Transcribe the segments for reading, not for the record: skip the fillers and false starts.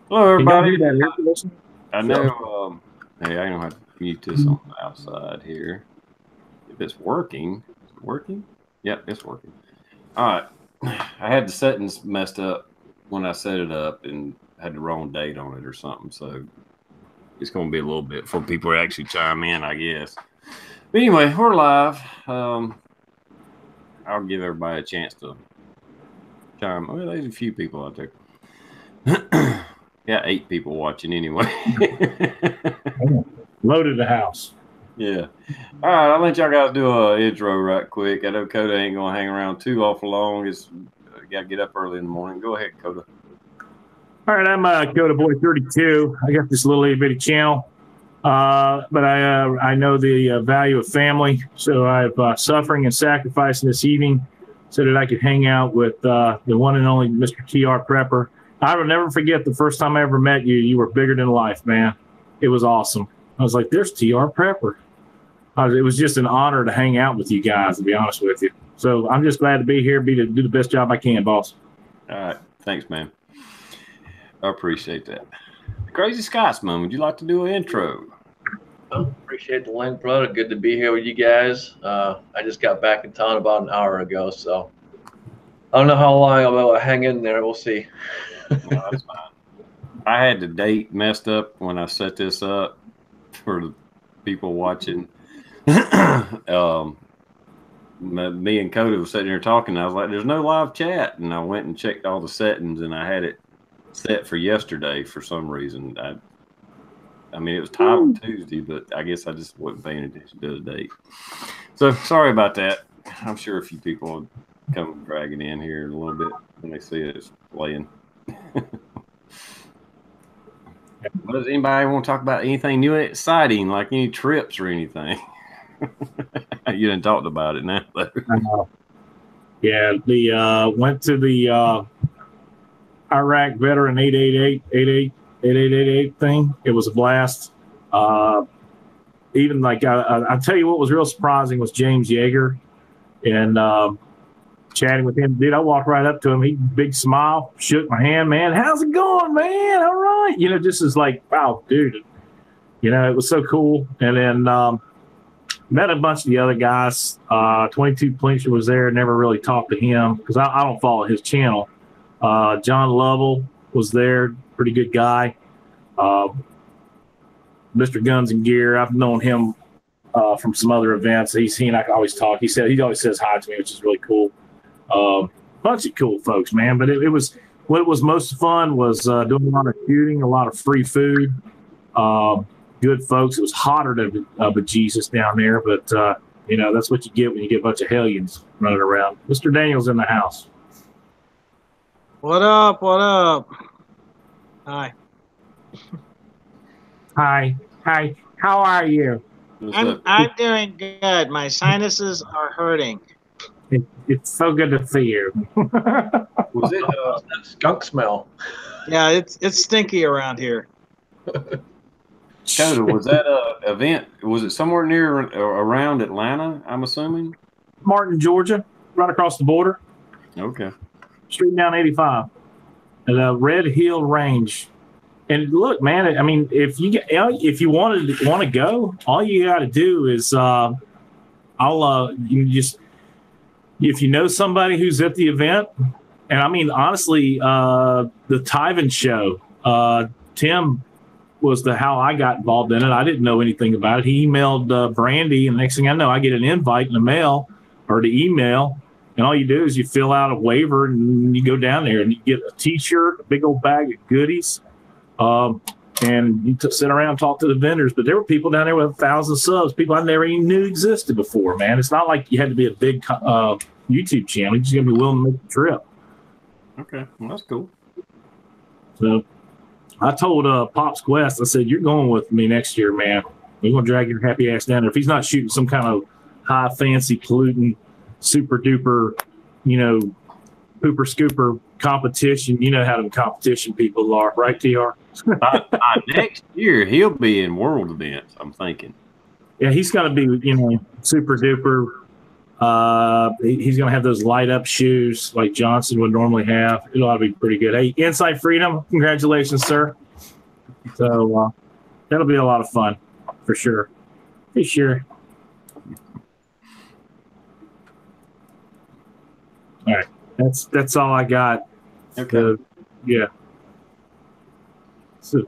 Hello, everybody. I So, know. Hey, I don't have to mute this on the outside here. If it's working, is it working? Yep, it's working. All right. I had the settings messed up when I set it up and had the wrong date on it or something. So it's going to be a little bit before people actually chime in, I guess. But anyway, we're live. I'll give everybody a chance to chime. Well, there's a few people out there. Got 8 people watching anyway. loaded the house. Yeah. All right, I'll let y'all guys do a intro right quick. I know Coda ain't gonna hang around too awful long. It's gotta get up early in the morning. Go ahead, Coda. All right, I'm Coda Boy 32. I got this little itty bitty channel, but I know the value of family, so I'm suffering and sacrificing this evening so that I could hang out with the one and only Mr. TRprepper. I will never forget the first time I ever met you. You were bigger than life, man. It was awesome. I was like, "There's TRprepper." It was just an honor to hang out with you guys, to be honest with you. So I'm just glad to be here, to do the best job I can, boss. All right, thanks, man. I appreciate that. Crazy Scotsman, would you like to do an intro? Appreciate the link, brother. Good to be here with you guys. I just got back in town about an hour ago, so I don't know how long I'll be able to hang in there. We'll see. No, that's fine. I had the date messed up when I set this up for the people watching. Me and Coda were sitting here talking. And I was like, "There's no live chat," and I went and checked all the settings, and I had it set for yesterday for some reason. I mean, it was titled Tuesday, but I guess I just wasn't paying attention to the date. So sorry about that. I'm sure a few people will come dragging in here in a little bit when they see it's playing. Does anybody want to talk about anything new and exciting, like any trips or anything? You done talked about it now. Yeah, went to the Iraq Veteran 888 thing. It was a blast. Even like I tell you what was real surprising was James Yeager, and chatting with him, dude. I walked right up to him. He big smile, shook my hand, man. How's it going, man? All right, just as like, wow, dude. It was so cool. And then met a bunch of the other guys. 22 Plincher was there. Never really talked to him because I don't follow his channel. John Lovell was there. Pretty good guy. Mr. Guns and Gear. I've known him from some other events. He and I always talk. He always says hi to me, which is really cool. Bunch of cool folks, man. But it was what was most fun was doing a lot of shooting, a lot of free food. Good folks. It was hotter than bejesus down there, but that's what you get when you get a bunch of hellions running around. Mr. Daniel's in the house. What up? What up? Hi. Hi. How are you? I'm doing good. My sinuses are hurting. It's so good to see you. Was it that skunk smell? Yeah, it's stinky around here. Coda, was that an event? Was it somewhere near or around Atlanta, I'm assuming? Martin, Georgia, right across the border. Okay. Straight down 85 at a Red Hill Range. And look, man, I mean, if you want to go, all you got to do is if you know somebody who's at the event, and I mean, honestly, the Tyven show, Tim was how I got involved in it. I didn't know anything about it. He emailed Brandy, and the next thing I know, I get an invite in the mail or the email, and all you do is you fill out a waiver and you go down there and you get a T-shirt, a big old bag of goodies, and you sit around and talk to the vendors. But there were people down there with 1,000 subs, people I never even knew existed before, man. It's not like you had to be a big YouTube channel. You just got to be willing to make the trip. Okay, well, that's cool. So I told Pops Quest, I said, "You're going with me next year, man. We're going to drag your happy ass down there. If he's not shooting some kind of high fancy polluting, super duper, pooper scooper competition, you know how them competition people are, right, TR?" Next year, he'll be in world events, I'm thinking. Yeah, he's got to be, super duper He's going to have those light up shoes like Johnson would normally have. It ought to be pretty good. Hey, Inside Freedom, congratulations, sir. So that'll be a lot of fun for sure. For sure. All right, that's all I got. Okay. Yeah. It's an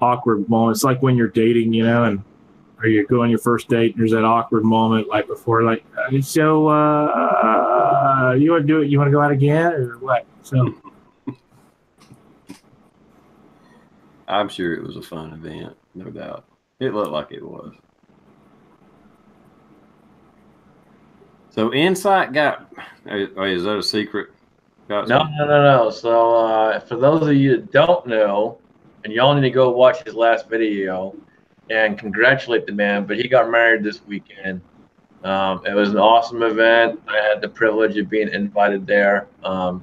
awkward moment. It's like when you're dating, and or you go on your first date and there's that awkward moment like before, like, so you want to do it? You want to go out again or what? So I'm sure it was a fun event, no doubt. It looked like it was. So Insight got, is that a secret? No. So for those of you that don't know, and y'all need to go watch his last video and congratulate the man, but he got married this weekend. It was an awesome event. I had the privilege of being invited there. So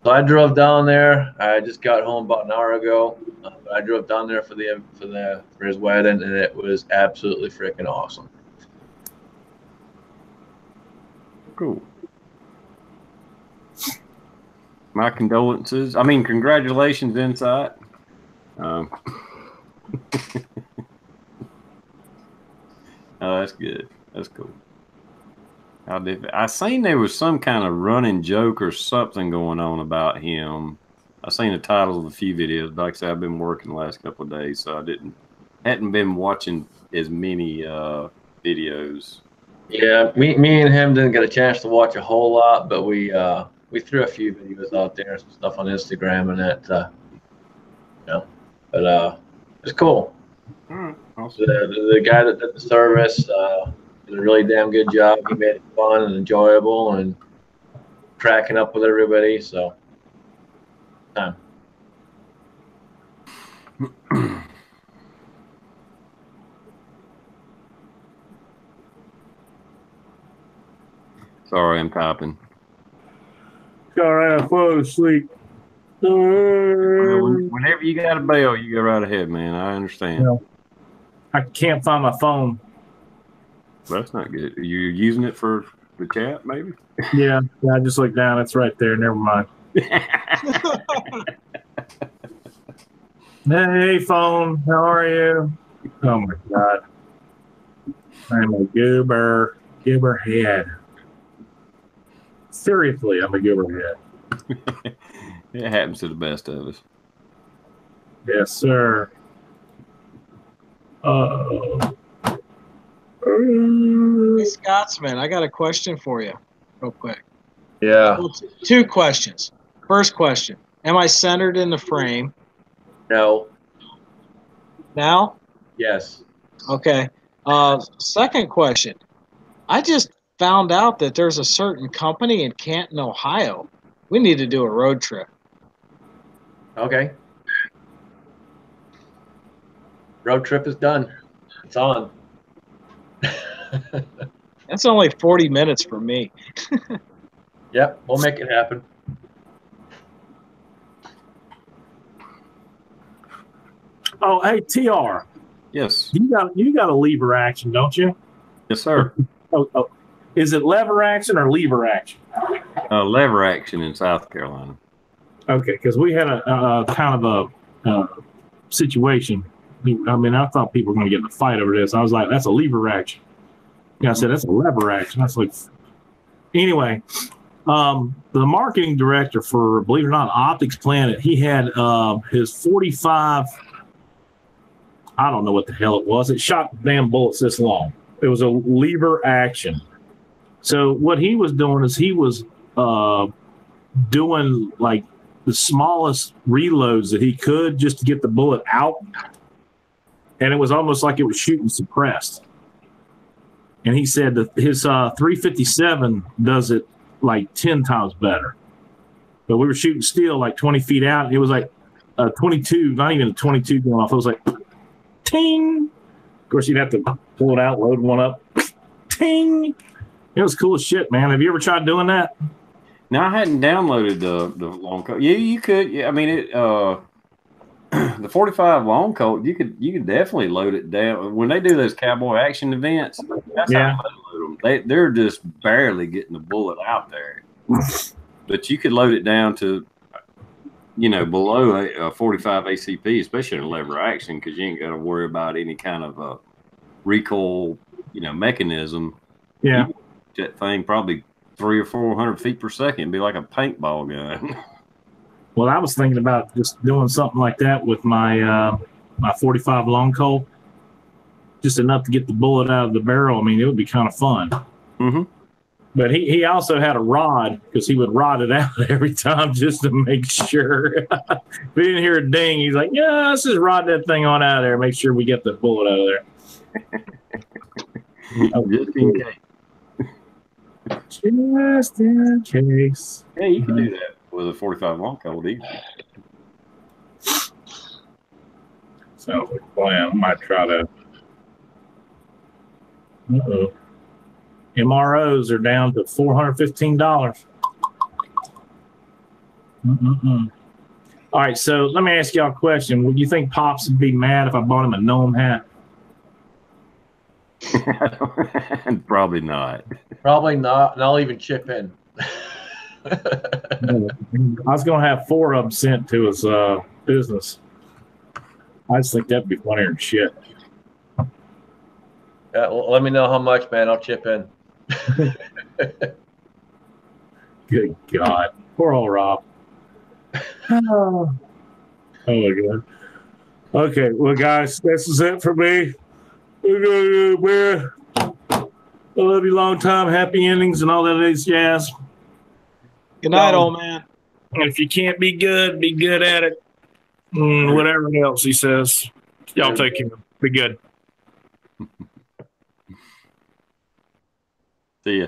I drove down there. I just got home about an hour ago. But I drove down there for his wedding, and it was absolutely freaking awesome. Cool. My condolences. I mean, congratulations, Insight. Oh, that's good. That's cool. I seen there was some kind of running joke or something going on about him. I seen the titles of a few videos, but like I said, I've been working the last couple of days, so I hadn't been watching as many videos. Yeah, me and him didn't get a chance to watch a whole lot, but we threw a few videos out there, some stuff on Instagram and that, but it's cool. All right, awesome. The guy that did the service did a really damn good job. He made it fun and enjoyable and cracking up with everybody. So, Sorry, I'm typing. all right, I fall asleep. Whenever you got a bell, you go right ahead, man. I understand. Yeah. I can't find my phone. That's not good. You're using it for the chat, maybe? Yeah, I just looked down. It's right there. Never mind. Hey, phone. How are you? Oh, my God. I'm a goober head. Seriously, I'm a goober head. It happens to the best of us. Yes, sir. Hey, Scotsman, I got a question for you, real quick. yeah. Well, two questions. First question: am I centered in the frame No. now? Yes. Okay. Second question: I just found out that there's a certain company in Canton, Ohio. We need to do a road trip. Okay. Road trip is done. It's on. That's only 40 minutes for me. Yep, we'll make it happen. Oh, hey, TR. Yes. You got a lever action, don't you? Yes, sir. Oh. Is it lever action or lever action? Lever action in South Carolina. Okay, because we had a kind of a situation. I mean, I thought people were going to get in a fight over this. I was like, that's a lever action. Yeah, I said, that's a lever action. I was like, anyway, the marketing director for, believe it or not, Optics Planet, he had his 45, I don't know what the hell it was. It shot damn bullets this long. It was a lever action. So what he was doing is he was doing like the smallest reloads that he could just to get the bullet out. And it was almost like it was shooting suppressed. And he said that his 357 does it like 10 times better. But we were shooting steel like 20 feet out. It was like a 22, not even a 22 going off. It was like, ting. Of course, you'd have to pull it out, load one up. Ting. It was cool as shit, man. Have you ever tried doing that? No, I hadn't downloaded the long coat. Yeah, you could. Yeah, I mean it. The 45 long coat, you could definitely load it down when they do those cowboy action events. That's how they load them they're just barely getting the bullet out there. But you could load it down to, below a 45 ACP, especially in a lever action, because you ain't got to worry about any kind of recoil, mechanism. Yeah. That thing probably 300 or 400 feet per second, be like a paintball gun. Well, I was thinking about just doing something like that with my my 45 long Colt, just enough to get the bullet out of the barrel. I mean, it would be kind of fun. Mm-hmm. But he also had a rod, because he would rod it out every time just to make sure. If he didn't hear a ding, he's like, yeah, let's just rod that thing on out of there, make sure we get the bullet out of there. Just in case. Just in case. Yeah, you can do that with a 45 long Colt easy. Sounds like a plan. I might try to. Uh-oh. MROs are down to $415. All right, so let me ask y'all a question. Would you think Pops would be mad if I bought him a gnome hat? Probably not. Probably not, and I'll even chip in. I was going to have 4 of them sent to his business. I just think that'd be funnier than shit. Well, let me know how much, man. I'll chip in. Good God. Poor old Rob. Oh my God. Okay, well, guys, this is it for me. We're going to do beer. I love you long time. Happy endings and all that nice jazz. Good night, old man. And if you can't be good at it. Whatever else he says. Y'all take care. Be good. See ya.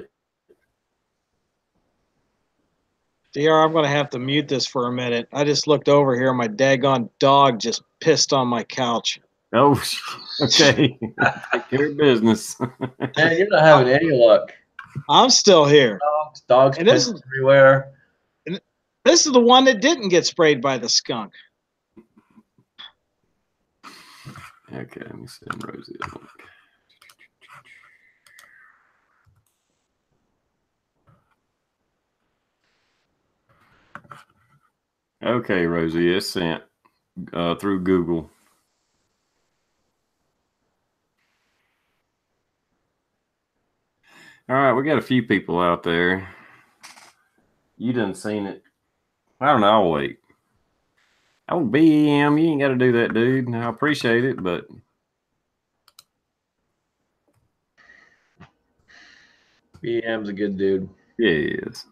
DR, I'm going to have to mute this for a minute. I just looked over here. My daggone dog just pissed on my couch. Oh, okay. Take care of business. Man, you're not having any luck. I'm still here. Dogs pissing everywhere. And this is the one that didn't get sprayed by the skunk. Okay, let me send Rosie a link. Okay, Rosie, it's sent through Google. All right, we got a few people out there. You done seen it. I don't know, I'll wait. Oh, BM, you ain't got to do that, dude. I appreciate it, but... BM's a good dude. Yeah, he is.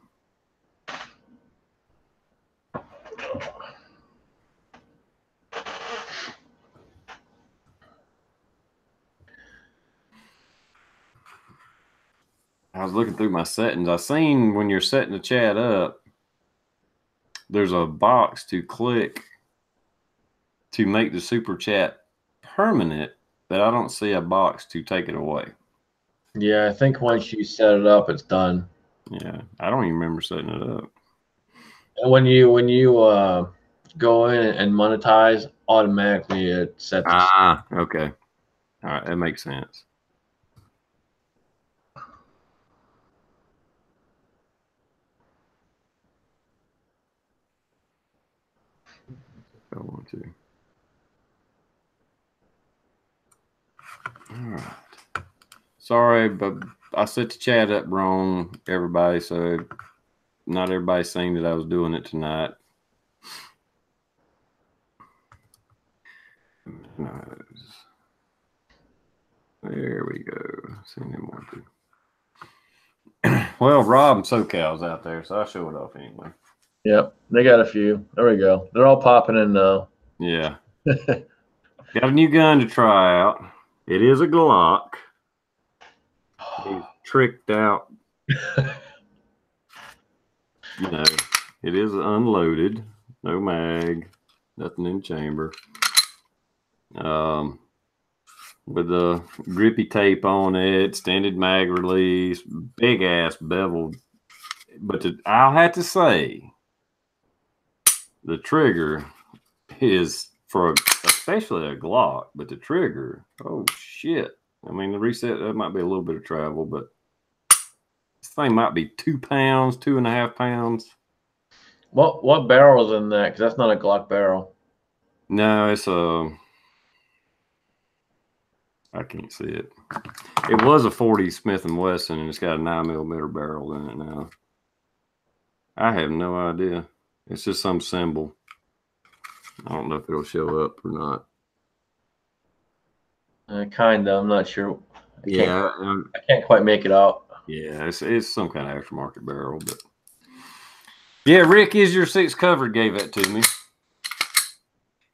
I was looking through my settings. I seen when you're setting the chat up, there's a box to click to make the super chat permanent, but I don't see a box to take it away. Yeah, I think once you set it up, it's done. Yeah, I don't even remember setting it up. And when you go in and monetize, automatically it sets. Ah, okay. All right, that makes sense. I want to. All right. Sorry, but I set the chat up wrong, everybody. So not everybody's saying that I was doing it tonight. There we go. Send him one too. Well, Rob and SoCal's out there, so I'll show it off anyway. Yep, they got a few. There we go. They're all popping in now. Yeah. Got a new gun to try out. It is a Glock. He's tricked out. You know, it is unloaded. No mag. Nothing in chamber. With the grippy tape on it, standard mag release, big ass bevel. But I'll have to say, the trigger is especially a Glock, but the trigger, oh shit. I mean, the reset, that might be a little bit of travel, but thing might be 2 pounds, 2.5 pounds. What barrel is in that? Because that's not a Glock barrel. No, it's I can't see it. It was a 40 Smith & Wesson, and it's got a 9mm barrel in it now. I have no idea. It's just some symbol. I don't know if it'll show up or not. Kinda. I'm not sure. I can't quite make it out. Yeah, it's some kind of aftermarket barrel, but yeah, Rick is your 6 cover gave that to me.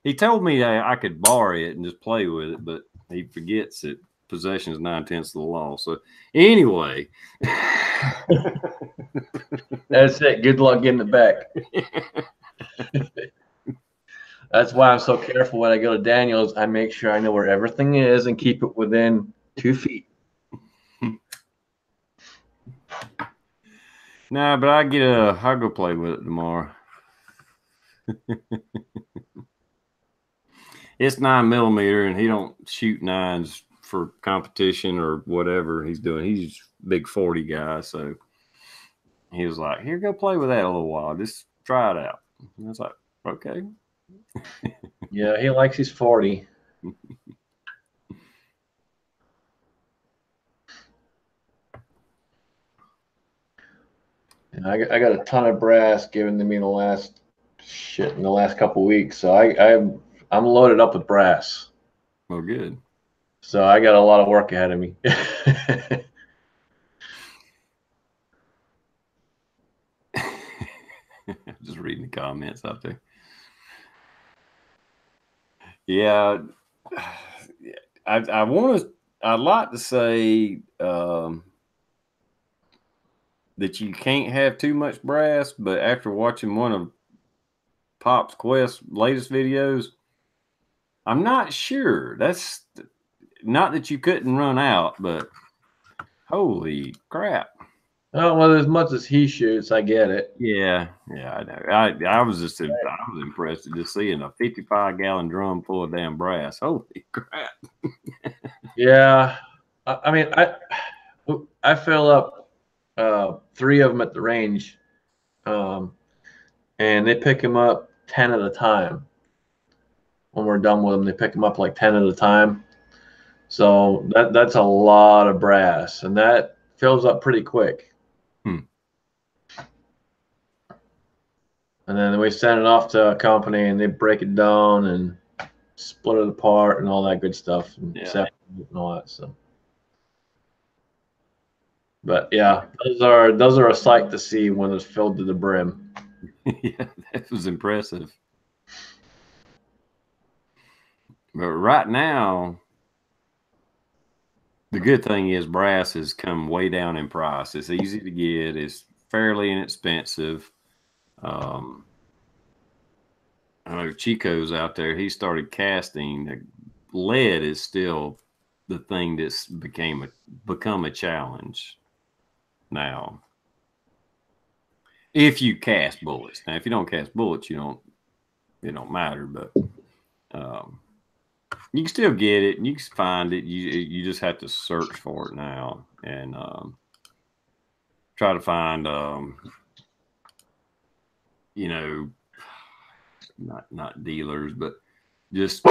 He told me I could borrow it and just play with it, but he forgets that possession is 9/10 of the law. So anyway, that's it. Good luck getting it back. That's why I'm so careful when I go to Daniel's. I make sure I know where everything is and keep it within 2 feet. Nah, but I'll go play with it tomorrow. It's 9mm, and he don't shoot 9s for competition or whatever he's doing. He's a big 40 guy, so he was like, "Here, go play with that a little while. Just try it out." And I was like, "Okay." Yeah, he likes his 40. And I got a ton of brass given to me in the last couple weeks, so I'm loaded up with brass. Oh, good. So I got a lot of work ahead of me. Just reading the comments out there. Yeah, I'd like to say that you can't have too much brass, but after watching one of Pop's Quest latest videos, I'm not sure. That's not that you couldn't run out, but holy crap. Oh, well, as much as he shoots, I get it. Yeah, I know. I was impressed at just seeing a 55-gallon drum full of damn brass. Holy crap. Yeah. I mean, I fill up 3 of them at the range, and they pick them up 10 at a time. When we're done with them, they pick them up like 10 at a time. So that's a lot of brass, and that fills up pretty quick. And then we send it off to a company, and they break it down and split it apart and all that good stuff, and separate it and all that stuff. But yeah, those are a sight to see when it's filled to the brim. Yeah, that was impressive. But right now, the good thing is brass has come way down in price. It's easy to get. It's fairly inexpensive. I know Chico's out there. He started casting. Lead is still the thing that's become a challenge now. If you cast bullets. Now, if you don't cast bullets, it don't matter. But you can still get it. You can find it. You just have to search for it now and try to find not dealers, but just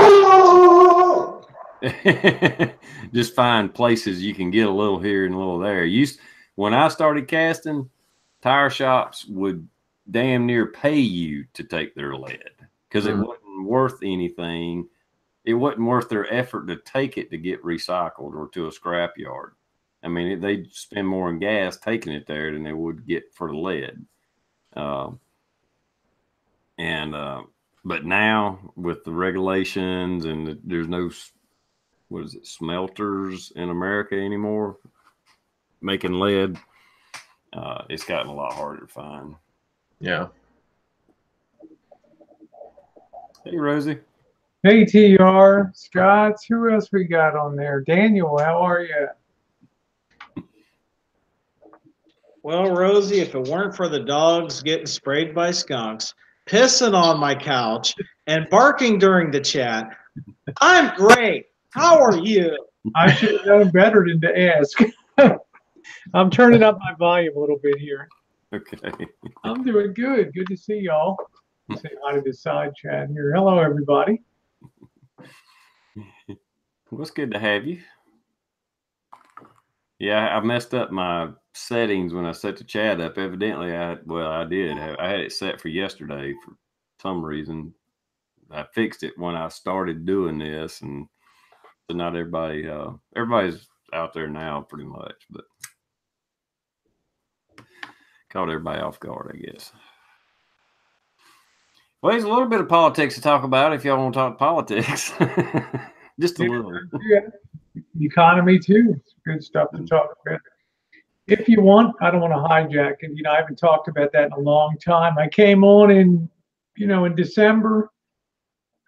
just find places you can get a little here and a little there. When I started casting, tire shops would damn near pay you to take their lead because it wasn't worth anything. It wasn't worth their effort to take it to get recycled or to a scrap yard. I mean, they'd spend more in gas taking it there than they would get for the lead. But now with the regulations and there's no, smelters in America anymore making lead, it's gotten a lot harder to find. Yeah. Hey, Rosie. Hey, TR, Scott, who else we got on there? Daniel, how are you? Well, Rosie, if it weren't for the dogs getting sprayed by skunks, pissing on my couch, and barking during the chat, I'm great. How are you? I should have known better than to ask. I'm turning up my volume a little bit here. Okay. I'm doing good. Good to see y'all. Say hi to the side chat here. Hello, everybody. Well, it's good to have you. Yeah, I messed up my settings when I set the chat up. Evidently, I did. I had it set for yesterday for some reason. I fixed it when I started doing this, and so not everybody. Everybody's out there now, pretty much, but caught everybody off guard, I guess. Well, there's a little bit of politics to talk about if y'all want to talk politics. Just a little. Yeah. Economy too. It's good stuff to talk about. If you want, I don't want to hijack it. I haven't talked about that in a long time. I came on in December.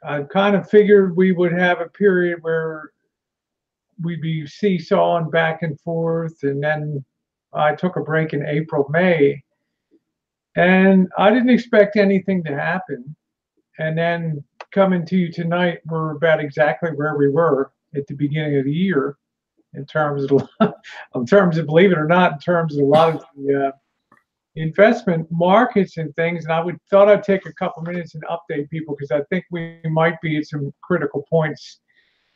I kind of figured we would have a period where we'd be seesawing back and forth, and then I took a break in April, May, and I didn't expect anything to happen. And then coming to you tonight, we're about exactly where we were at the beginning of the year in terms of, believe it or not, in terms of a lot of the investment markets and things. And thought I'd take a couple minutes and update people because I think we might be at some critical points,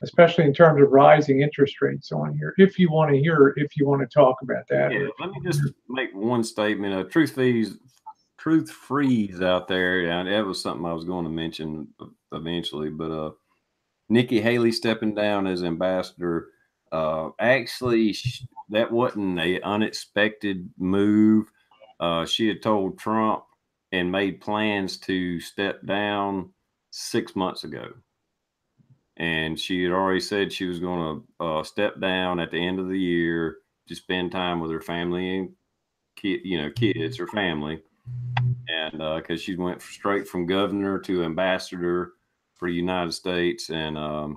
especially in terms of rising interest rates on here. If you want to hear, if you want to talk about that. Yeah, let me just make one statement. Truth freeze out there. And that was something I was going to mention eventually, but Nikki Haley stepping down as ambassador. Actually, that wasn't an unexpected move. She had told Trump and made plans to step down 6 months ago. And she had already said she was going to step down at the end of the year to spend time with her family and kids, her family. And because she went straight from governor to ambassador for the United States, and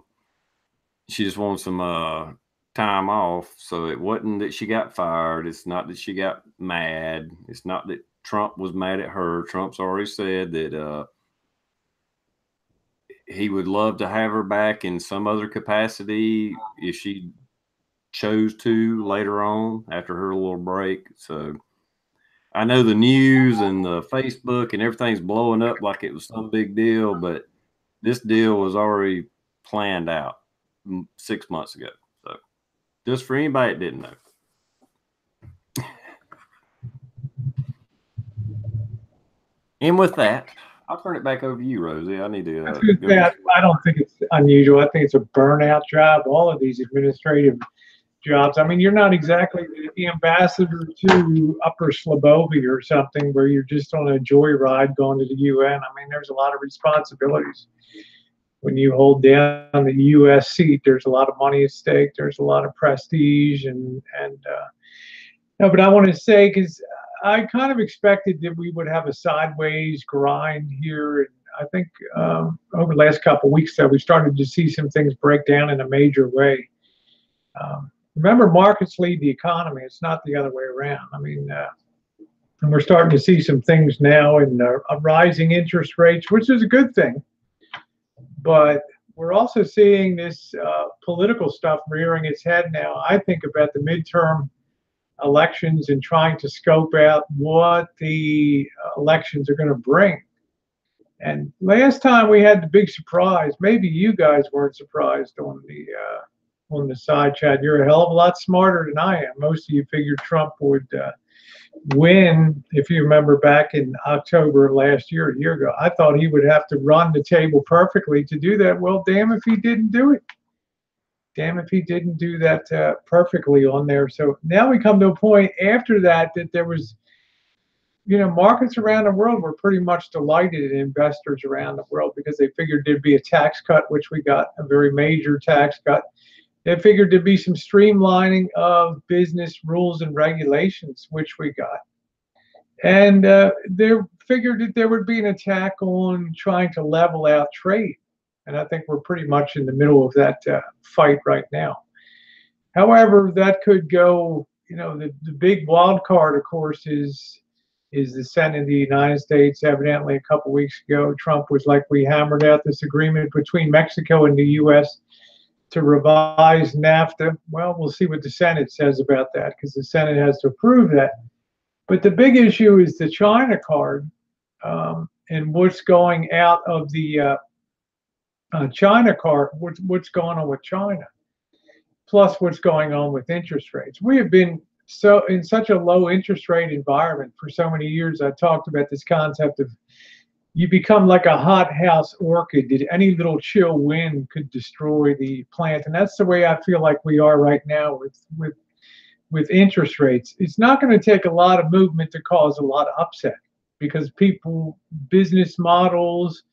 she just wanted some time off. So it wasn't that she got fired. It's not that she got mad. It's not that Trump was mad at her. Trump's already said that he would love to have her back in some other capacity if she chose to later on after her little break. So I know the news and the Facebook and everything's blowing up like it was some big deal, but this deal was already planned out 6 months ago. So just for anybody that didn't know. And with that, I'll turn it back over to you, Rosie. I need to. I don't think it's unusual. I think it's a burnout job. All of these administrative jobs. I mean, you're not exactly the ambassador to Upper Slobovia or something where you're just on a joyride going to the UN. I mean, there's a lot of responsibilities. When you hold down the U.S. seat, there's a lot of money at stake. There's a lot of prestige no, but I want to say, because I kind of expected that we would have a sideways grind here. And I think over the last couple of weeks, we started to see some things break down in a major way. Remember, markets lead the economy. It's not the other way around. I mean, and we're starting to see some things now in rising interest rates, which is a good thing. But we're also seeing this political stuff rearing its head now. I think about the midterm elections and trying to scope out what the elections are going to bring. And last time we had the big surprise. Maybe you guys weren't surprised on the side chat. You're a hell of a lot smarter than I am. Most of you figured Trump would win. If you remember back in October of last year, a year ago, I thought he would have to run the table perfectly to do that. Well, damn if he didn't do it. Damn if he didn't do that perfectly on there. So now we come to a point after that there was, markets around the world were pretty much delighted, and investors around the world, because they figured there'd be a tax cut, which we got, a very major tax cut. They figured there'd be some streamlining of business rules and regulations, which we got. And they figured that there would be an attack on trying to level out trade. And I think we're pretty much in the middle of that fight right now. However, that could go, the big wild card, of course, is the Senate of the United States. Evidently, a couple weeks ago, Trump was like, we hammered out this agreement between Mexico and the U.S. to revise NAFTA. Well, we'll see what the Senate says about that, because the Senate has to approve that. But the big issue is the China card, and what's going out of the China card, what's going on with China, plus what's going on with interest rates. We have been in such a low interest rate environment for so many years. I talked about this concept of you become like a hothouse orchid that any little chill wind could destroy the plant. And that's the way I feel like we are right now with interest rates. It's not going to take a lot of movement to cause a lot of upset, because business models,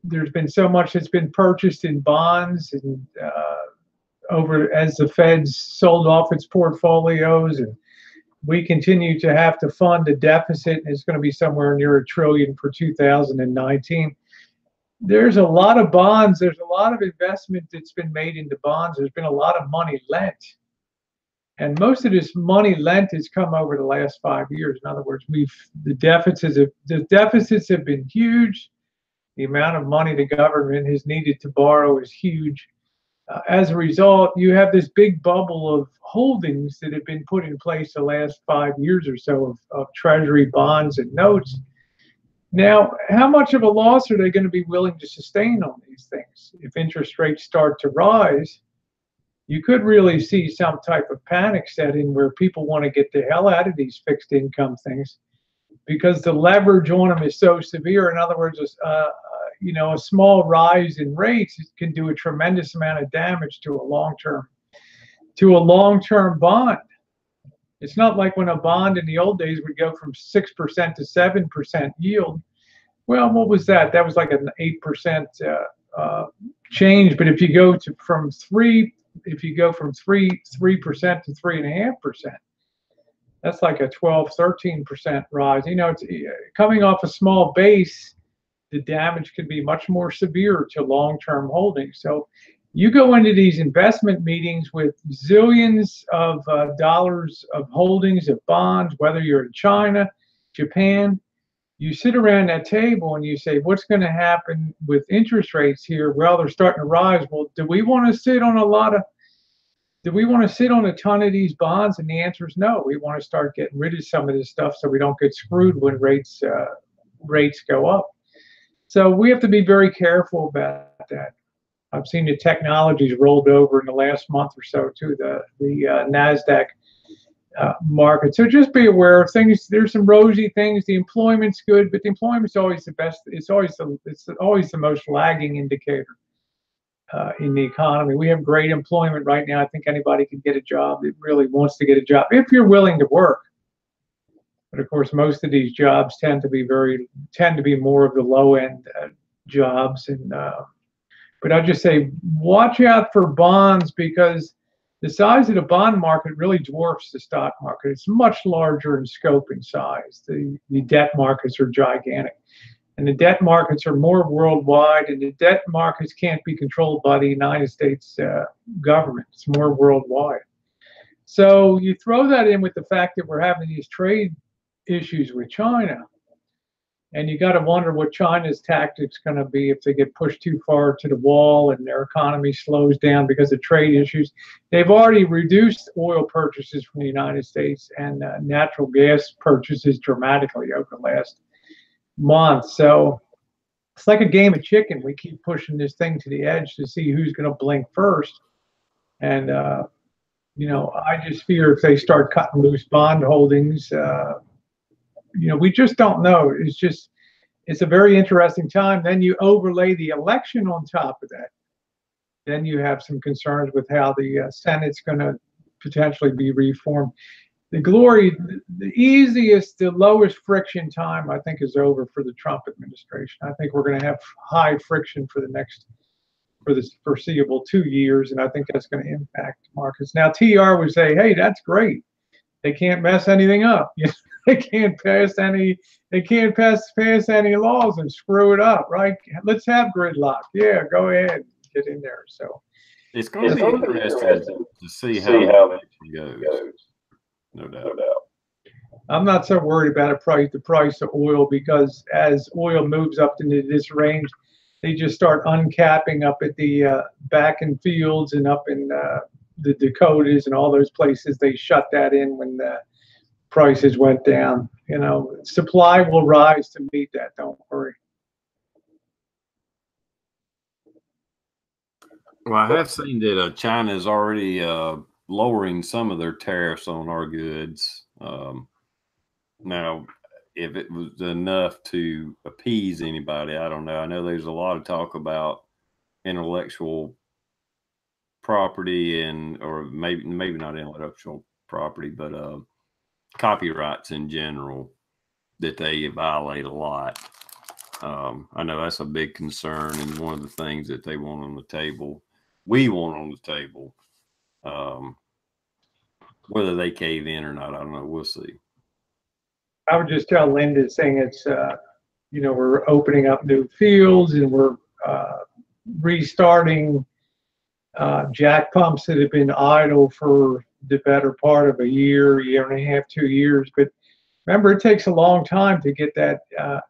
there's been so much that's been purchased in bonds and over as the Fed's sold off its portfolios, and we continue to have to fund a deficit, and it's going to be somewhere near $1 trillion for 2019. There's a lot of bonds. There's a lot of investment that's been made into bonds. There's been a lot of money lent. And most of this money lent has come over the last 5 years. In other words, the deficits have been huge. The amount of money the government has needed to borrow is huge. As a result, you have this big bubble of holdings that have been put in place the last 5 years or so of treasury bonds and notes. Now, how much of a loss are they going to be willing to sustain on these things? If interest rates start to rise, you could really see some type of panic set in where people want to get the hell out of these fixed income things, because the leverage on them is so severe. In other words, a small rise in rates can do a tremendous amount of damage to a long-term bond. It's not like when a bond in the old days would go from 6% to 7% yield. Well, what was that? That was like an 8% change. But if you go from 3% to 3.5%, that's like a 12-13% rise. It's coming off a small base. The damage could be much more severe to long-term holdings. So you go into these investment meetings with zillions of dollars of holdings of bonds, whether you're in China, Japan. You sit around that table and you say, what's going to happen with interest rates here? Well, they're starting to rise. Well, do we want to sit on a ton of these bonds? And the answer is no. We want to start getting rid of some of this stuff so we don't get screwed when rates go up. So we have to be very careful about that. I've seen the technologies rolled over in the last month or so to the NASDAQ market. So just be aware of things. There's some rosy things. The employment's good, but the employment's always the best. It's always the most lagging indicator in the economy. We have great employment right now. I think anybody can get a job that really wants to get a job if you're willing to work. But of course, most of these jobs tend to be more of the low end jobs. And but I'd just say watch out for bonds, because the size of the bond market really dwarfs the stock market. It's much larger in scope and size. The debt markets are gigantic, and the debt markets are more worldwide. And the debt markets can't be controlled by the United States government. It's more worldwide. So you throw that in with the fact that we're having these trade issues with China, and you got to wonder what China's tactics going to be if they get pushed too far to the wall and their economy slows down because of trade issues. They've already reduced oil purchases from the United States and natural gas purchases dramatically over the last month. So it's like a game of chicken. We keep pushing this thing to the edge to see who's going to blink first. And I just fear if they start cutting loose bond holdings, we just don't know. It's a very interesting time. Then you overlay the election on top of that. Then you have some concerns with how the Senate's going to potentially be reformed. The lowest friction time, I think, is over for the Trump administration. I think we're going to have high friction for the foreseeable 2 years, and I think that's going to impact markets. Now, TR would say, hey, that's great. They can't mess anything up. They can't pass any laws and screw it up, right? Let's have gridlock. Yeah, go ahead, get in there. So it's going to be interesting to see how it goes. No doubt. I'm not so worried about the price of oil, because as oil moves up into this range, they just start uncapping up at the back in fields and up in the Dakotas and all those places. They shut that in when the prices went down. You know, supply will rise to meet that. Don't worry. Well, I have seen that China is already lowering some of their tariffs on our goods. Now, if it was enough to appease anybody, I don't know. I know there's a lot of talk about intellectual property or maybe not intellectual property, but copyrights in general that they violate a lot. I know that's a big concern and one of the things that they want on the table. We want on the table. Whether they cave in or not, I don't know. We'll see. I would just tell Linda, saying it's, you know, we're opening up new fields and we're restarting jack pumps that have been idle for the better part of a year, year and a half, 2 years. But remember, it takes a long time to get that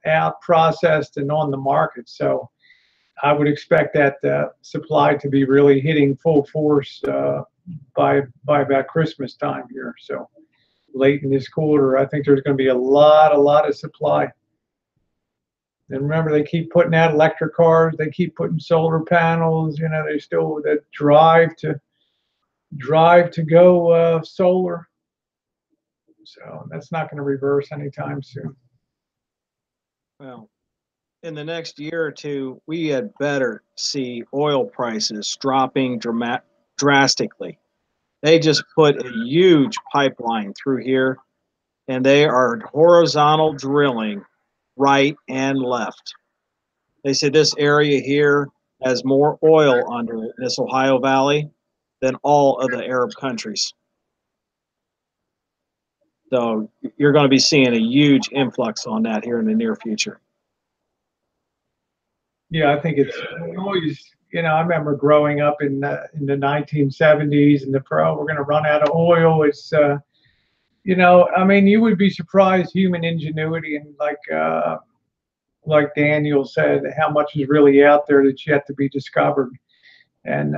out, processed, and on the market. So I would expect that supply to be really hitting full force by about Christmas time here. So late in this quarter, I think there's going to be a lot of supply. And remember, they keep putting out electric cars. They keep putting solar panels. You know, they still that drive to go solar. So that's not going to reverse anytime soon. Well, in the next year or two, we had better see oil prices dropping drastically. They just put a huge pipeline through here, and they are horizontal drilling right and left. They said this area here has more oil under it, this Ohio Valley, than all of the Arab countries. So you're going to be seeing a huge influx on that here in the near future. Yeah, I think it's always, you know, I remember growing up in the 1970s and we're going to run out of oil. It's, you know, I mean, you would be surprised human ingenuity and like Daniel said, how much is really out there that's yet to be discovered and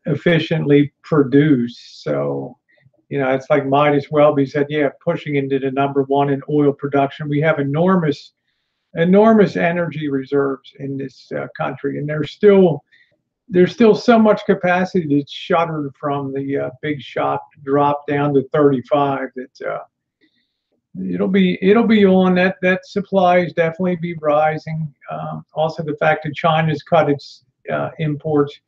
efficiently produced. So, you know, it's like Midas Welby said, yeah, pushing into the #1 in oil production. We have enormous energy reserves in this country, and there's still so much capacity that's shuttered from the big shock drop down to 35 that it'll be on. That supply is definitely be rising. Also, the fact that China's cut its imports.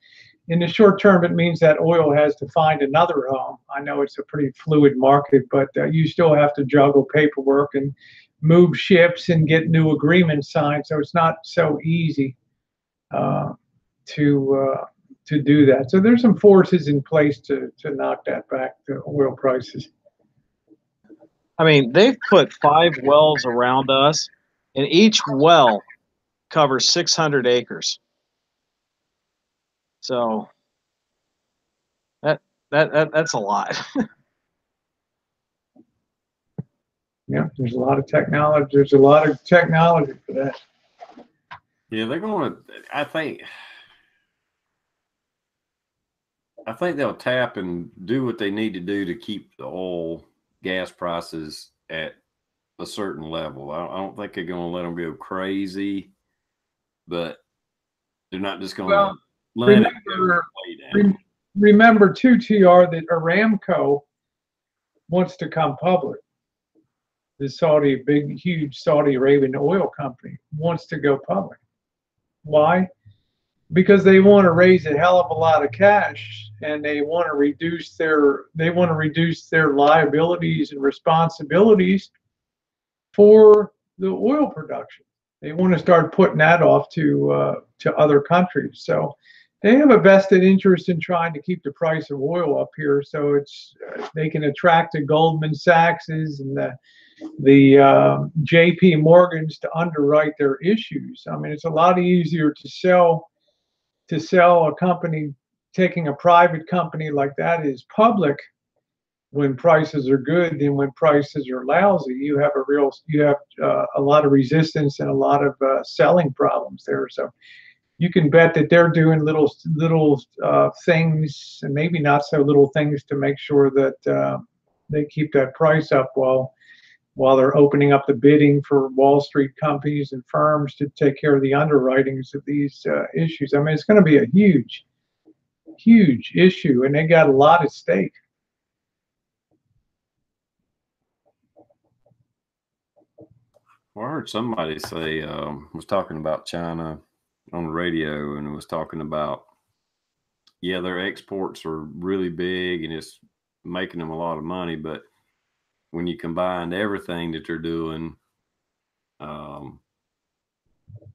In the short term, it means that oil has to find another home. I know it's a pretty fluid market, but you still have to juggle paperwork and move ships and get new agreements signed. So it's not so easy to do that. So there's some forces in place to knock that back, the oil prices. I mean, they've put 5 wells around us, and each well covers 600 acres. So that's a lot. Yeah, there's a lot of technology. There's a lot of technology for that. Yeah, they're going to. I think they'll tap and do what they need to do to keep the oil, gas prices at a certain level. I don't think they're going to let them go crazy, but they're not just going to let it go way down. Remember too, TR, that Aramco wants to come public. The huge Saudi Arabian oil company wants to go public. Why? Because they want to raise a hell of a lot of cash, and they want to reduce their liabilities and responsibilities for the oil production. They want to start putting that off to other countries. So they have a vested interest in trying to keep the price of oil up here, so it's they can attract the Goldman Sachs's and the J.P. Morgans to underwrite their issues. I mean, it's a lot easier to sell a company, taking a private company like that is public when prices are good than when prices are lousy. You have a lot of resistance and a lot of selling problems there. So you can bet that they're doing little things, and maybe not so little things, to make sure that they keep that price up while they're opening up the bidding for Wall Street companies and firms to take care of the underwritings of these issues. I mean, it's going to be a huge, huge issue, and they got a lot at stake. Well, I heard somebody say, was talking about China on the radio, and it was talking about, yeah, their exports are really big and it's making them a lot of money, but when you combine everything that they're doing,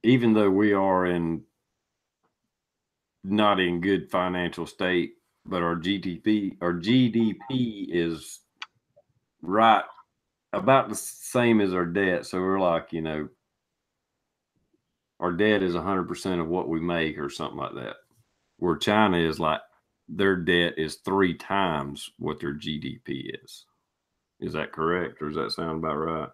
even though we are not in good financial state, but our GDP is right about the same as our debt. So we're like, you know, our debt is 100% of what we make or something like that. Where China is like, their debt is 3 times what their GDP is. Is that correct, or does that sound about right?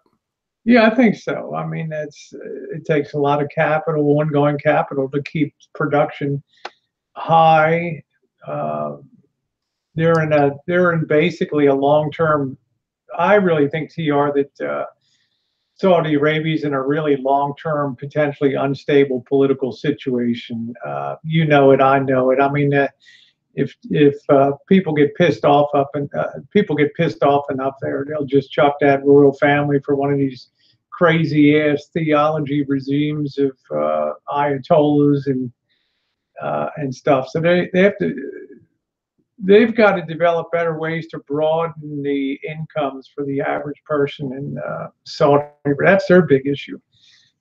Yeah, I think so. I mean, it takes a lot of capital, ongoing capital, to keep production high. They're in basically a long-term. I really think, TR, that Saudi Arabia's in a really long-term, potentially unstable political situation. You know it, I know it. I mean, if people get pissed off enough there, they'll just chuck that royal family for one of these crazy ass theology regimes of ayatollahs and stuff. So they've got to develop better ways to broaden the incomes for the average person in Saudi Arabia. That's their big issue.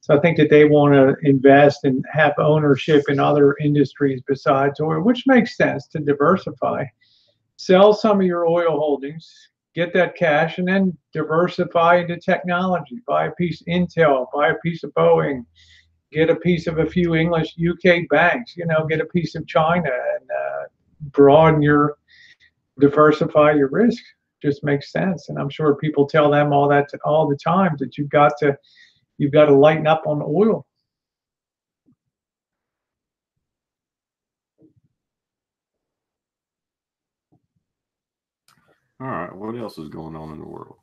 So I think that they want to invest and have ownership in other industries besides oil, which makes sense to diversify. Sell some of your oil holdings, get that cash, and then diversify into technology. Buy a piece of Intel, buy a piece of Boeing, get a piece of a few English UK banks, you know, get a piece of China, and diversify your risk. Just makes sense. And I'm sure people tell them all the time, that you've got to lighten up on oil. All right, what else is going on in the world?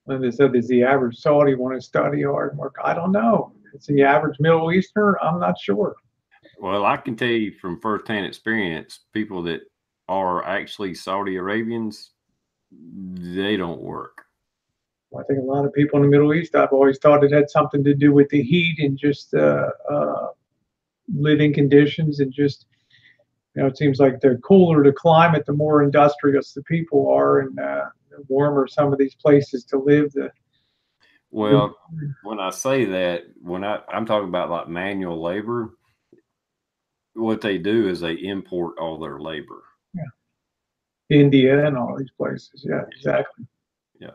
When they said, is the average Saudi want to study hard and work? I don't know. It's the average Middle Easterner. I'm not sure. Well, I can tell you from firsthand experience, people that are actually Saudi Arabians, they don't work. I think a lot of people in the Middle East, I've always thought it had something to do with the heat and just living conditions, and just, you know, it seems like the cooler the climate, the more industrious the people are, and the warmer some of these places to live. Well, when I say that, I'm talking about like manual labor, what they do is they import all their labor. Yeah. India and all these places. Yeah, exactly. Yeah.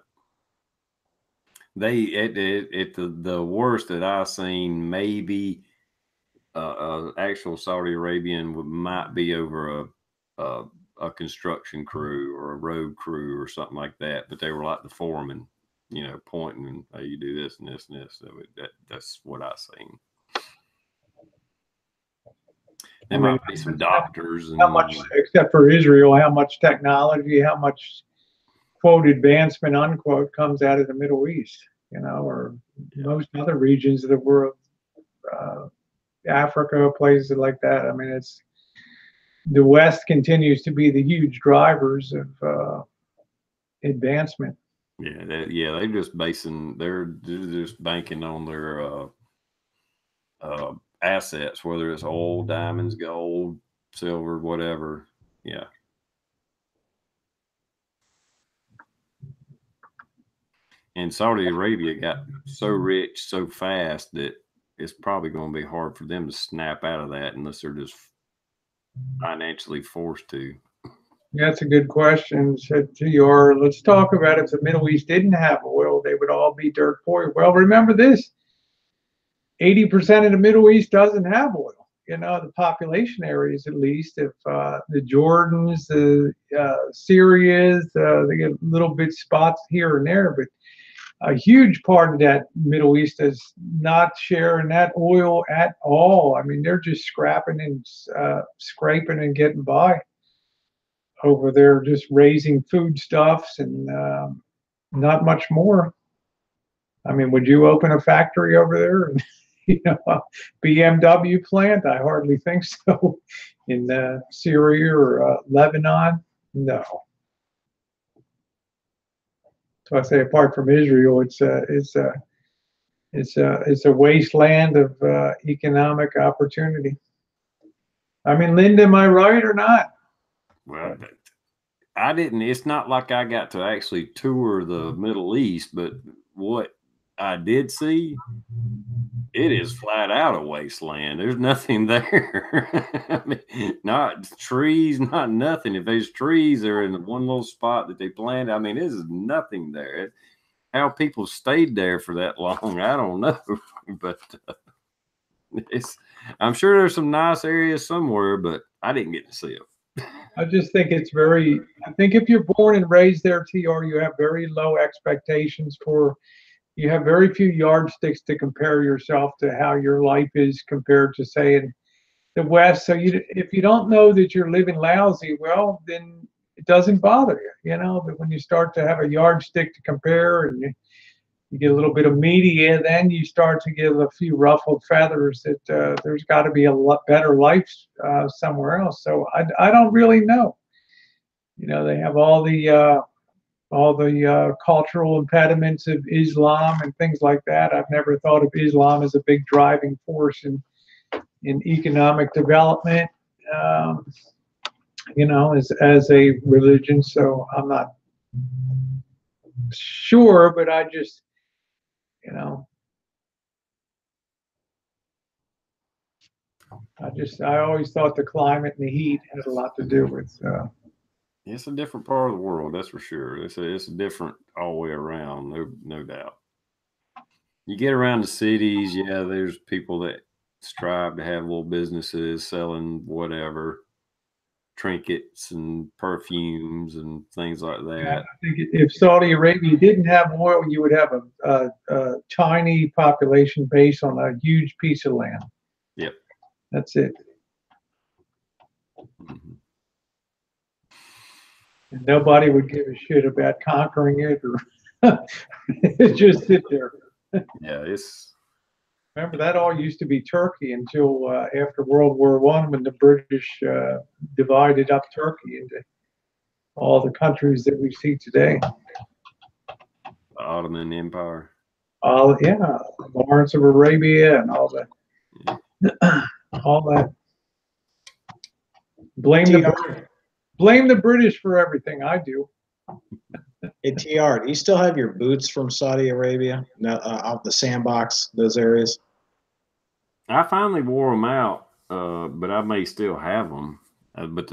The worst that I've seen, maybe actual Saudi Arabian might be over a construction crew or a road crew or something like that, but they were like the foreman, you know, pointing and, hey, you do this and this and this. So that's what I've seen. There might be some doctors and how much, except for Israel, how much technology, how much quote advancement unquote comes out of the Middle East, you know, or most other regions of the world, Africa, places like that. I mean, it's the West continues to be the huge drivers of advancement. Yeah, they're just banking on their assets, whether it's oil, diamonds, gold, silver, whatever. Yeah. And Saudi Arabia got so rich so fast that it's probably going to be hard for them to snap out of that unless they're just financially forced to. Yeah, that's a good question. Said TR, let's talk about if the Middle East didn't have oil, they would all be dirt poor. Well, remember this: 80% of the Middle East doesn't have oil. You know, the population areas, at least, if the Jordans, the Syrias, they get little bit spots here and there, but a huge part of that Middle East is not sharing that oil at all. I mean, they're just scrapping and scraping and getting by over there, just raising foodstuffs and not much more. I mean, would you open a factory over there? And, a BMW plant? I hardly think so. In Syria or Lebanon? No. So I say, apart from Israel, it's a wasteland of economic opportunity. I mean, Linda, am I right or not? Well, I didn't. It's not like I got to actually tour the Middle East, but what I did see, it is flat out a wasteland. There's nothing there. I mean, not trees, not nothing. If there's trees, they're in one little spot that they planted. I mean, there's nothing there. How people stayed there for that long, I don't know. But I'm sure there's some nice areas somewhere, but I didn't get to see them. I just think I think if you're born and raised there, TR, you have very low expectations you have very few yardsticks to compare yourself to how your life is compared to, say, in the West. So if you don't know that you're living lousy, well, then it doesn't bother you, But when you start to have a yardstick to compare and you get a little bit of media, then you start to get a few ruffled feathers that there's got to be a lot better life somewhere else. So I don't really know. They have all the cultural impediments of Islam and things like that. I've never thought of Islam as a big driving force in economic development, as a religion. So I'm not sure, but I just, I always thought the climate and the heat had a lot to do with. It's a different part of the world, that's for sure. It's a different all the way around, no doubt. You get around the cities, yeah, there's people that strive to have little businesses selling whatever, trinkets and perfumes and things like that. I think if Saudi Arabia didn't have oil, you would have a tiny population base on a huge piece of land. Yep. That's it. Mm-hmm. And nobody would give a shit about conquering it or just sit there. Yeah, Remember, that all used to be Turkey until after World War I, when the British divided up Turkey into all the countries that we see today. The Ottoman Empire. Yeah, Lawrence of Arabia and all that. Blame the British for everything. I do. Hey, TR, do you still have your boots from Saudi Arabia? No, out the sandbox, those areas? I finally wore them out, but I may still have them. But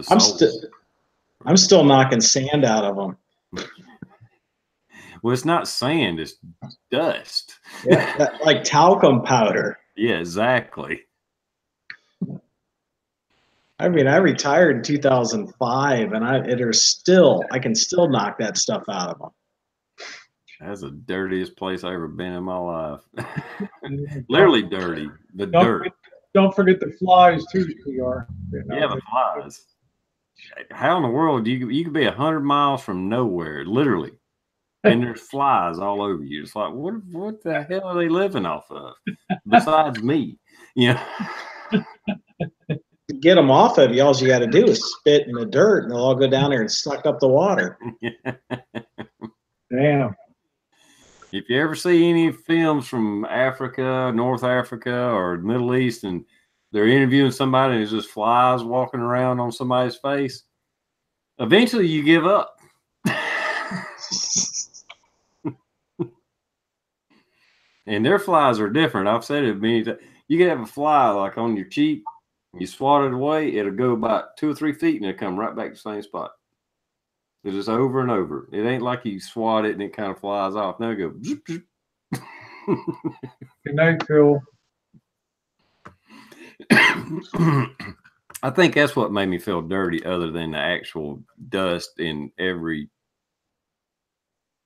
I'm still knocking sand out of them. Well, it's not sand; it's dust. Yeah, like talcum powder. Yeah, exactly. I mean, I retired in 2005, and I can still knock that stuff out of them. That's the dirtiest place I've ever been in my life. Literally dirty. Don't forget the flies too, TR. Yeah, the flies. How in the world you could be 100 miles from nowhere, literally, and there's flies all over you? It's like, what the hell are they living off of? Besides me, To get them off of you, all you got to do is spit in the dirt, and they'll all go down there and suck up the water. Damn. If you ever see any films from Africa, North Africa, or Middle East, and they're interviewing somebody and there's just flies walking around on somebody's face, eventually you give up. And their flies are different. I've said it many times. You can have a fly like on your cheek, you swat it away, it'll go about 2 or 3 feet and it'll come right back to the same spot. It's just over and over. It ain't like you swat it and it kind of flies off. No, go. Zip, zip. Good night, Phil. I think that's what made me feel dirty, other than the actual dust in every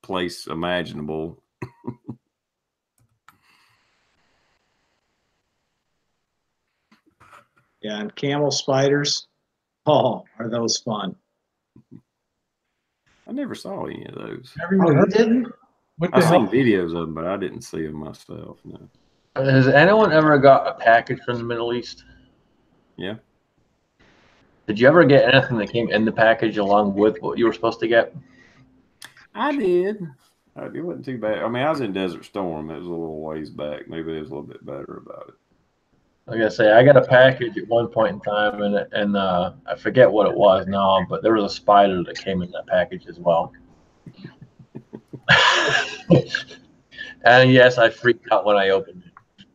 place imaginable. Yeah, and camel spiders. Oh, are those fun? I never saw any of those. Everyone Oh, you heard didn't? what the I've hell? seen videos of them, but I didn't see them myself. No. Has anyone ever got a package from the Middle East? Yeah. Did you ever get anything that came in the package along with what you were supposed to get? I did. It wasn't too bad. I mean, I was in Desert Storm. It was a little ways back. Maybe it was a little bit better about it. Like I say, I got a package at one point in time, and I forget what it was now, but there was a spider that came in that package as well. And yes, I freaked out when I opened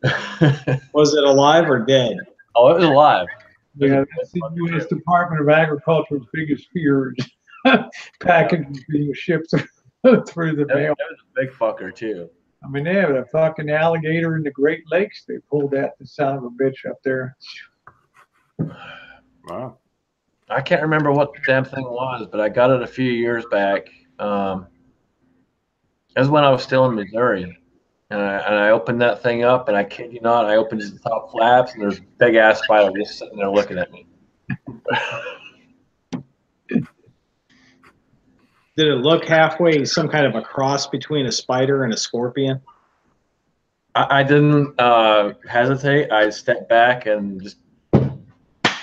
it. Was it alive or dead? Oh, it was alive. Yeah, that's the U.S. Department of Agriculture's biggest fear is packages being shipped through the mail. That was a big fucker too. I mean, they have a fucking alligator in the Great Lakes. They pulled that the son of a bitch up there. Wow. I can't remember what the damn thing was, but I got it a few years back. That was when I was still in Missouri. And I opened that thing up, and I kid you not, I opened the top flaps, and there's a big ass spider just sitting there looking at me. Did it look halfway some kind of a cross between a spider and a scorpion? I didn't hesitate. I stepped back and just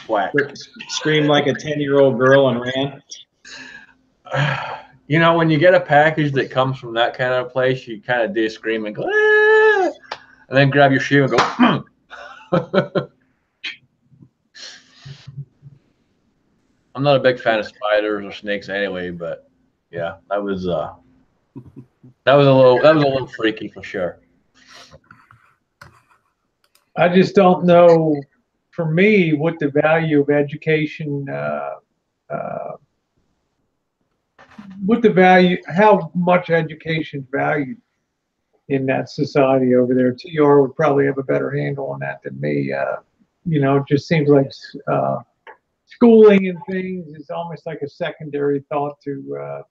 whack. Screamed like a 10-year-old girl and ran? You know, when you get a package that comes from that kind of place, you kind of do scream and go, ah! And then grab your shoe and go, I'm not a big fan of spiders or snakes anyway, but yeah, that was a little freaky for sure. I just don't know, for me, what the value of education, how much education is valued in that society over there. TR would probably have a better handle on that than me. You know, it just seems like schooling and things is almost like a secondary thought to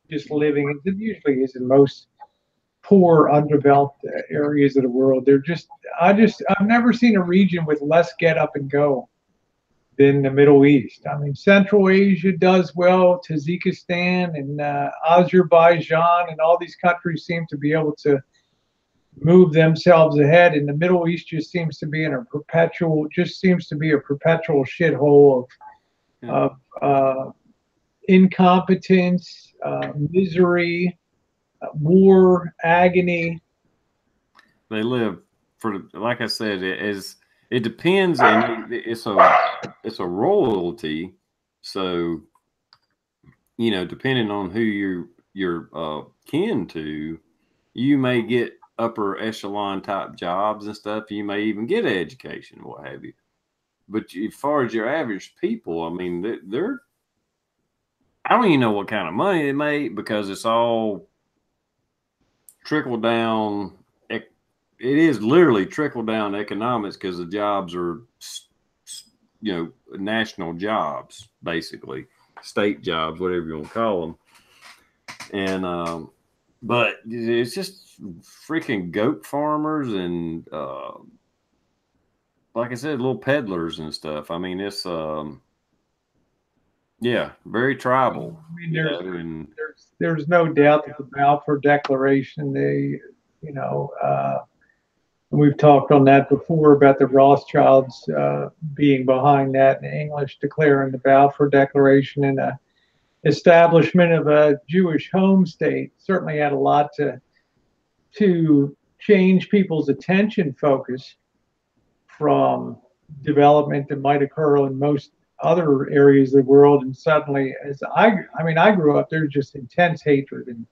just living. It usually is in most poor, underdeveloped areas of the world. I've never seen a region with less get up and go than the Middle East. I mean, Central Asia does well, Tajikistan and Azerbaijan and all these countries seem to be able to move themselves ahead. And the Middle East just seems to be a perpetual shithole of incompetence, misery, war, agony. They live for, like I said, it depends, and it's a royalty. So, you know, depending on who you're kin to, you may get upper echelon type jobs and stuff. You may even get education, what have you. But as far as your average people, I mean, I don't even know what kind of money they make because it's all trickle down. It is literally trickle down economics because the jobs are, you know, national jobs, basically state jobs, whatever you want to call them. And but it's just freaking goat farmers and like I said, little peddlers and stuff. I mean, it's yeah, very tribal. I mean, there's no doubt that the Balfour Declaration, we've talked on that before about the Rothschilds being behind that, and the English declaring the Balfour Declaration and the establishment of a Jewish home state certainly had a lot to change people's attention focus from development that might occur in most other areas of the world. And suddenly, I grew up, there's just intense hatred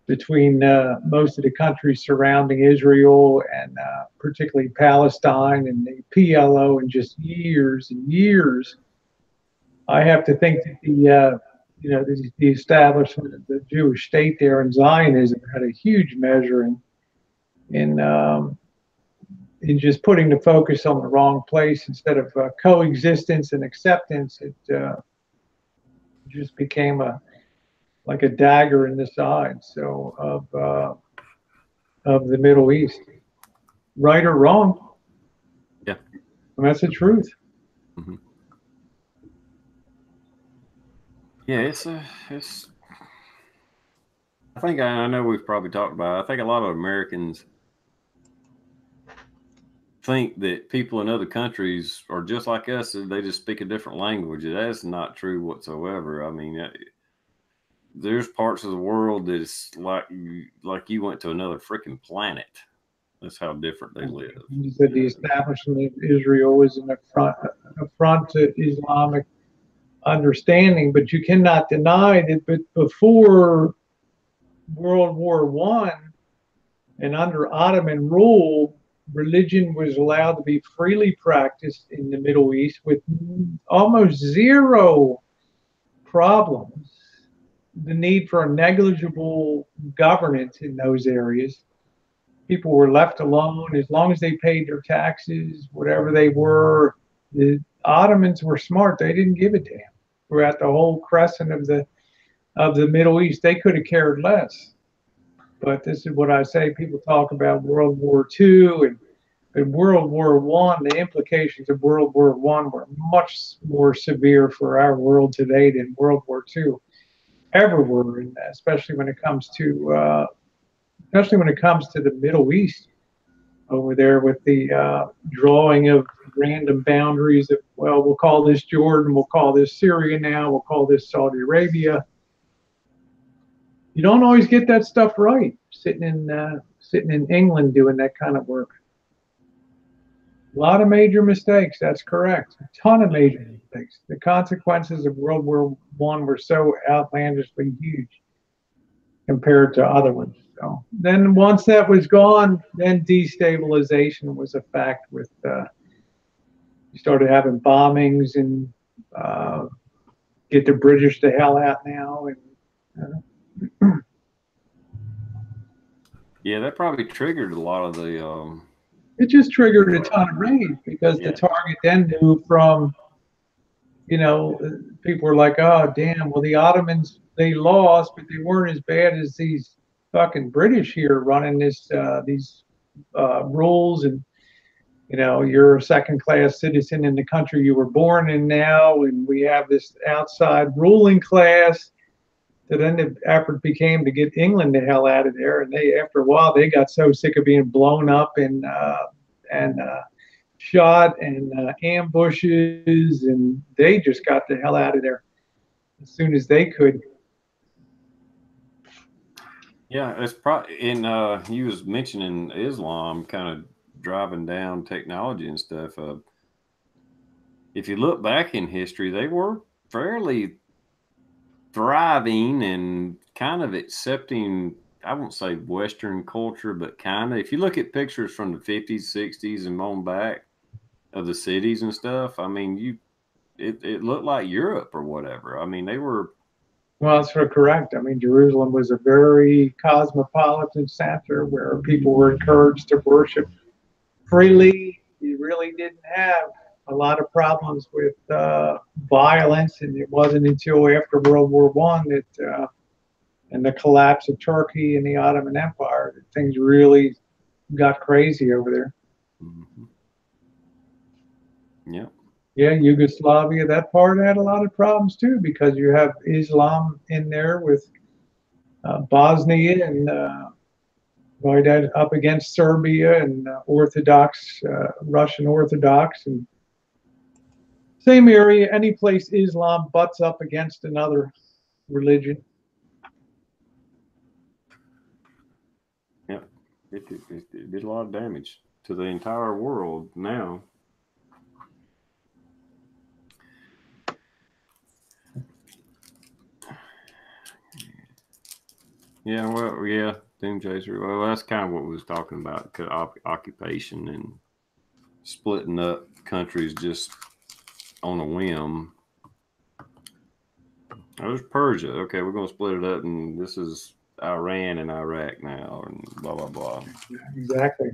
between most of the countries surrounding Israel and particularly Palestine and the PLO, and just years and years. I have to think that the establishment of the Jewish state there and Zionism had a huge measure in just putting the focus on the wrong place. Instead of coexistence and acceptance, it just became like a dagger in the side. So of the Middle East. Right or wrong? Yeah. And that's the truth. Mm-hmm. Yeah, it's. I think I know we've probably talked about it. I think a lot of Americans think that people in other countries are just like us, and they just speak a different language. That's not true whatsoever. I mean, there's parts of the world that's like you went to another freaking planet. That's how different they live. You said the establishment of Israel was an affront to Islamic understanding, but you cannot deny that. But before World War One and under Ottoman rule, religion was allowed to be freely practiced in the Middle East with almost zero problems. The need for a negligible governance in those areas. People were left alone as long as they paid their taxes, whatever they were. The Ottomans were smart; they didn't give a damn. Throughout the whole crescent of the Middle East, they could have cared less. But this is what I say. People talk about World War II and World War One. The implications of World War One were much more severe for our world today than World War II ever were, and especially when it comes to the Middle East over there with the drawing of random boundaries of, well, we'll call this Jordan, we'll call this Syria now, we'll call this Saudi Arabia. You don't always get that stuff right sitting in England doing that kind of work. A lot of major mistakes, that's correct. A ton of major mistakes. The consequences of World War One were so outlandishly huge compared to other ones. So then once that was gone, then destabilization was a fact with you started having bombings and get the British the hell out now. And Yeah, that probably triggered a lot of the. It just triggered a ton of rage because the target then knew from, people were like, oh, damn, well, the Ottomans, they lost, but they weren't as bad as these fucking British here running these rules. And, you're a second class citizen in the country you were born in now. And we have this outside ruling class. So then the effort became to get England the hell out of there. And after a while, they got so sick of being blown up and shot and ambushes, and they just got the hell out of there as soon as they could. Yeah, it's probably in. He was mentioning Islam kind of driving down technology and stuff. If you look back in history, they were fairly thriving and kind of accepting, I won't say Western culture, but kind of. If you look at pictures from the 50s, 60s, and on back of the cities and stuff, I mean, it looked like Europe or whatever. I mean, they were. Well, that's correct. I mean, Jerusalem was a very cosmopolitan center where people were encouraged to worship freely. You really didn't have a lot of problems with violence, and it wasn't until after World War One that and the collapse of Turkey and the Ottoman Empire that things really got crazy over there. Mm-hmm. Yeah. Yeah, Yugoslavia, that part had a lot of problems too because you have Islam in there with Bosnia and right up against Serbia and Orthodox, Russian Orthodox, and same area, any place Islam butts up against another religion. Yeah, it did a lot of damage to the entire world now. Yeah, well, yeah, Doom Chaser. Well, that's kind of what we was talking about, occupation and splitting up countries just on a whim. Oh, there's Persia. Okay, we're going to split it up, and this is Iran and Iraq now, and blah, blah, blah. Exactly.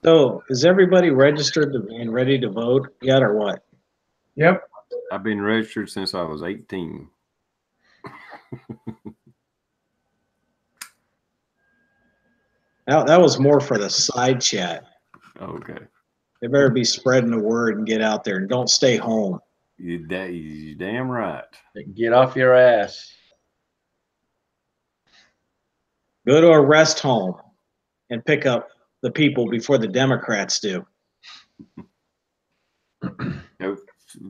So, is everybody registered and ready to vote yet, or what? Yep. I've been registered since I was 18. That was more for the side chat. Okay. They better be spreading the word and get out there and don't stay home. You damn right. Get off your ass. Go to a rest home and pick up the people before the Democrats do.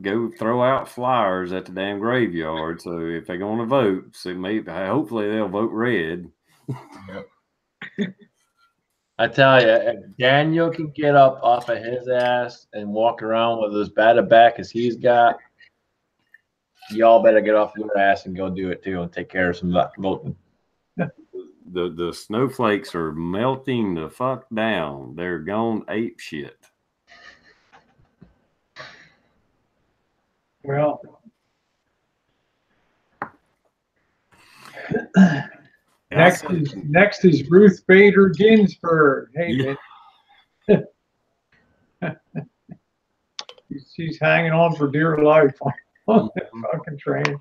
Go throw out flyers at the damn graveyard. So if they're going to vote, hopefully they'll vote red. Yep. I tell you, if Daniel can get up off of his ass and walk around with as bad a back as he's got, y'all better get off your ass and go do it too and take care of some voting. The snowflakes are melting the fuck down. They're gone ape shit. Well, next is Ruth Bader Ginsburg. Hey, yeah. She's hanging on for dear life on that fucking train.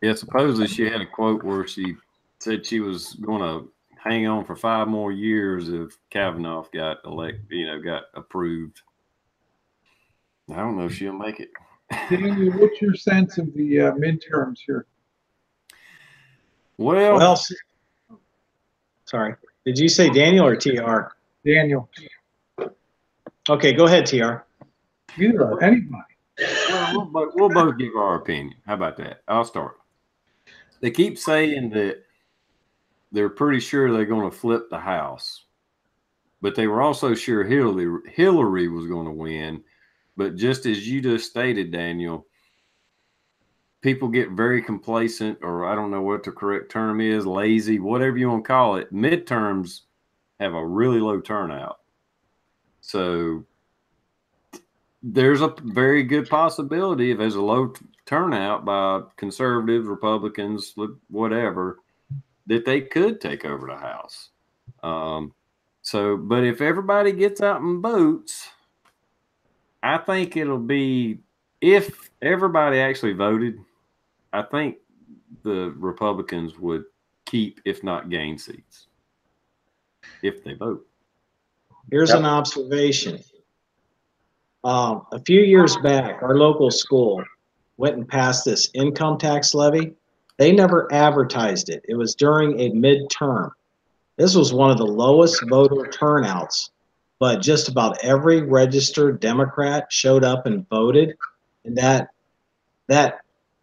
Yeah, supposedly she had a quote where she said she was going to hang on for 5 more years if Kavanaugh got got approved. I don't know if she'll make it. Daniel, what's your sense of the midterms here? Well, sorry. Did you say Daniel or TR? Daniel. Okay, go ahead, TR. Either anybody. Well, we'll both give our opinion. How about that? I'll start. They keep saying that they're pretty sure they're going to flip the House, but they were also sure Hillary was going to win. But just as you just stated, Daniel, people get very complacent, or I don't know what the correct term is, lazy, whatever you want to call it. Midterms have a really low turnout. So there's a very good possibility if there's a low turnout by conservatives, Republicans, whatever, that they could take over the House. But if everybody gets out and votes, I think it'll be, if everybody actually voted, I think the Republicans would keep, if not gain seats, if they vote. Here's an observation. A few years back, our local school went and passed this income tax levy. They never advertised it. It was during a midterm. This was one of the lowest voter turnouts, but just about every registered Democrat showed up and voted, and that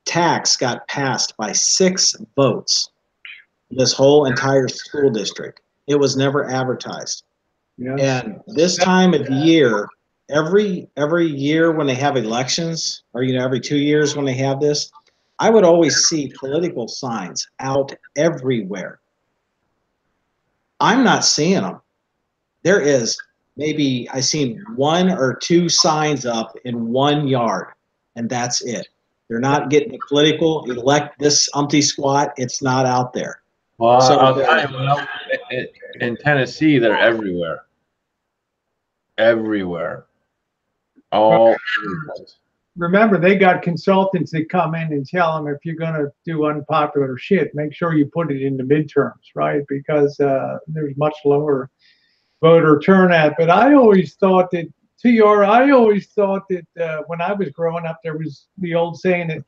tax got passed by 6 votes. This whole entire school district. It was never advertised. Yes. And this time of year, every year when they have elections, or every 2 years when they have this, I would always see political signs out everywhere. I'm not seeing them. There is maybe I seen 1 or 2 signs up in 1 yard, and that's it. They're not getting political. Elect this umpty squat. It's not out there. Well, so I'll tell you, in Tennessee, they're everywhere. Everywhere. All remember, they got consultants that come in and tell them, if you're going to do unpopular shit, make sure you put it in the midterms, right? Because there's much lower voter turnout. But I always thought that, when I was growing up, there was the old saying that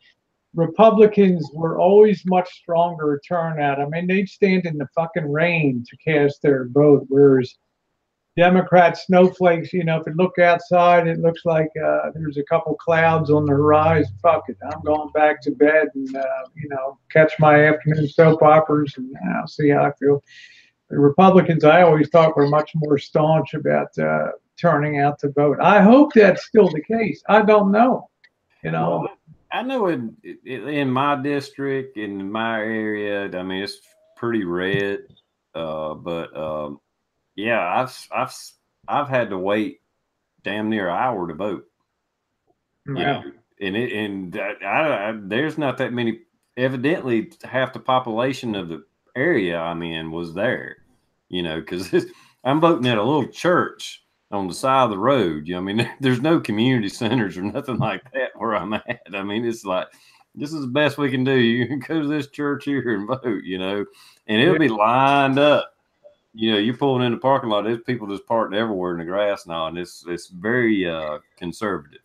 Republicans were always much stronger turnout. I mean, they'd stand in the fucking rain to cast their vote, whereas Democrats, snowflakes, if you look outside, it looks like there's a couple clouds on the horizon. Fuck it, I'm going back to bed and, catch my afternoon soap operas and I'll see how I feel. The Republicans, I always thought, were much more staunch about turning out to vote. I hope that's still the case. I don't know, Well, I know in my district, in my area, I mean, it's pretty red, yeah, I've had to wait damn near an hour to vote. Yeah. There's not that many. Evidently, half the population of the area I'm in was there. Because I'm voting at a little church on the side of the road. You know, I mean, there's no community centers or nothing like that where I'm at. I mean, it's like, this is the best we can do. You can go to this church here and vote, you know, and it'll be lined up. You know, you're pulling in the parking lot. There's people just parked everywhere in the grass now, and it's very conservative.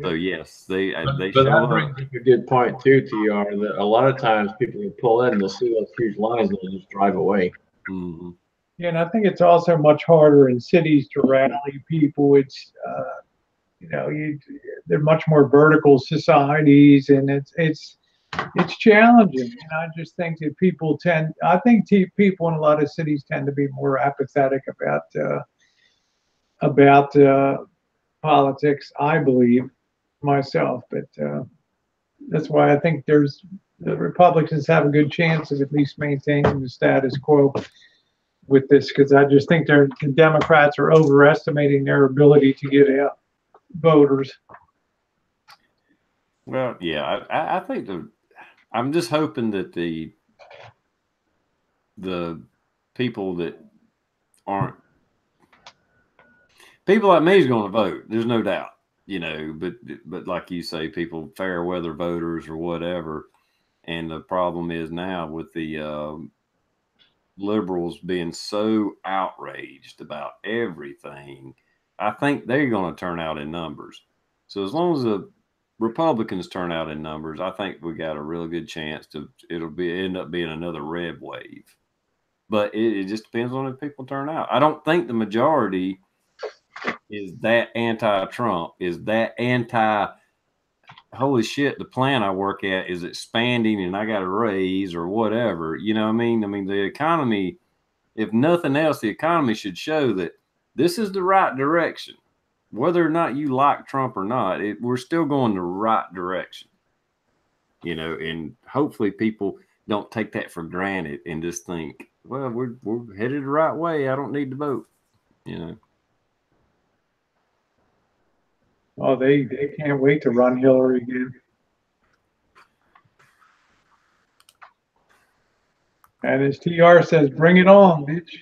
So yes, they But show that up. brings up a good point too, TR. That a lot of times people will pull in, they'll see those huge lines, and they'll just drive away. Mm-hmm. Yeah, and I think it's also much harder in cities to rally people. It's you know, they're much more vertical societies, and it's challenging. And I just think that people tend, I think people in a lot of cities tend to be more apathetic about politics. I believe myself, but that's why I think the Republicans have a good chance of at least maintaining the status quo with this, because I just think the Democrats are overestimating their ability to get out voters. Well, yeah, I think I'm just hoping that the people that aren't people like me is going to vote. There's no doubt, you know. But like you say, people fair weather voters or whatever. And the problem is now with the liberals being so outraged about everything, I think they're going to turn out in numbers. So as long as the Republicans turn out in numbers, I think we got a real good chance to end up being another red wave. But it just depends on if people turn out. I don't think the majority is that anti-Trump, is that anti, holy shit, the plant I work at is expanding and I got a raise or whatever. You know what I mean? I mean, the economy, if nothing else, the economy should show that this is the right direction. Whether or not you like Trump or not, we're still going the right direction. You know, and hopefully people don't take that for granted and just think, well, we're headed the right way. I don't need to vote, you know. Oh, they can't wait to run Hillary again. And as TR says, bring it on, bitch.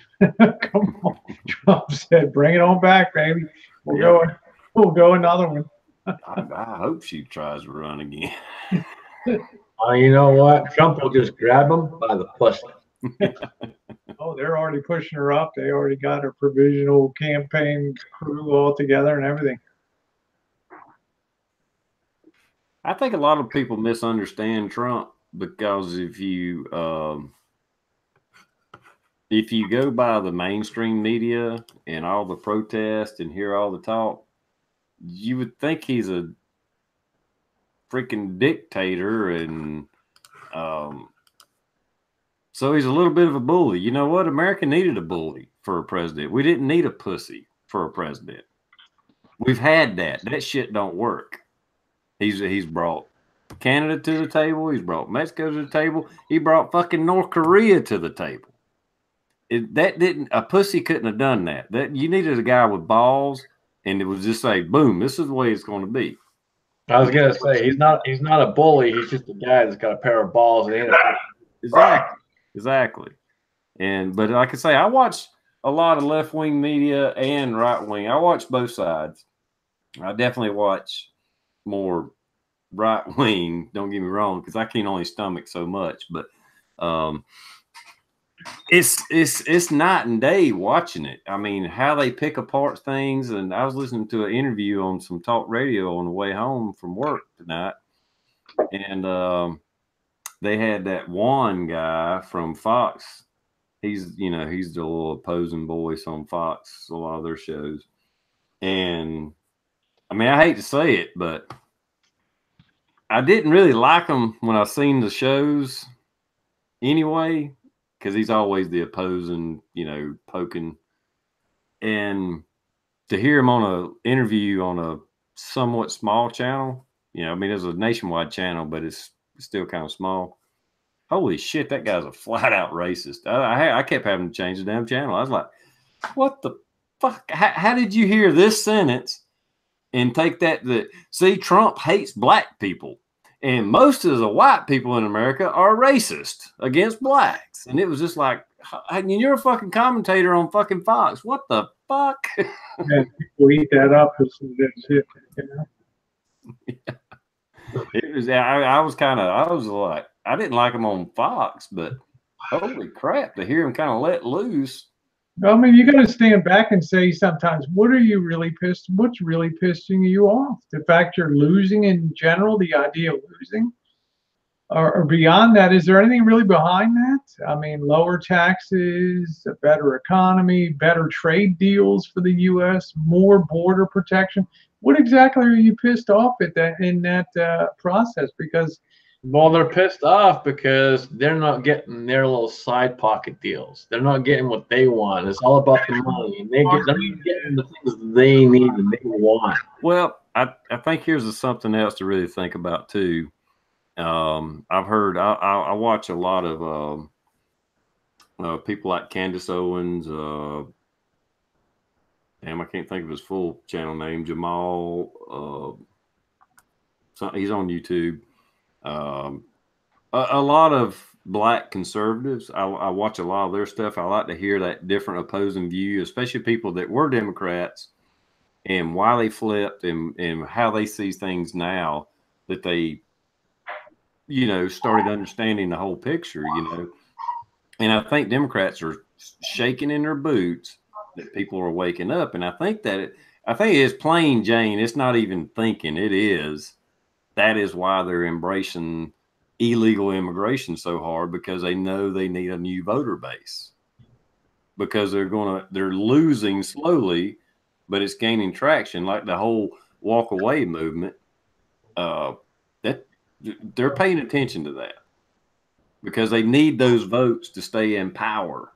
Come on. Trump said, bring it on back, baby. We'll go another one. I hope she tries to run again. You know what? Trump will just grab them by the pussy. Oh, they're already pushing her up. They already got her provisional campaign crew all together and everything. I think a lot of people misunderstand Trump because if you go by the mainstream media and all the protests and hear all the talk, you would think he's a freaking dictator, and so he's a little bit of a bully. You know what? America needed a bully for a president. We didn't need a pussy for a president. We've had that. That shit don't work. He's brought Canada to the table. He's brought Mexico to the table. He brought fucking North Korea to the table. A pussy couldn't have done that. That you needed a guy with balls, and it was just say, boom, this is the way it's going to be. I was gonna say he's not a bully. He's just a guy that's got a pair of balls and Exactly. But like I say, I watch a lot of left wing media and right wing. I watch both sides. I definitely watch more right wing. Don't get me wrong, because I can only stomach so much. But it's night and day watching it. I mean, how they pick apart things. And I was listening to an interview on some talk radio on the way home from work tonight, and they had that one guy from Fox. He's the little opposing voice on Fox, a lot of their shows. And I mean, I hate to say it, but I didn't really like him when I seen the shows anyway, because he's always the opposing, poking. And to hear him on an interview on a somewhat small channel, I mean, it's a nationwide channel, but it's still kind of small. Holy shit, that guy's a flat out racist. I kept having to change the damn channel. I was like, what the fuck? How did you hear this sentence and take that see, Trump hates black people, and most of the white people in America are racist against blacks? And it was just like, you're a fucking commentator on fucking Fox. What the fuck? And people eat that up as that shit, you know? It was. I was like, I didn't like him on Fox, but holy crap, to hear him kind of let loose. I mean, you got to stand back and say sometimes, what are you really pissed? What's really pissing you off? The fact you're losing in general, the idea of losing, or beyond that, is there anything really behind that? I mean, lower taxes, a better economy, better trade deals for the U.S., more border protection. What exactly are you pissed off at that in that process? Because Well, they're pissed off because they're not getting their little side pocket deals. They're not getting what they want. It's all about the money. And they're not getting the things that they need and they want. Well, I think here's something else to really think about too. I've heard, I watch a lot of people like Candace Owens. Damn, I can't think of his full channel name. Jamal. He's on YouTube. A lot of black conservatives. I watch a lot of their stuff. I like to hear that different opposing view, especially people that were Democrats and why they flipped and how they see things now that they, started understanding the whole picture, And I think Democrats are shaking in their boots that people are waking up. And I think it is plain Jane. It's not even thinking. It is. That is why they're embracing illegal immigration so hard, because they know they need a new voter base, because they're losing slowly, but it's gaining traction. Like the whole walk away movement, that they're paying attention to that because they need those votes to stay in power.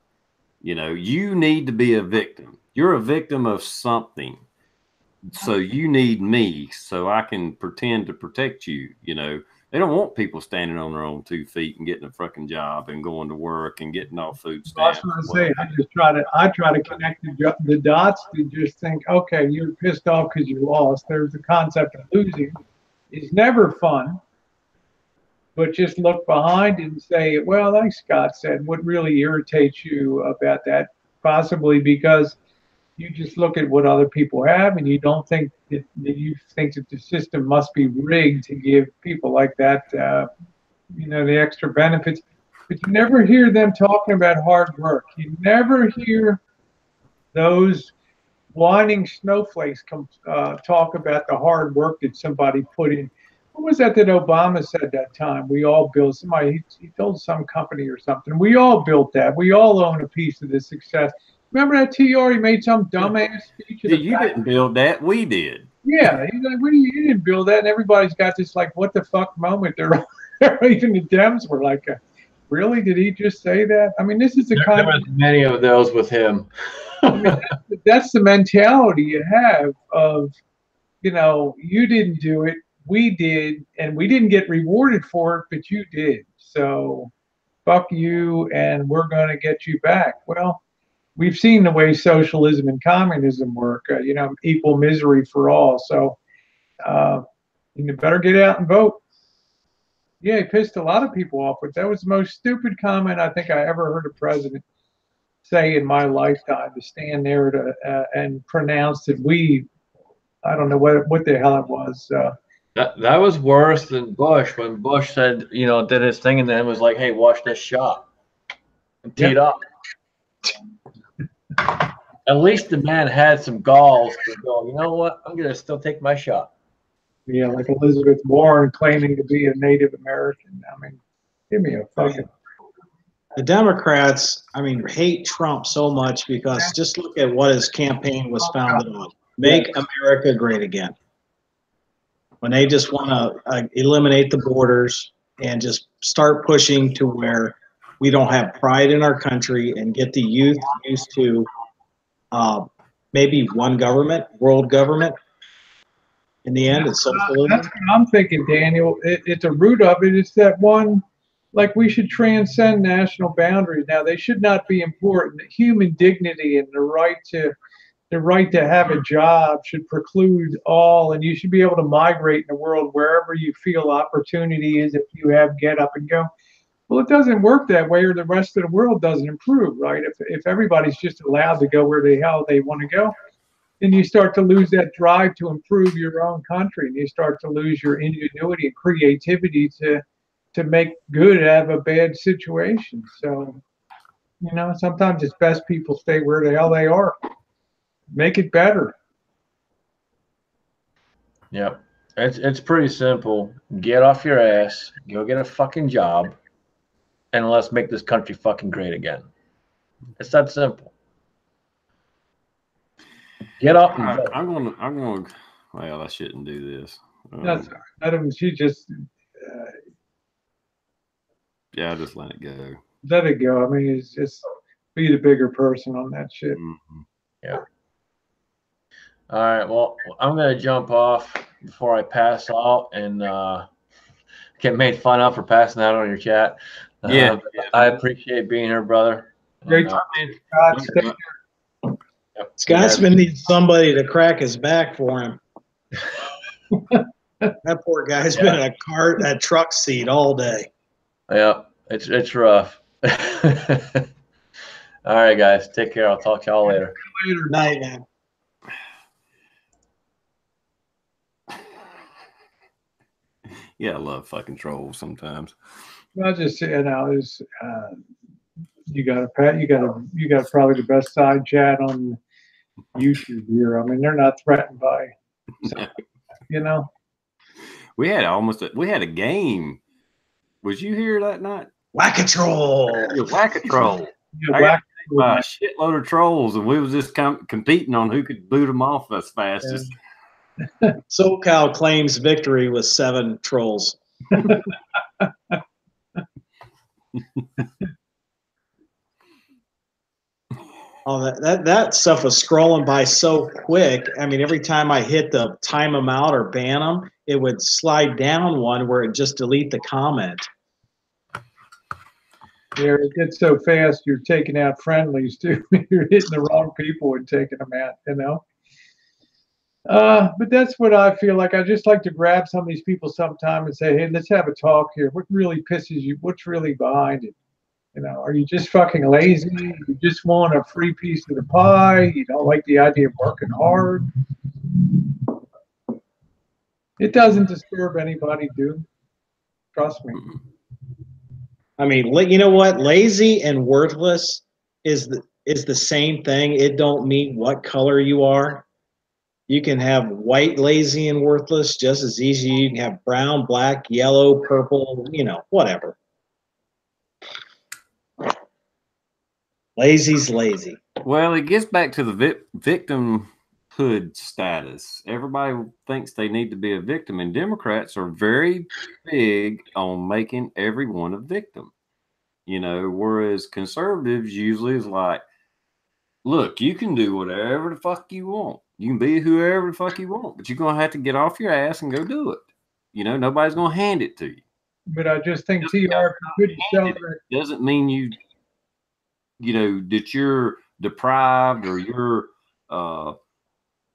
You need to be a victim. You're a victim of something. So you need me so I can pretend to protect you. They don't want people standing on their own 2 feet and getting a fucking job and going to work and getting off food stamps. I was going to say, I try to connect the dots to just think, okay, you're pissed off because you lost. There's the concept of losing. It's never fun. But just look behind and say, well, like Scott said, what really irritates you about that? Possibly because you just look at what other people have and you don't think that you think that the system must be rigged to give people like that, the extra benefits. But you never hear them talking about hard work. You never hear those whining snowflakes talk about the hard work that somebody put in. What was that Obama said that time? We all built he told some company or something. We all built that. We all own a piece of the success. Remember that TR? He made some dumbass speech. You didn't build that. We did. Yeah. He's like, you didn't build that. And everybody's got this like, what the fuck moment. Even the Dems were like, really? Did he just say that? I mean, this is the kind there was many of those with him. I mean, that's the mentality you have of, you didn't do it. We did, and we didn't get rewarded for it, but you did. So fuck you, and we're going to get you back. Well, we've seen the way socialism and communism work, equal misery for all. So you better get out and vote. Yeah, he pissed a lot of people off, but that was the most stupid comment I think I ever heard a president say in my lifetime, to stand there and pronounce that I don't know what the hell it was. That was worse than Bush, when Bush said, did his thing and then was like, hey, watch this shot and teed up. At least the man had some galls to go, you know what? I'm going to still take my shot. Yeah, like Elizabeth Warren claiming to be a Native American. I mean, give me a fucking. The Democrats, hate Trump so much because just look at what his campaign was founded on. Make America great again. When they just want to eliminate the borders and just start pushing to where we don't have pride in our country and get the youth used to maybe one government, world government. In the end, it's socialism. That's what I'm thinking, Daniel. At the root of it is that one, like we should transcend national boundaries. Now, they should not be important. Human dignity and the right to have a job should preclude all, and you should be able to migrate in the world wherever you feel opportunity is if you have get up and go. Well, it doesn't work that way, or the rest of the world doesn't improve, right? If everybody's just allowed to go where the hell they want to go, then you start to lose that drive to improve your own country, and you start to lose your ingenuity and creativity to make good out of a bad situation. So, sometimes it's best people stay where the hell they are. Make it better. Yep. It's pretty simple. Get off your ass, go get a fucking job, and let's make this country fucking great again. It's that simple. Get up and vote. I'm gonna. Well, I shouldn't do this. That's I don't. She just Yeah, I just let it go. let it go. I mean, it's just be the bigger person on that shit. Mm-hmm. Yeah. All right. Well, I'm gonna jump off before I pass out and get made fun of for passing out on your chat. Yeah. I appreciate being here, brother. Great And, God, stay yep. Scott's been needing somebody to crack his back for him. That poor guy's been in a truck seat all day. Yeah, it's rough. All right, guys. Take care. I'll talk to y'all later. later. Night, man. Yeah, I love fucking trolls sometimes. I just is you got probably the best side chat on YouTube here. I mean, they're not threatened by, We had a game. Was you here that night? Whack-a-troll. Whack-a-troll. I got a shitload of trolls, and we was just competing on who could boot them off as fastest. Yeah. SoCal claims victory with 7 trolls. Oh, that stuff was scrolling by so quick. I mean, every time I hit the time them out or ban them, it would slide down one where it just delete the comment. Yeah, it gets so fast, you're taking out friendlies too. You're hitting the wrong people and taking them out, But that's what I feel like. I just like to grab some of these people sometime and say, hey, let's have a talk here. What really pisses you? What's really behind it? Are you just fucking lazy? You just want a free piece of the pie? You don't like the idea of working hard? It doesn't disturb anybody, dude. Trust me. I mean, you know what? Lazy and worthless is the same thing. It don't mean what color you are. You can have white, lazy, and worthless just as easy. You can have brown, black, yellow, purple, whatever. Lazy's lazy. Well, it gets back to the victimhood status. Everybody thinks they need to be a victim, and Democrats are very big on making everyone a victim. Whereas conservatives usually is like, look, you can do whatever the fuck you want. You can be whoever the fuck you want, but you're going to have to get off your ass and go do it. Nobody's going to hand it to you. But I just think TR could celebrate. Doesn't mean that you're deprived or you're,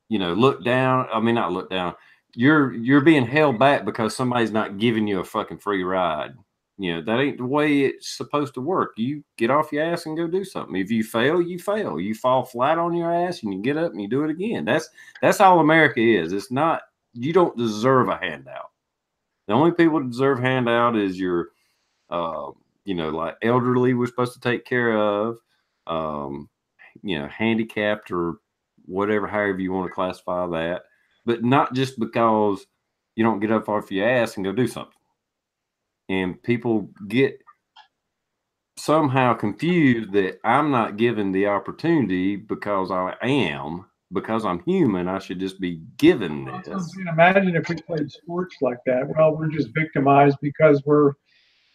looked down. I mean, not looked down. You're being held back because somebody's not giving you a fucking free ride. That ain't the way it's supposed to work. You get off your ass and go do something. If you fail, you fail. You fall flat on your ass and you get up and you do it again. That's all America is. It's not, you don't deserve a handout. The only people that deserve handout is your, like elderly we're supposed to take care of, handicapped or whatever, however you want to classify that. But not just because you don't get up off your ass and go do something. And people get somehow confused that I'm not given the opportunity because I'm human. I should just be given this. Imagine if we played sports like that. Well, we're just victimized because we're,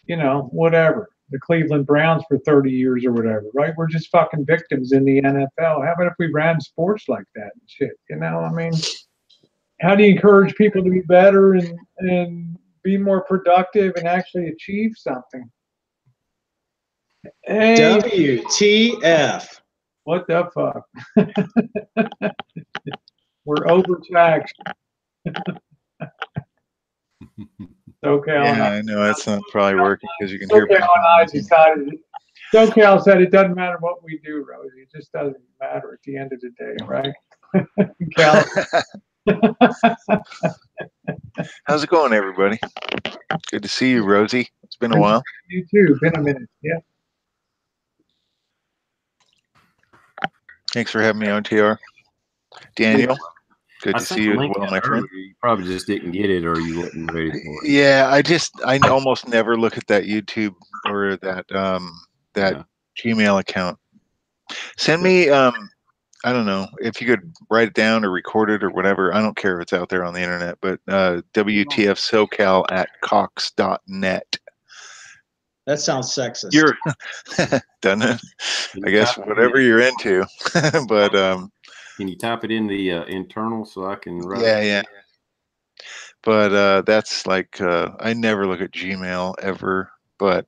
whatever. The Cleveland Browns for 30 years or whatever, right? We're just fucking victims in the NFL. How about if we ran sports like that and shit? I mean, how do you encourage people to be better and be more productive and actually achieve something? Hey, WTF. What the fuck? We're overtaxed. SoCal and Yeah, I. I know that's not probably working because you can hear SoCal people. and I decided. SoCal said it doesn't matter what we do, Rosie. It just doesn't matter at the end of the day, right? Cal. How's it going, everybody? Good to see you, Rosie. It's been a while. You too. Been a minute. Yeah. Thanks for having me on, TR. Daniel, good I to sent see the you as link well, out my friend. earlier. You probably just didn't get it, or you wasn't ready for it. Yeah, I almost never look at that YouTube or that Yeah. Gmail account. Send me I don't know if you could write it down or record it or whatever. I don't care if it's out there on the internet, but WTF SoCal at Cox.net. That sounds sexist. You're done it. I guess whatever you're into. But can you type it in the internal so I can write yeah, it? yeah. But that's like I never look at Gmail ever, but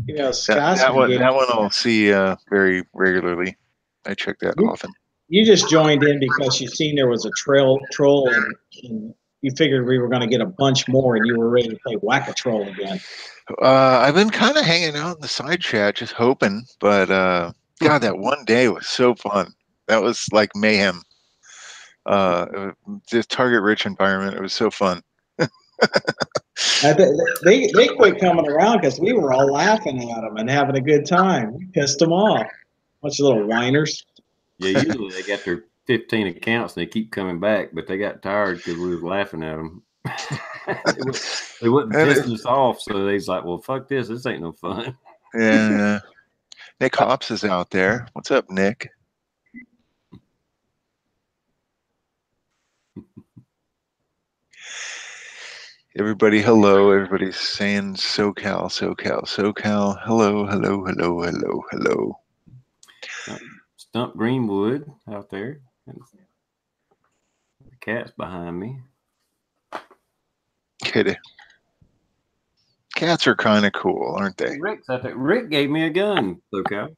You know, that Scotsman one gave, I'll see very regularly. I check that often. you just joined in because you seen there was a troll and you figured we were going to get a bunch more and you were ready to play whack-a-troll again. I've been kind of hanging out in the side chat, just hoping. But God, that one day was so fun. That was like mayhem. This target-rich environment. It was so fun. They quit coming around because we were all laughing at them and having a good time. We pissed them off. Bunch of little whiners. Yeah, usually they got their 15 accounts and they keep coming back, but they got tired because we was laughing at them. they wouldn't piss us off, so they's like, "Well, fuck this. This ain't no fun." Yeah. Nick Hops is out there. What's up, Nick? Everybody, hello. Everybody's saying SoCal, SoCal, SoCal. Hello, hello, hello, hello, hello. Stump Greenwood out there. The cat's behind me. Kidding. Cats are kind of cool, aren't they? Rick's out there. Rick gave me a gun, SoCal.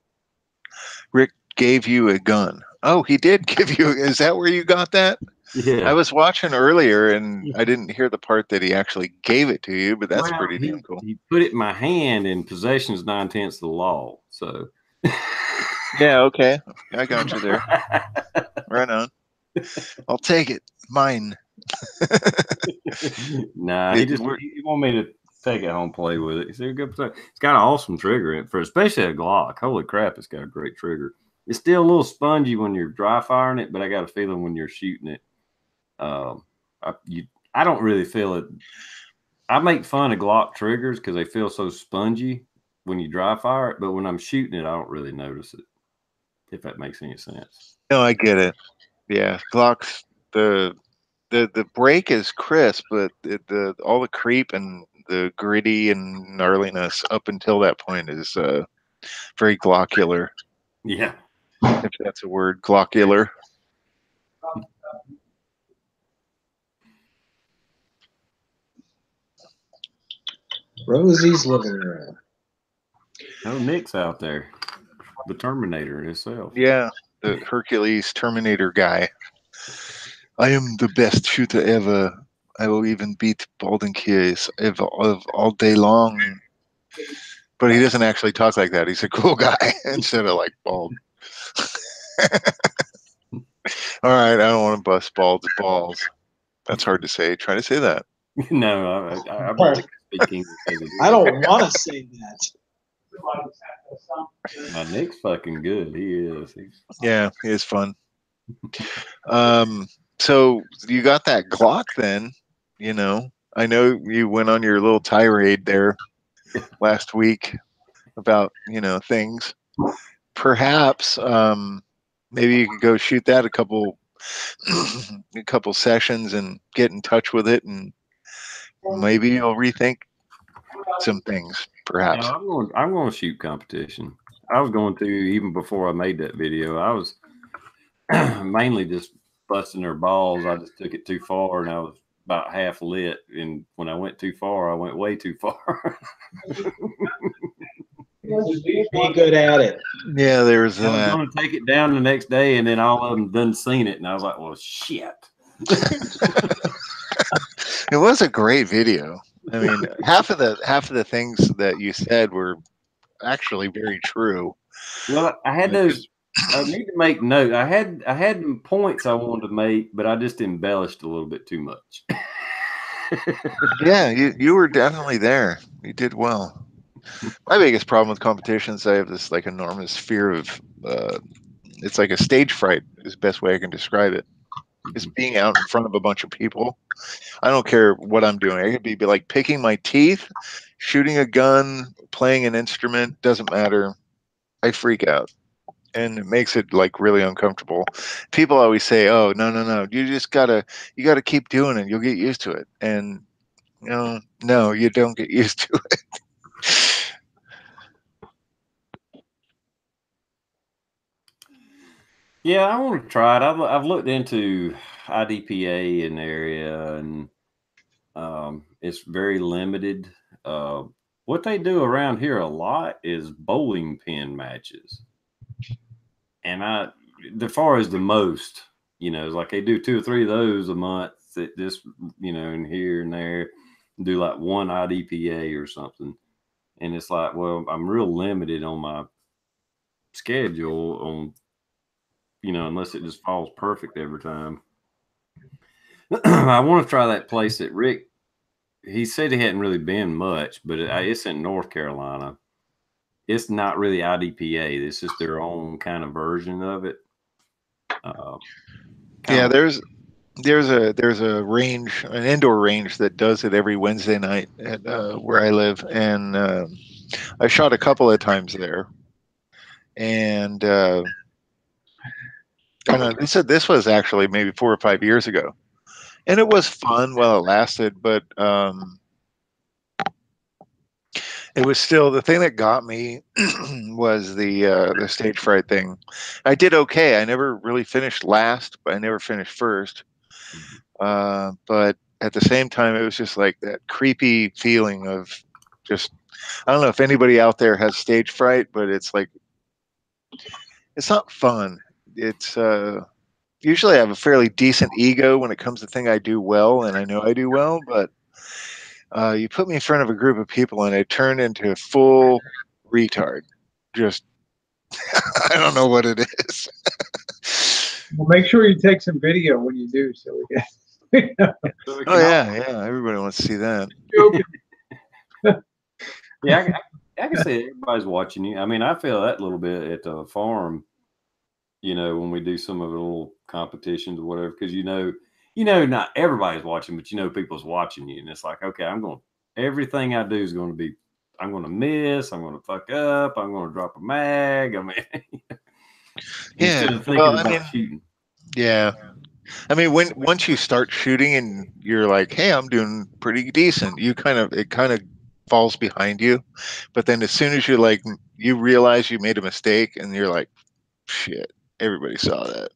Rick gave you a gun. Oh, he did give you. Is that where you got that? Yeah. I was watching earlier and I didn't hear the part that he actually gave it to you, but that's pretty damn cool. He put it in my hand, and possession is 9/10 of the law. So. Yeah, okay. I got you there. Right on. I'll take it. Mine. Nah, he wanted me to take it home and play with it. He said, "It's got an awesome trigger in it for especially a Glock. Holy crap, it's got a great trigger. It's still a little spongy when you're dry firing it, but I got a feeling when you're shooting it, I don't really feel it. I make fun of Glock triggers because they feel so spongy when you dry fire it, but when I'm shooting it, I don't really notice it. If that makes any sense. No, I get it. Yeah, Glocks. The break is crisp, but all the creep and the gritty and gnarliness up until that point is very glockular. Yeah, if that's a word, glockular. Rosie's living room. Oh, Nick's out there, the Terminator himself. Yeah, the Hercules Terminator guy. I am the best shooter ever. I will even beat Baldwin Keys of all day long. But he doesn't actually talk like that. He's a cool guy instead of like Bald. All right, I don't want to bust Bald's balls. That's hard to say. Try to say that. No, I barely speak English. I don't want to say that. Now, Nick's fucking good. He is. Yeah, he is fun. So you got that Glock then, you know. I know you went on your little tirade there last week about, things. Perhaps maybe you could go shoot that a couple sessions and get in touch with it, and maybe you'll rethink some things, perhaps. No, I'm going to shoot competition. I was going to even before I made that video. I was mainly just busting their balls. I just took it too far, and I was about half lit. And when I went too far, I went way too far. Be good at it. Yeah, there's I was that. going to take it down the next day, and then all of them done seen it, and I was like, well, shit. It was a great video. I mean, half of the things that you said were actually very true. Well, I had those. I need to make note. I had points I wanted to make, but I just embellished a little bit too much. Yeah, you were definitely there. You did well. My biggest problem with competitions, I have this like enormous fear of. It's like a stage fright is the best way I can describe it. It's being out in front of a bunch of people. I don't care what I'm doing. I could be like picking my teeth, shooting a gun, playing an instrument. Doesn't matter. I freak out, and it makes it like really uncomfortable. People always say, "Oh, no. You gotta keep doing it. You'll get used to it." And no, you don't get used to it. Yeah, I want to try it. I've looked into IDPA in the area, and it's very limited. What they do around here a lot is bowling pin matches, and as far as the most, it's like they do 2 or 3 of those a month. That just and here and there, do like one IDPA or something, and it's like, well, I'm real limited on my schedule on unless it just falls perfect every time. I want to try that place that Rick. He said he hadn't really been much, but it's in North Carolina. It's not really IDPA. It's just their own kind of version of it. Yeah, there's a range, an indoor range that does it every Wednesday night at where I live, and I shot a couple of times there. And I don't know, this was actually maybe 4 or 5 years ago, and it was fun while it lasted, but it was still the thing that got me was the stage fright thing. I did okay. I never really finished last, but I never finished first. But at the same time, it was just like that creepy feeling of just, I don't know if anybody out there has stage fright, but it's like, it's not fun. It's usually I have a fairly decent ego when it comes to thing I do well, and I know I do well, but you put me in front of a group of people and I turn into a full retard. Just, I don't know what it is. Well, make sure you take some video when you do, so we get. Oh yeah, everybody wants to see that. Yeah, I can say everybody's watching you. I mean, I feel that a little bit at the farm, when we do some of the little competitions or whatever, because not everybody's watching, but people's watching you, and it's like, okay, everything I do is going to be, I'm going to miss, I'm going to fuck up, I'm going to drop a mag. I mean, instead of thinking about shooting. Yeah. I mean, once you start shooting and you're like, hey, I'm doing pretty decent, it kind of falls behind you. But then as soon as you realize you made a mistake and you're like, shit, everybody saw that.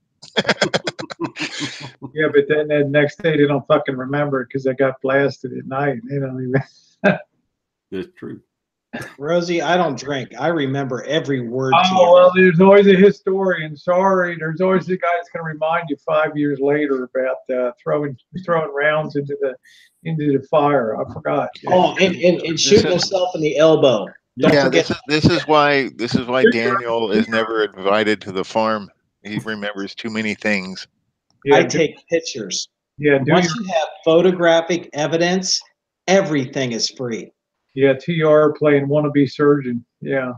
Yeah, but then the next day they don't fucking remember it because they got blasted at night. They don't even. That's true. Rosie, I don't drink. I remember every word. Oh, well, there's always a historian. Sorry, there's always the guy that's going to remind you 5 years later about throwing rounds into the fire. I forgot. Oh, and shooting himself in the elbow. Don't forget. This is why Daniel is never invited to the farm. He remembers too many things. I take pictures. Yeah. Once you have photographic evidence, everything is free. Yeah, TR playing wannabe surgeon. Yeah.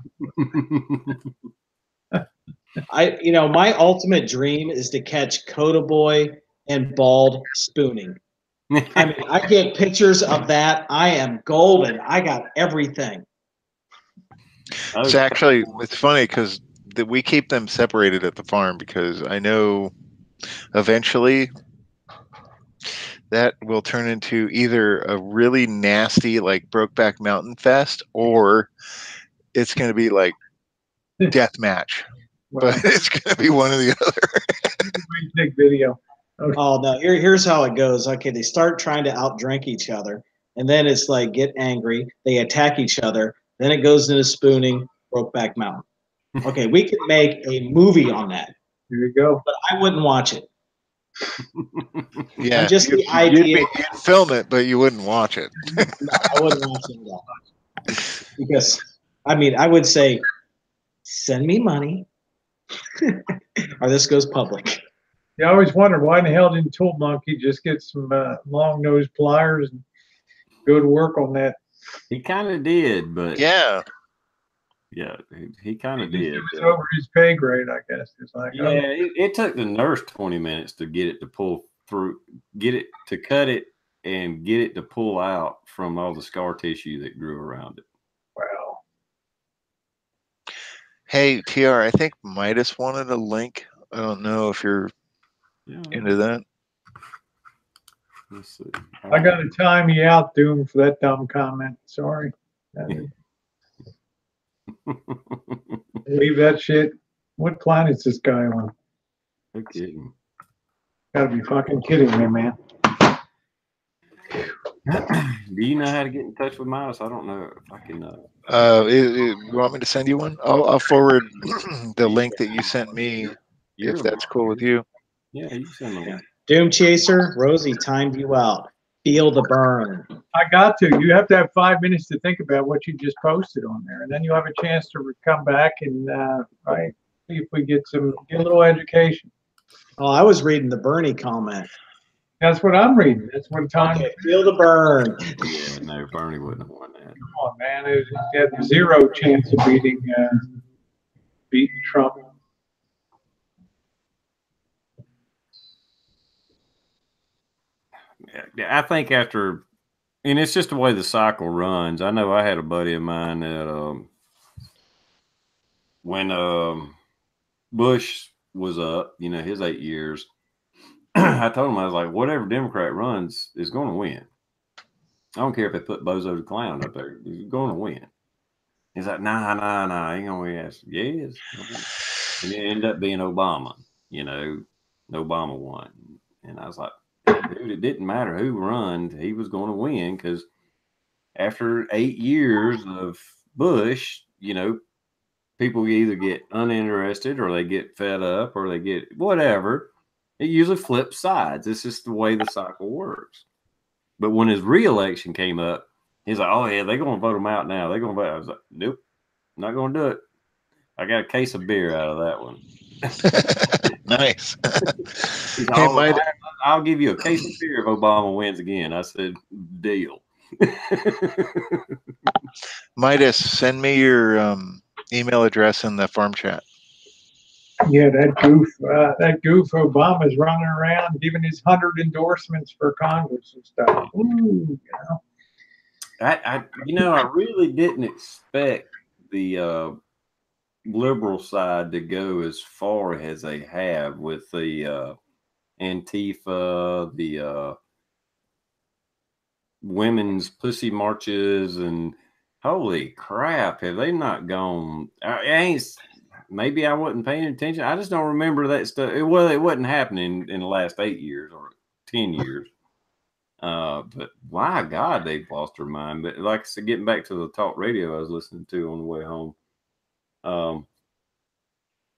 My ultimate dream is to catch Coda Boy and Bald spooning. I mean, I get pictures of that. I am golden. I got everything. It's funny because we keep them separated at the farm because I know eventually that will turn into either a really nasty like Brokeback Mountain fest or it's going to be like death match. Wow. But it's going to be one or the other. Big video. Okay. Oh no! Here's how it goes. Okay, they start trying to outdrink each other, and then it's like get angry. They attack each other. Then it goes into spooning. Brokeback Mountain. Okay, we could make a movie on that. Here you go. But I wouldn't watch it. Yeah, just the idea. You'd film it, but you wouldn't watch it. No, I wouldn't watch it at all. Because, I mean, I would say, send me money, or this goes public. Yeah, I always wondered why in the hell didn't Tool Monkey just get some long nose pliers and go to work on that? He kind of did, but Yeah. Yeah, he kind of did. It was over his pay grade, I guess. It's like, yeah, it took the nurse 20 minutes to get it to pull through, get it to cut it, and get it to pull out from all the scar tissue that grew around it. Wow. Hey, TR, I think Midas wanted a link. I don't know if you're into that. Let's see. I got to time you out, Doom, for that dumb comment. Sorry. Leave that shit. What planet's this guy on? No kidding. Gotta be fucking kidding me, man. Do you know how to get in touch with Midas? I don't know if I can. You want me to send you one? I'll forward the link that you sent me, if that's cool with you. Yeah, you can send me one. Doom Chaser, Rosie timed you out. Feel the burn. I got to. You have to have 5 minutes to think about what you just posted on there, and then you have a chance to come back and right, see if we get a little education. Oh, I was reading the Bernie comment. That's what I'm reading. That's what time. Okay, feel the burn. Yeah, no, Bernie wouldn't have won that. Come on, man. He had 0 chance of beating Trump. Yeah, I think after, and it's just the way the cycle runs. I know I had a buddy of mine that when Bush was up, you know, his 8 years, I told him, I was like, whatever Democrat runs is going to win. I don't care if they put Bozo the Clown up there. He's going to win. He's like, nah, I ain't going to win. I said, yes. And it ended up being Obama. You know, Obama won. And I was like, dude, it didn't matter who run. He was going to win because after 8 years of Bush, you know, people either get uninterested or they get fed up or they get whatever. It usually flips sides. It's just the way the cycle works. But when his re-election came up, he's like, oh, yeah, they're going to vote him out now. They're going to vote. I was like, nope, not going to do it. I got a case of beer out of that one. Nice. Like, I'll give you a case of beer if Obama wins again. I said, deal. Midas, send me your email address in the farm chat. Yeah, that goof Obama's running around giving his 100 endorsements for Congress and stuff. Ooh, I really didn't expect the liberal side to go as far as they have with the Antifa, the women's pussy marches, and holy crap, have they not gone? Maybe I wasn't paying attention. I just don't remember that stuff. It wasn't happening in the last 8 years or 10 years. But my God, they've lost their mind. But like I said, getting back to the talk radio I was listening to on the way home,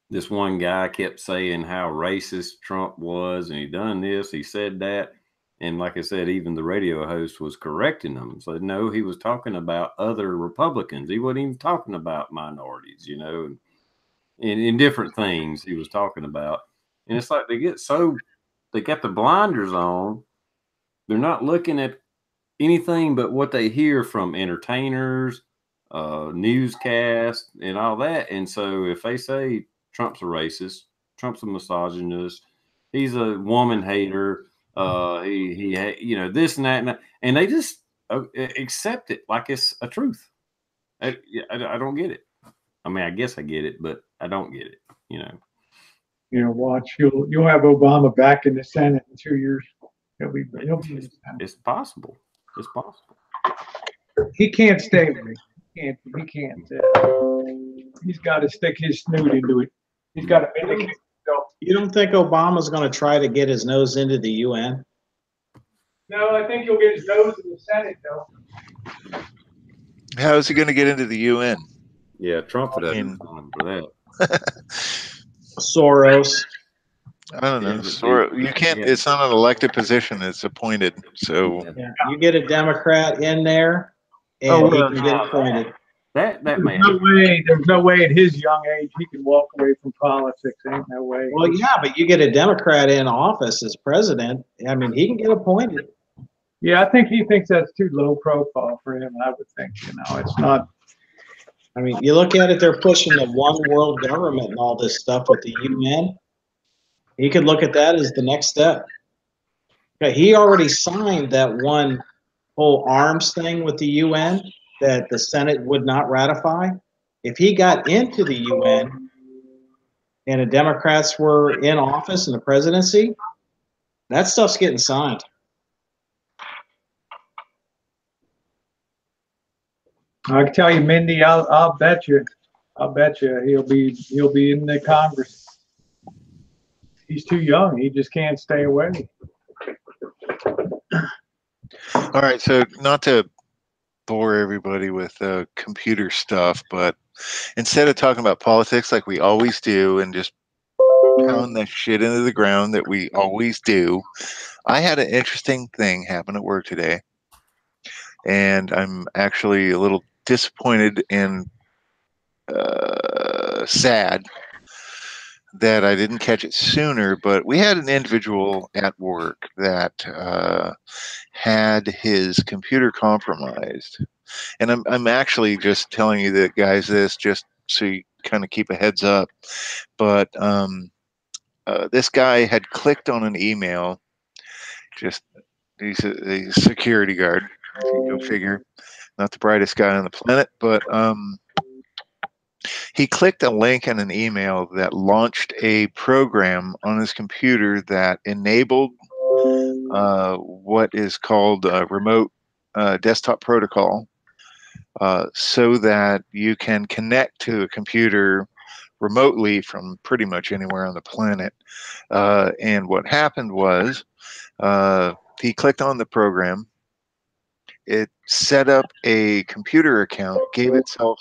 this one guy kept saying how racist Trump was, and he done this, he said that. And like I said, even the radio host was correcting him. So no, he was talking about other Republicans. He wasn't even talking about minorities, you know, and in different things he was talking about. And it's like they got the blinders on. They're not looking at anything but what they hear from entertainers, newscasts, and all that. And so if they say Trump's a racist, Trump's a misogynist, he's a woman hater, he you know, this and that, and they just accept it like it's a truth. I don't get it. I mean, I guess I get it, but I don't get it. You know. Watch. You'll have Obama back in the Senate in 2 years. He'll be it's possible. It's possible. He can't stay there. He can't. He's got to stick his snoot into it. He's got to make it. You don't think Obama's going to try to get his nose into the UN? No, I think he'll get his nose in the Senate, though. How is he going to get into the UN? Yeah, Trump would I have mean, time for that. Soros. I don't know. Yeah, but You can't. yeah, It's not an elected position. It's appointed. So yeah. Yeah, you get a Democrat in there, Oh, and he well, can get appointed. That there's may no way. There's no way at his young age he can walk away from politics. Ain't no way. Well, yeah, but you get a Democrat in office as president. I mean, he can get appointed. Yeah, I think he thinks that's too low profile for him. I would think, it's not. I mean, you look at it; they're pushing the one world government and all this stuff with the UN. He could look at that as the next step. Okay, he already signed that one whole arms thing with the UN that the Senate would not ratify. If he got into the UN and the Democrats were in office in the presidency, that stuff's getting signed. I can tell you, Mindy. I'll bet you. I'll bet you he'll be in the Congress. He's too young. He just can't stay away. all right. So not to bore everybody with computer stuff, but instead of talking about politics like we always do and just pound that shit into the ground that we always do, I had an interesting thing happen at work today, and I'm actually a little disappointed and sad that I didn't catch it sooner. But we had an individual at work that had his computer compromised, and I'm actually just telling you that, guys, this just so you kind of keep a heads up. But this guy had clicked on an email. Just he's a security guard. Go figure. Not the brightest guy on the planet, but he clicked a link in an email that launched a program on his computer that enabled what is called a remote desktop protocol, so that you can connect to a computer remotely from pretty much anywhere on the planet. And what happened was he clicked on the program. It set up a computer account, gave itself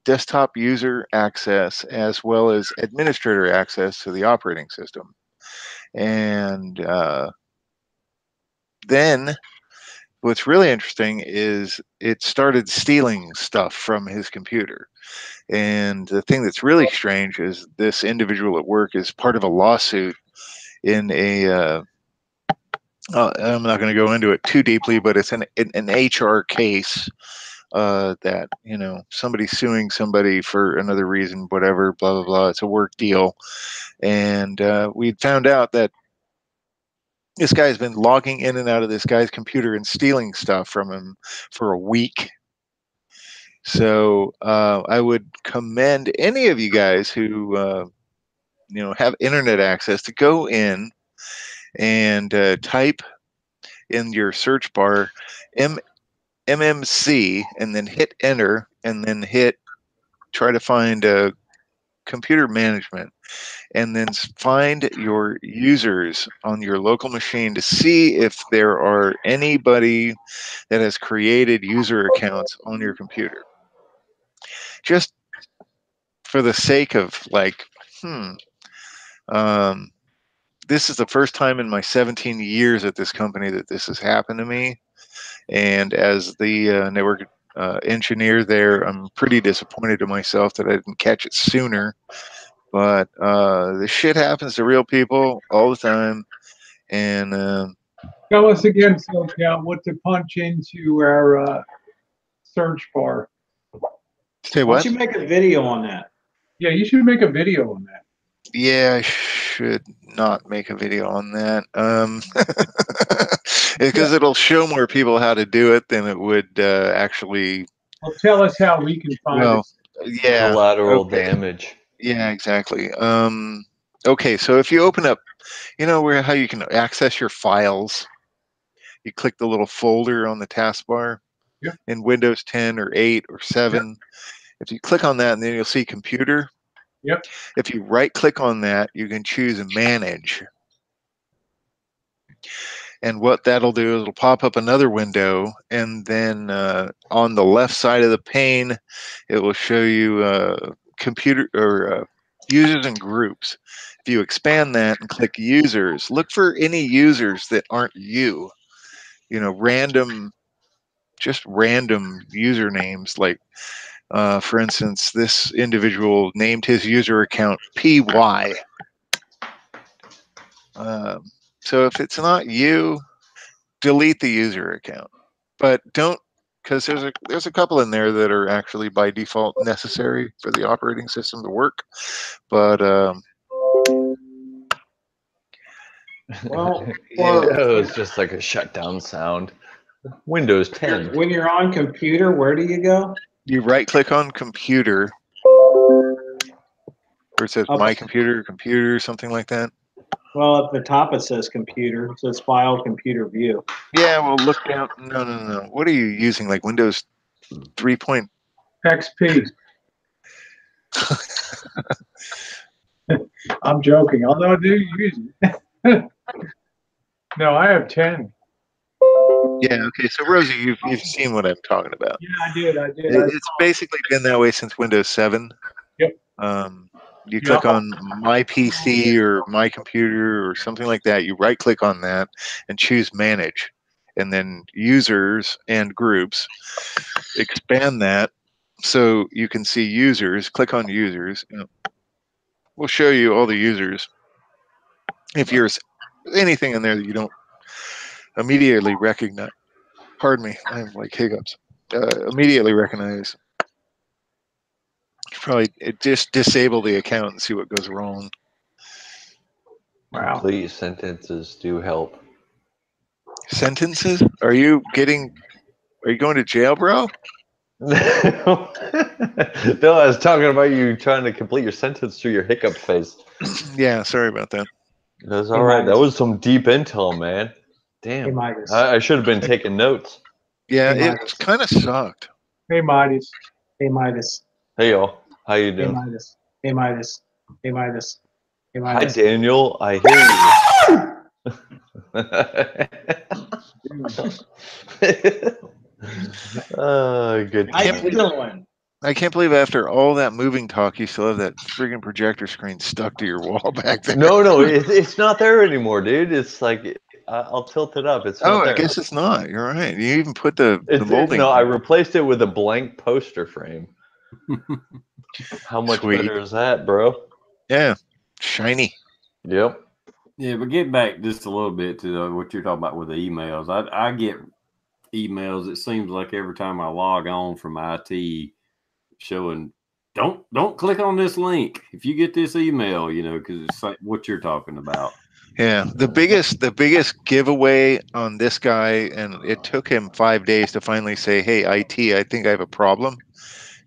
desktop user access as well as administrator access to the operating system. And then what's really interesting is it started stealing stuff from his computer. And the thing that's really strange is this individual at work is part of a lawsuit in a I'm not going to go into it too deeply, but it's an HR case that somebody's suing somebody for another reason, whatever, blah blah blah. It's a work deal, and we found out that this guy's been logging in and out of this guy's computer and stealing stuff from him for a week. So I would commend any of you guys who have internet access to go in and type in your search bar MMC and then hit enter and then try to find computer management and then find your users on your local machine to see if there are anybody that has created user accounts on your computer. Just for the sake of this is the first time in my 17 years at this company that this has happened to me. And as the network engineer there, I'm pretty disappointed in myself that I didn't catch it sooner. But this shit happens to real people all the time. And Tell us again, SoCal, what to punch into our search bar. say Why what? don't you make a video on that? Yeah, you should make a video on that. Yeah, I should not make a video on that. Because it'll show more people how to do it than it would actually. Well, tell us how we can find Well, it. yeah. Collateral Okay. damage. Yeah, exactly. Okay, so if you open up, how you can access your files, you click the little folder on the taskbar Yep. in Windows 10 or 8 or 7. Yep. If you click on that, and then you'll see computer. Yep. If you right click on that, you can choose manage. And what that'll do is it'll pop up another window, and then on the left side of the pane, it will show you computer or users and groups. If you expand that and click users, look for any users that aren't you. Random, just random usernames. Like, for instance, this individual named his user account PY. So if it's not you, delete the user account. But don't, because there's a couple in there that are actually by default necessary for the operating system to work. But Well, It was just like a shutdown sound. Windows 10. when you're on computer, where do you go? you right click on computer, where it says my computer, something like that. Well, at the top it says computer. It says file, computer view. Yeah, well, look down. No. What are you using? Like Windows 3. XP. I'm joking, although I do use it. No, I have 10. Yeah, okay. So Rosie, you've seen what I'm talking about. Yeah, I did. It's basically been that way since Windows 7. Yep. You click on my PC or my computer or something like that. You right click on that and choose manage, and then users and groups. Expand that so you can see users. Click on users. We'll show you all the users. If there's anything in there that you don't immediately recognize, pardon me, I have like hiccups. Immediately recognize. Probably just disable the account and see what goes wrong. Wow. Please, sentences do help. Sentences? Are you going to jail, bro? No, I was talking about you trying to complete your sentence through your hiccup face. Yeah, sorry about that. That's all right. That was some deep intel, man. Damn. I should have been taking notes. Yeah, it kind of sucked. Hey, Midas. Hey, Midas. Hey, y'all. How you Hey, doing? Midas. Hey, Midas. Hey, Midas. Hey, Hi, Midas. Daniel. I hear you. Good. How you doing? I can't believe after all that moving talk, you still have that friggin' projector screen stuck to your wall back there. No, it's not there anymore, dude. It's like I'll tilt it up. It's not there. I guess it's not. You're right. You even put the molding. No, I replaced it with a blank poster frame. How much Sweet. better is that, bro? Yeah, shiny. Yep. Yeah, but get back just a little bit to what you're talking about with the emails. I get emails. It seems like every time I log on from IT, showing don't click on this link if you get this email, because it's like what you're talking about. Yeah, the biggest giveaway on this guy, and it took him 5 days to finally say, "Hey, IT, I think I have a problem,"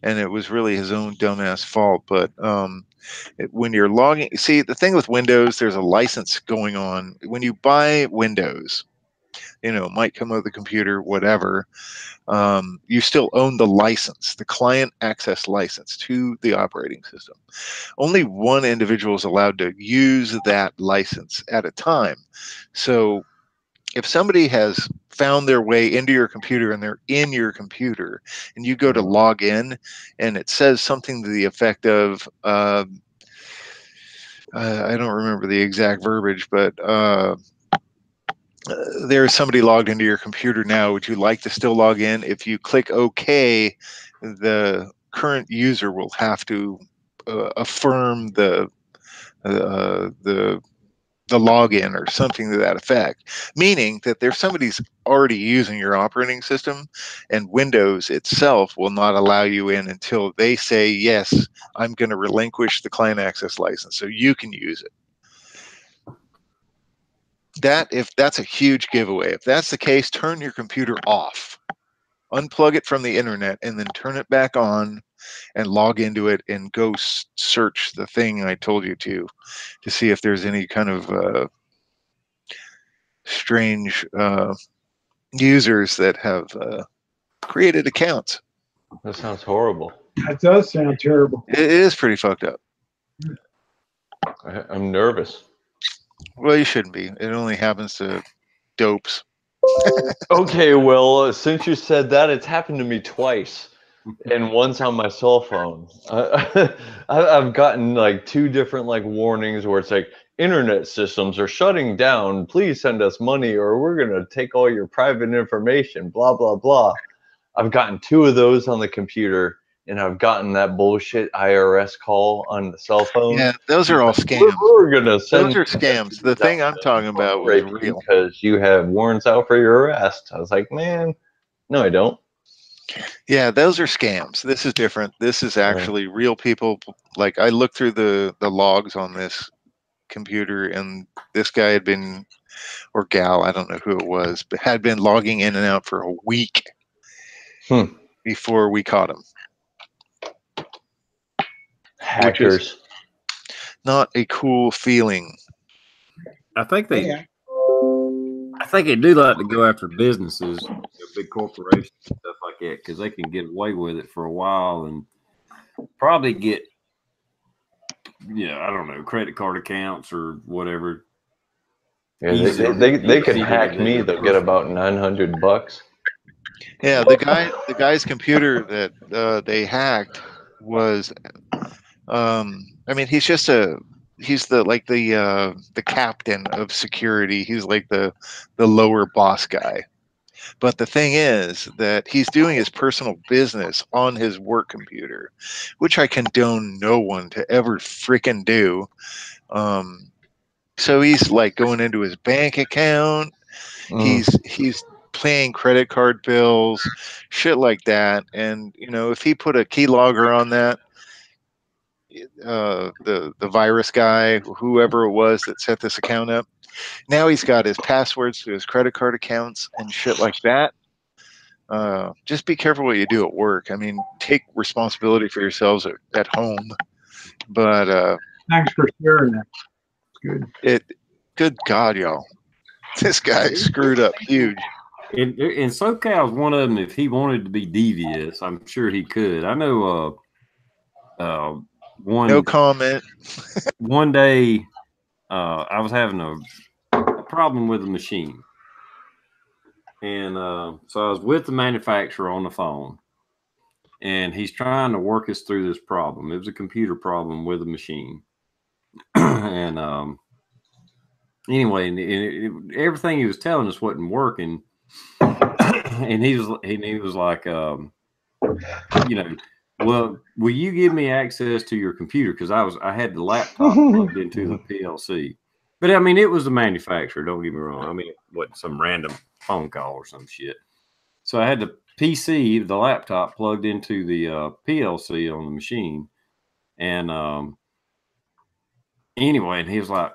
and it was really his own dumbass fault. But when you're logging, see, the thing with Windows, there's a license going on. When you buy Windows, it might come with the computer, whatever. You still own the license, the client access license to the operating system. Only one individual is allowed to use that license at a time. So if somebody has found their way into your computer and they're in your computer and you go to log in and it says something to the effect of, I don't remember the exact verbiage, but there's somebody logged into your computer now. Would you like to still log in? If you click OK, the current user will have to affirm the login or something to that effect, meaning that there's somebody's already using your operating system, and Windows itself will not allow you in until they say, yes, I'm going to relinquish the client access license so you can use it. If that's a huge giveaway. If that's the case, turn your computer off, unplug it from the internet, and then turn it back on and log into it and go search the thing I told you to see if there's any kind of strange users that have created accounts. That sounds horrible. That does sound terrible. It is pretty fucked up. I'm nervous. Well, you shouldn't be. It only happens to dopes. Okay, well, since you said that, it's happened to me twice, and once on my cell phone. I've gotten like 2 different like warnings where it's like internet systems are shutting down. Please send us money, or we're gonna take all your private information. Blah blah blah. I've gotten 2 of those on the computer, and I've gotten that bullshit IRS call on the cell phone. Yeah, those are all scams. We're gonna send. Those are scams. The thing I'm talking about was real. Because you have warrants out for your arrest. I was like, man, no, I don't. Yeah, those are scams. This is different. This is actually real people. Like I looked through the logs on this computer, and this guy had been, or gal, I don't know who it was, but had been logging in and out for a week before we caught him. Hackers. Not a cool feeling. I think they do like to go after businesses, big corporations, and stuff like that, because they can get away with it for a while and probably get, I don't know, credit card accounts or whatever. Yeah, they can hack me. They'll get about $900. Yeah, the guy's computer that they hacked was, I mean, he's the captain of security. He's like the lower boss guy. But the thing is that he's doing his personal business on his work computer, which I condone no one to ever freaking do. So he's like going into his bank account. He's paying credit card bills, shit like that. And if he put a keylogger on that, the virus guy, whoever it was that set this account up, now he's got his passwords to his credit card accounts and shit like that. Just be careful what you do at work. I mean, take responsibility for yourselves at home. But thanks for sharing that. It's good. Good God, y'all, this guy screwed up huge. And SoCal's one of them. If he wanted to be devious, I'm sure he could. I know. No comment. One day, I was having a problem with a machine, and so I was with the manufacturer on the phone, and he's trying to work us through this problem. It was a computer problem with a machine, and anyway, everything he was telling us wasn't working, and he was like, well, will you give me access to your computer? Because I had the laptop plugged into the PLC. But I mean, it was the manufacturer, don't get me wrong. I mean, it wasn't some random phone call or some shit. So I had the PC, the laptop, plugged into the PLC on the machine. And anyway, and he was like,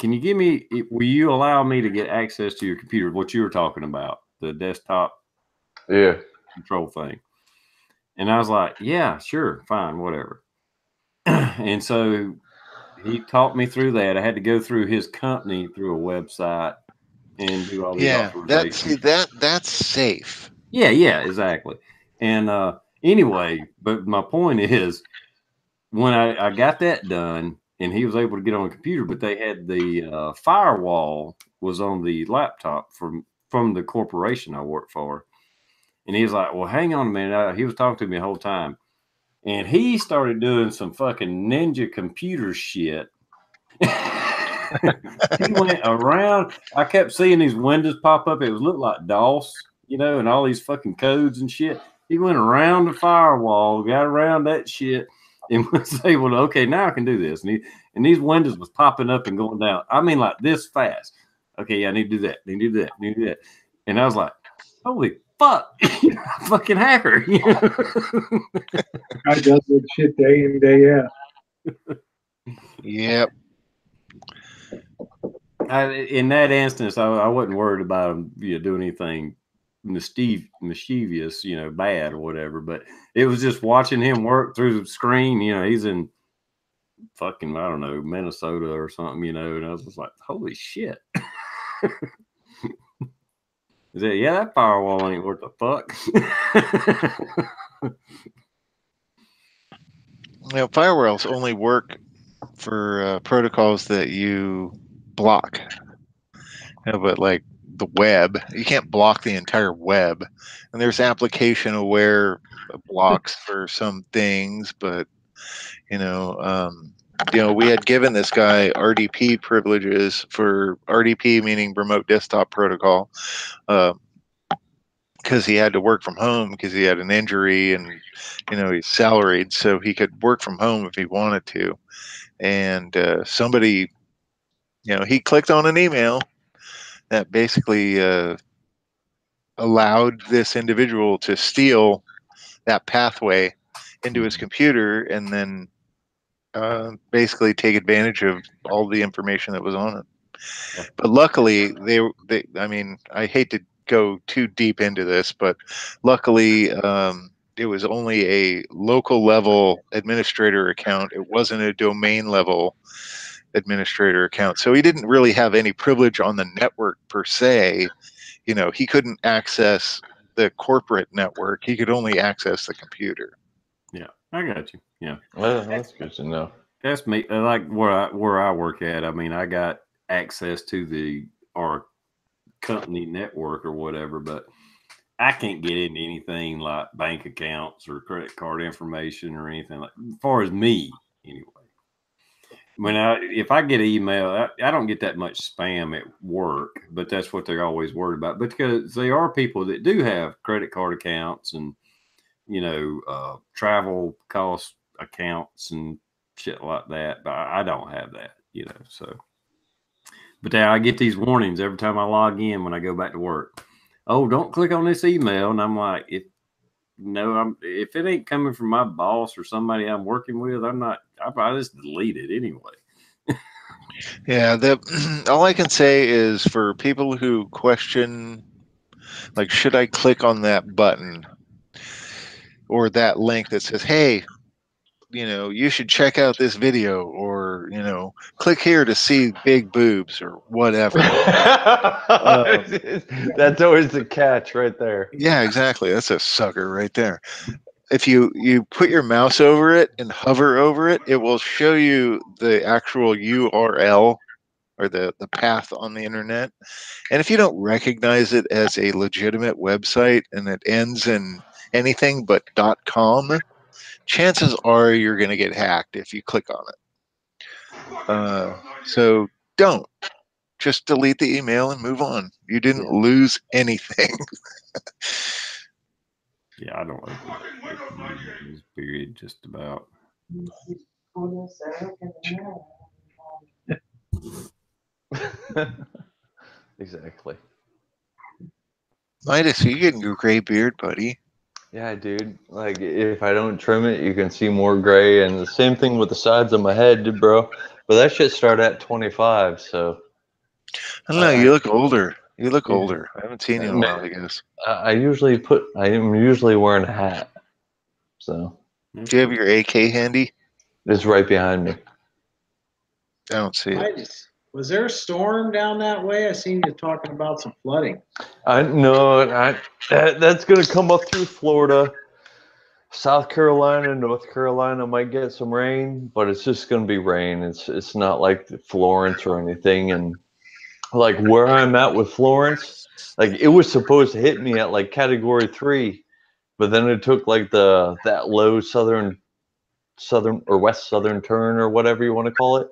will you allow me to get access to your computer? What you were talking about, the desktop control thing. And I was like, yeah, sure, fine, whatever. And so he talked me through that. I had to go through his company through a website and do all these authorizations. That's safe. Yeah, exactly. And anyway, but my point is, when I got that done and he was able to get on the computer, but they had the firewall was on the laptop from the corporation I work for. And he was like, well, hang on a minute. He was talking to me the whole time. And he started doing some fucking ninja computer shit. He went around. I kept seeing these windows pop up. It looked like DOS, and all these fucking codes and shit. He went around the firewall, got around that shit, and was able to, okay, now I can do this. And these windows was popping up and going down. I mean, like this fast. Okay, yeah, I need to do that. I need to do that. I need to do that. And I was like, holy fuck, you're a fucking hacker. I does that shit day in, day out. Yep. In that instance, I wasn't worried about him doing anything mischievous, bad or whatever. But it was just watching him work through the screen. He's in fucking, I don't know, Minnesota or something, and I was just like, holy shit. Is that, yeah, that firewall ain't worth the fuck. Firewalls only work for protocols that you block. but like the web, you can't block the entire web. And there's application aware blocks for some things, but we had given this guy RDP privileges for RDP, meaning remote desktop protocol, because he had to work from home because he had an injury and he's salaried, so he could work from home if he wanted to. And somebody, he clicked on an email that basically allowed this individual to steal that pathway into his computer and then basically take advantage of all the information that was on it. Yeah. But luckily, I mean, I hate to go too deep into this, but luckily, it was only a local level administrator account. It wasn't a domain level administrator account. So he didn't really have any privilege on the network per se. He couldn't access the corporate network. He could only access the computer. Yeah, I got you. Yeah, Well, that's good to know. that's me. Like where I work at. I mean, I got access to our company network or whatever, but I can't get into anything like bank accounts or credit card information or anything like. As far as me, anyway. If I get an email, I don't get that much spam at work, but that's what they're always worried about. Because there are people that do have credit card accounts and travel cost accounts and shit like that, but I don't have that, So, but then I get these warnings every time I log in when I go back to work. Oh, don't click on this email, and I'm like, if it ain't coming from my boss or somebody I'm working with, I just delete it anyway. Yeah, all I can say is for people who question, like, should I click on that button or that link that says, hey, you should check out this video, or, click here to see big boobs or whatever. That's always the catch right there. Yeah, exactly. That's a sucker right there. If you put your mouse over it and hover over it, it will show you the actual URL or the path on the internet. And if you don't recognize it as a legitimate website and it ends in anything but .com, chances are you're going to get hacked if you click on it. So don't. Just delete the email and move on. You didn't lose anything. Yeah, I don't open emails, period, just about. Exactly. Midas, you getting a gray beard, buddy. Yeah, dude. Like, if I don't trim it, you can see more gray. And the same thing with the sides of my head, bro. But that shit started at 25, so. I don't know. You look older. You look older. I haven't seen you in a while, I guess. I am usually wearing a hat. So. Do you have your AK handy? It's right behind me. I don't see it. Was there a storm down that way? I seen you talking about some flooding. No, that's going to come up through Florida. South Carolina, North Carolina might get some rain, but it's just going to be rain. It's not like Florence or anything. And like where I'm at with Florence, like it was supposed to hit me at like category 3, but then it took like that low southern or west southern turn or whatever you want to call it,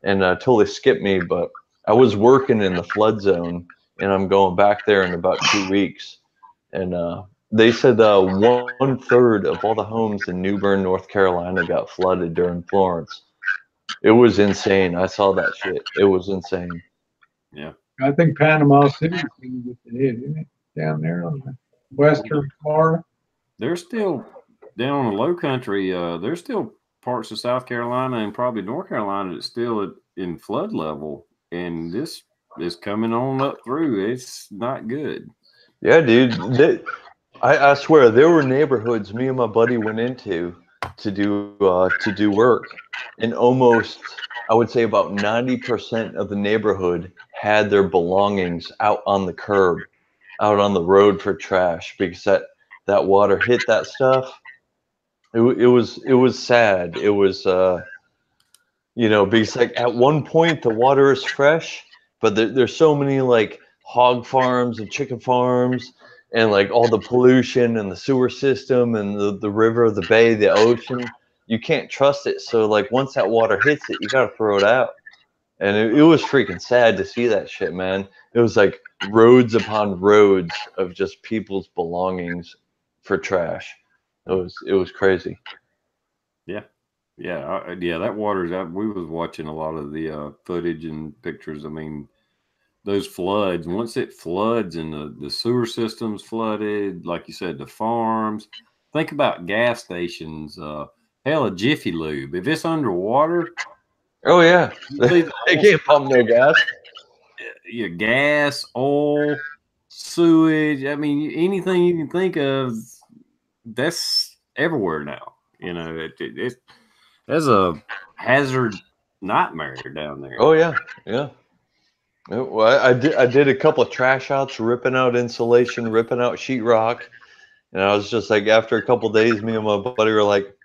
and totally skipped me. But I was working in the flood zone, and I'm going back there in about 2 weeks, and they said 1/3 of all the homes in New Bern, North Carolina got flooded during Florence. It was insane. I saw that shit. It was insane. Yeah. I think Panama City is going to get the hit, isn't it? Down there on the western Florida. There's still, down on the low country, there's still parts of South Carolina and probably North Carolina that's still in flood level. And this is coming on up through. It's not good. Yeah, dude. I swear there were neighborhoods me and my buddy went into to do work, and almost I would say about 90% of the neighborhood had their belongings out on the curb, out on the road for trash, because that water hit that stuff. It was sad. It was because like at one point the water is fresh, but there's so many like hog farms and chicken farms and like all the pollution and the sewer system and the river, the bay, the ocean. You can't trust it. So like once that water hits it, you got to throw it out. And it was freaking sad to see that shit, man. It was like roads upon roads of just people's belongings for trash. It was crazy. Yeah. Yeah, that water's out. We was watching a lot of the footage and pictures. I mean, those floods, once it floods and the sewer system's flooded, like you said, the farms. Think about gas stations. Hell, a Jiffy Lube. If it's underwater, Oh yeah, you see they can't pump no gas. your gas, oil, sewage. I mean, anything you can think of, that's everywhere now. You know, it's there's a hazard nightmare down there. Oh yeah, yeah. Well, I did a couple of trash outs, ripping out insulation, ripping out sheetrock, and I was just like, after a couple of days, me and my buddy were like,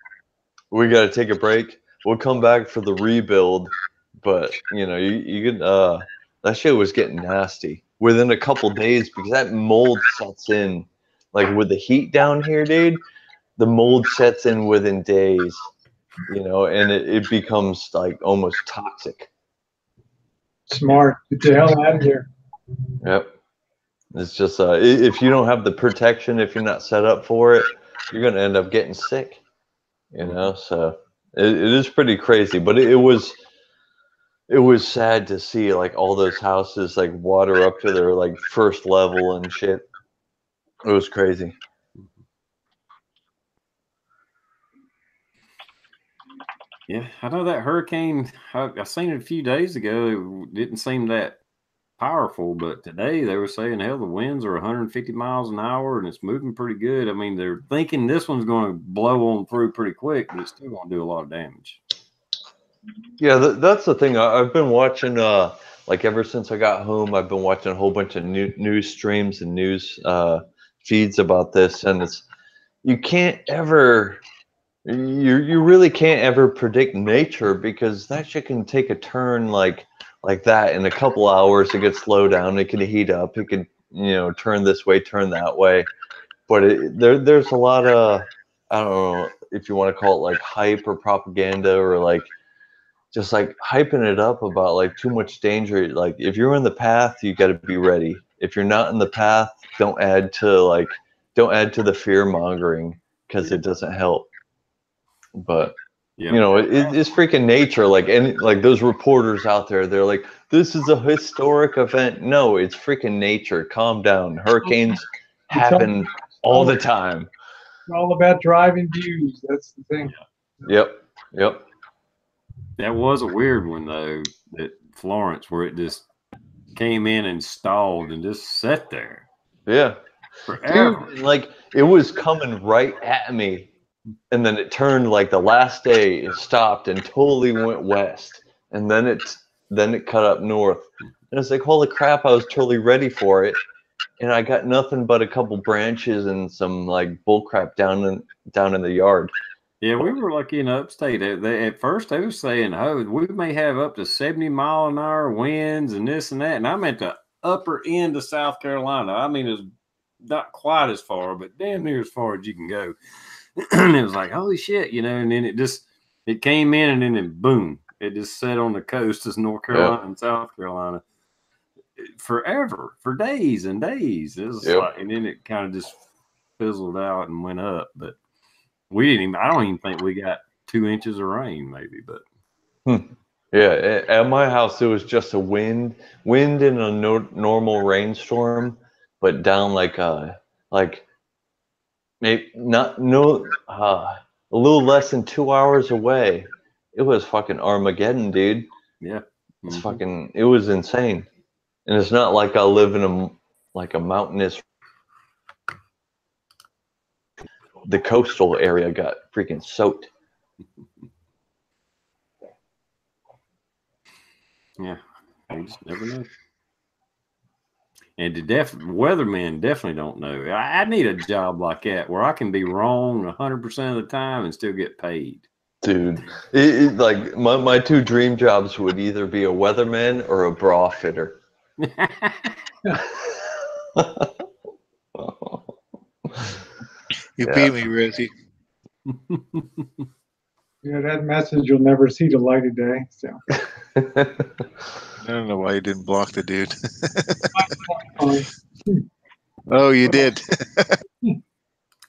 we got to take a break. We'll come back for the rebuild, but you could that shit was getting nasty within a couple of days because that mold sets in, like with the heat down here, dude. The mold sets in within days, and it becomes like almost toxic. Smart. Get the hell out of here. Yep. It's just if you don't have the protection, if you're not set up for it, you're gonna end up getting sick. So it is pretty crazy. But it was sad to see like all those houses like water up to their like first level and shit. It was crazy. Yeah, I know that hurricane. I seen it a few days ago. It didn't seem that powerful, but today they were saying, hell, the winds are 150 miles an hour and it's moving pretty good. I mean, they're thinking this one's going to blow on through pretty quick, but it's still going to do a lot of damage. Yeah, that's the thing. I've been watching, like ever since I got home, I've been watching a whole bunch of news streams and news feeds about this, and you can't ever. You really can't ever predict nature because that shit can take a turn like that in a couple hours. It could slow down. It could heat up. It could turn this way, turn that way. But there's a lot of, I don't know if you want to call it like hype or propaganda or like just like hyping it up about like too much danger. Like if you're in the path, you got to be ready. If you're not in the path, don't add to the fear mongering because it doesn't help. But it's freaking nature. Like those reporters out there, they're like, this is a historic event. No, it's freaking nature. Calm down. Hurricanes happen all the time. It's all about driving views. That's the thing. Yep. That was a weird one though, at Florence, where it just came in and stalled and just sat there. Yeah. Forever. Dude, like it was coming right at me. And then it turned like the last day, it stopped and totally went west. And then it cut up north. And it's like, holy crap, I was totally ready for it. And I got nothing but a couple branches and some like bull crap down in the yard. Yeah, we were lucky in upstate. At first, they were saying, "Oh, we may have up to 70-mile-an-hour winds and this and that." And I'm at the upper end of South Carolina. I mean, it's not quite as far, but damn near as far as you can go. And it was like, holy shit, and then it came in and then boom, it just sat on the coast of North Carolina and South Carolina forever, for days and days. It was like, and then it kind of just fizzled out and went up. But I don't even think we got 2 inches of rain, maybe. But yeah, at my house, it was just a wind in a normal rainstorm, but down like maybe a little less than 2 hours away. It was fucking Armageddon, dude. Yeah. It's fucking, it was insane. And it's not like I live in a mountainous, the coastal area got freaking soaked. Yeah. You just never know. And weathermen definitely don't know. I need a job like that where I can be wrong 100% of the time and still get paid. Dude, like my 2 dream jobs would either be a weatherman or a bra fitter. You beat me, Rosie. Yeah, that message will never see the light of day. So I don't know why you didn't block the dude. fine. Oh, you did.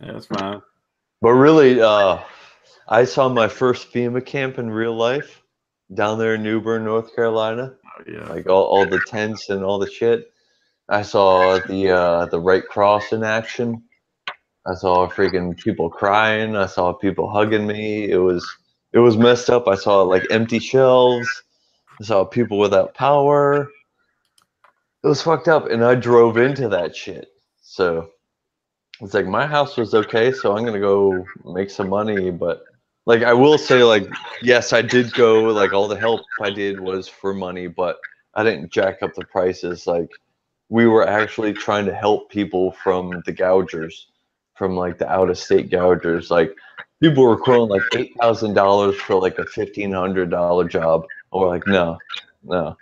That's fine. But really, I saw my first FEMA camp in real life down there in New Bern, North Carolina. Oh, yeah. Like all the tents and all the shit. I saw the Red Cross in action. I saw freaking people crying. I saw people hugging me. It was messed up. I saw like empty shelves. I saw people without power. It was fucked up, and I drove into that shit. So it's like my house was okay, so I'm gonna go make some money. But like I will say, like yes, I did go. Like all the help I did was for money, but I didn't jack up the prices. Like we were actually trying to help people from the gougers, from like the out of state gougers. Like people were quoting like $8,000 for like a $1,500 job. And we're like, no, no.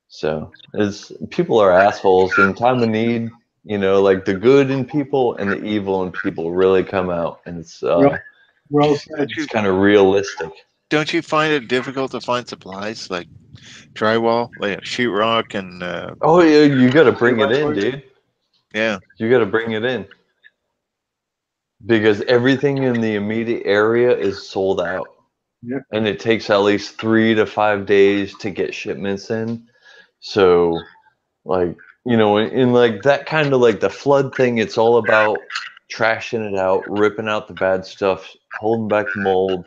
So it's people are assholes in time of need. You know, like the good in people and the evil in people really come out, and Well said. it's kind of realistic. Don't you find it difficult to find supplies like drywall, like sheetrock, and Oh yeah, you got to bring it in, Electric? dude. yeah? You got to bring it in because everything in the immediate area is sold out. Yep. And it takes at least 3 to 5 days to get shipments in. So, like, you know, in like that kind of like the flood thing, it's all about trashing it out, ripping out the bad stuff, holding back the mold.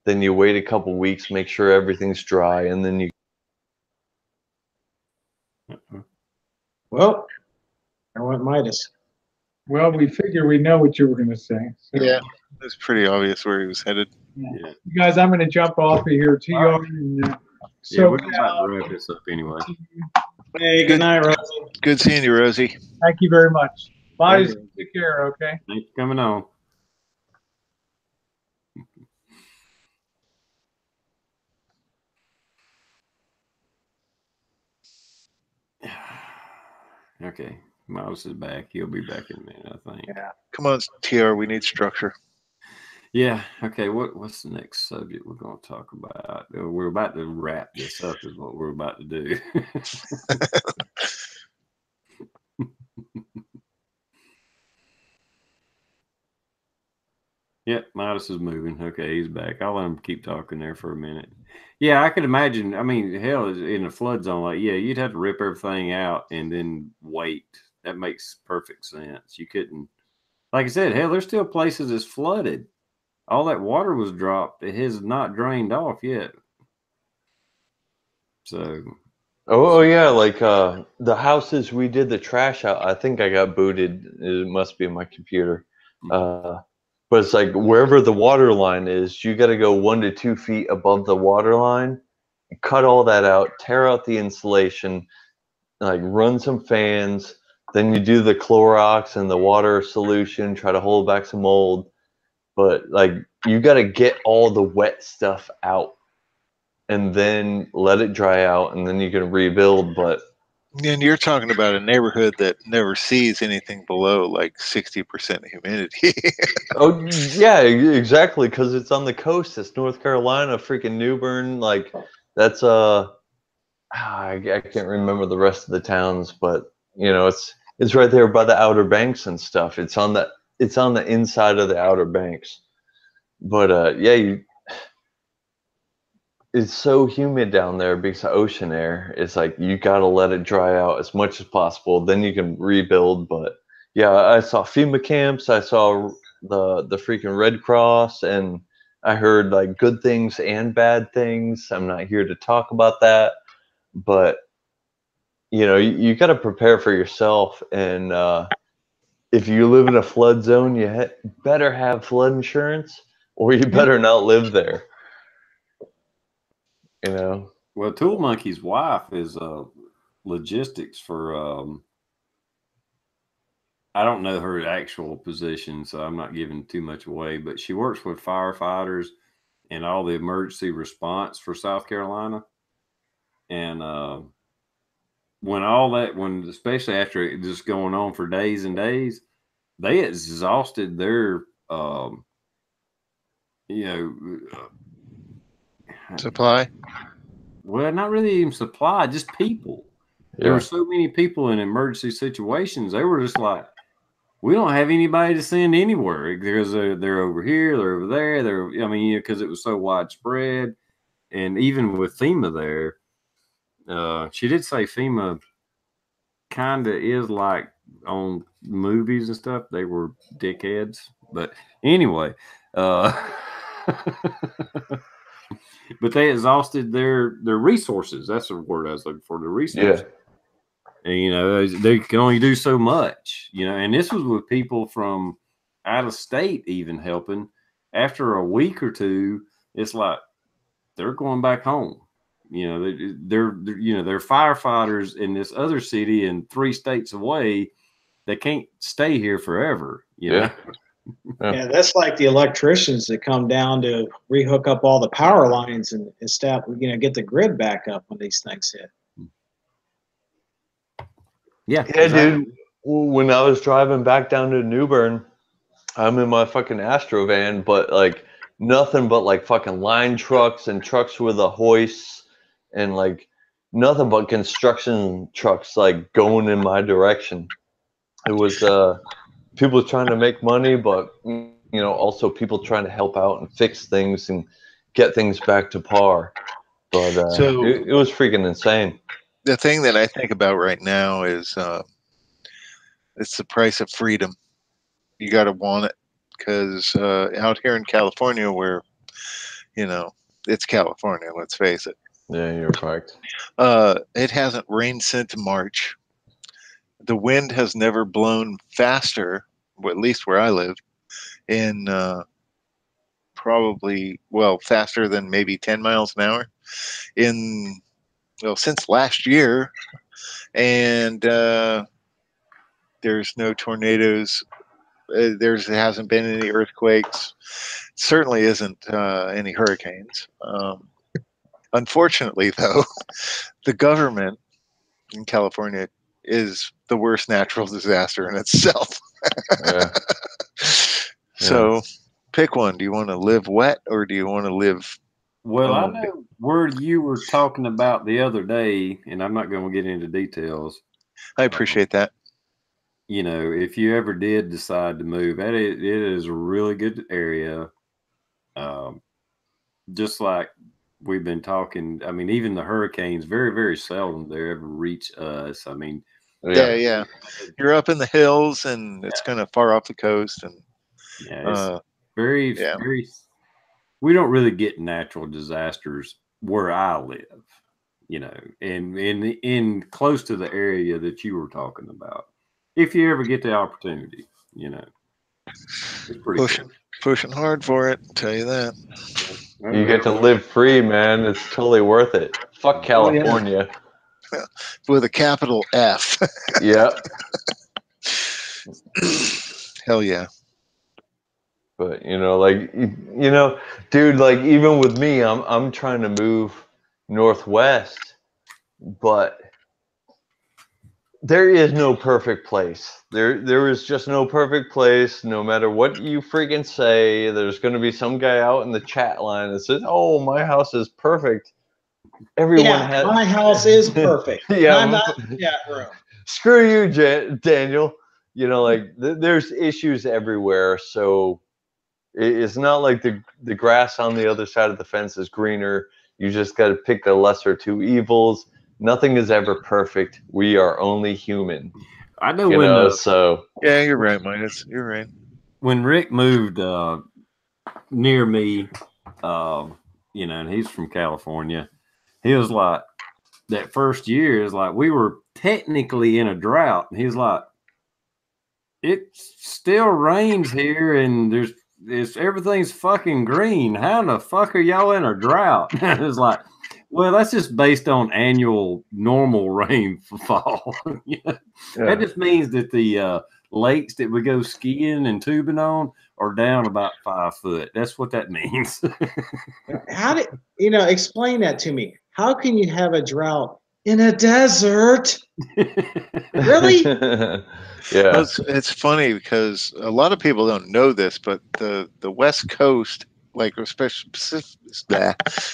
Then you wait a couple weeks, make sure everything's dry, and then you. Well, I went Midas. Well, we figure we know what you were going to say. So, Yeah, it's pretty obvious where he was headed. Yeah. you guys, I'm going to jump off of here to you. And, Yeah, so, we're about to wrap this up anyway. Hey, good night, Rosie. Good seeing you, Rosie. thank you very much. Bye. Later. Take care. Okay. Thanks for coming on. Okay, Miles is back. He'll be back in a minute, I think. Yeah. Come on, TR. We need structure. Yeah. Okay. What's the next subject we're going to talk about? We're about to wrap this up. Is what we're about to do. Yep, Midas is moving. Okay, he's back. I'll let him keep talking there for a minute. Yeah, I could imagine. I mean, hell, in a flood zone, like, yeah, you'd have to rip everything out and then wait. That makes perfect sense. You couldn't, like I said, hell, there's still places that's flooded. All that water was dropped. It has not drained off yet. So. Oh yeah, like the houses we did the trash out. I think I got booted. It must be my computer. But it's like wherever the water line is, you got to go 1 to 2 feet above the water line, cut all that out, tear out the insulation, like run some fans. Then you do the Clorox and the water solution, try to hold back some mold. But like you got to get all the wet stuff out and then let it dry out, and then you can rebuild. But And you're talking about a neighborhood that never sees anything below like 60% humidity. oh yeah, exactly, because it's on the coast. It's North Carolina, freaking New Bern. Like that's I can't remember the rest of the towns, but you know it's right there by the Outer Banks and stuff. It's on the inside of the Outer Banks. But yeah, it's so humid down there because of ocean air. It's like you gotta let it dry out as much as possible. Then you can rebuild. But yeah, I saw FEMA camps. I saw the freaking Red Cross, and I heard like good things and bad things. I'm not here to talk about that, but you know, you got to prepare for yourself. And if you live in a flood zone, you better have flood insurance, or you better not live there. You know. Well, Tool Monkey's wife is logistics for. I don't know her actual position, so I'm not giving too much away. But she works with firefighters and all the emergency response for South Carolina, and when all that, when especially after it just going on for days and days, they exhausted their, you know, Supply. well, not really even supply, just people. There were so many people in emergency situations. They were just like, we don't have anybody to send anywhere because they're over here, they're over there. I mean, because it was so widespread. And even with FEMA there, she did say FEMA kind of is like on movies and stuff. They were dickheads. But anyway, but they exhausted their resources. That's the word I was looking for. The resources. Yeah. And, you know, they can only do so much. You know, and this was with people from out of state even helping. After a week or two, it's like they're going back home. You know, they're you know, they're firefighters in this other city and 3 states away. They can't stay here forever. You know. Yeah, that's like the electricians that come down to rehook up all the power lines and stuff. You know, get the grid back up when these things hit. Yeah, exactly. Dude. When I was driving back down to New Bern, I'm in my fucking Astro van, but like nothing but like fucking line trucks and trucks with a hoist and like nothing but construction trucks like going in my direction. It was people trying to make money, but you know, also people trying to help out and fix things and get things back to par. But So it was freaking insane. the thing that I think about right now is it's the price of freedom. You got to want it because out here in California, where you know it's California, let's face it. Yeah, you're correct. It hasn't rained since March. The wind has never blown faster, at least where I live, in probably, well, faster than maybe 10 miles an hour since last year. And there's no tornadoes. There hasn't been any earthquakes. Certainly isn't any hurricanes. Unfortunately, though, the government in California is the worst natural disaster in itself. Yeah. So pick one. Do you want to live wet or do you want to live? Well, I know where you were talking about the other day, and I'm not going to get into details. I appreciate that. You know, if you ever did decide to move, it is a really good area. Just like we've been talking, I mean, even the hurricanes, very, very seldom they ever reach us. I mean, yeah. You're up in the hills, and it's kind of far off the coast, and it's very. We don't really get natural disasters where I live, you know, and in close to the area that you were talking about. If you ever get the opportunity, you know, it's pretty pushing hard for it. I'll tell you that. You get to live free, man. It's totally worth it. Fuck California. With a capital F. Yeah. Hell yeah. But you know, like you know, dude, like even with me, I'm trying to move northwest, but there is no perfect place. There is just no perfect place. No matter what you freaking say, there's going to be some guy out in the chat line that says, "Oh, my house is perfect." Everyone has. My house is perfect. Yeah, I'm not in the chat room. Screw you, Daniel. You know, like there's issues everywhere, so it's not like the grass on the other side of the fence is greener. You just got to pick the lesser two evils. Nothing is ever perfect. We are only human. I know so. Yeah, you're right, Midas. You're right. When Rick moved near me, you know, and he's from California, he was like, that first year is like we were technically in a drought, and he was like, it still rains here, and everything's fucking green. How in the fuck are y'all in a drought? It's like, well, that's just based on annual normal rainfall. That just means that the lakes that we go skiing and tubing on are down about 5 foot. That's what that means. How did explain that to me? How can you have a drought in a desert. Really? Yeah. It's funny because a lot of people don't know this, but the West Coast, like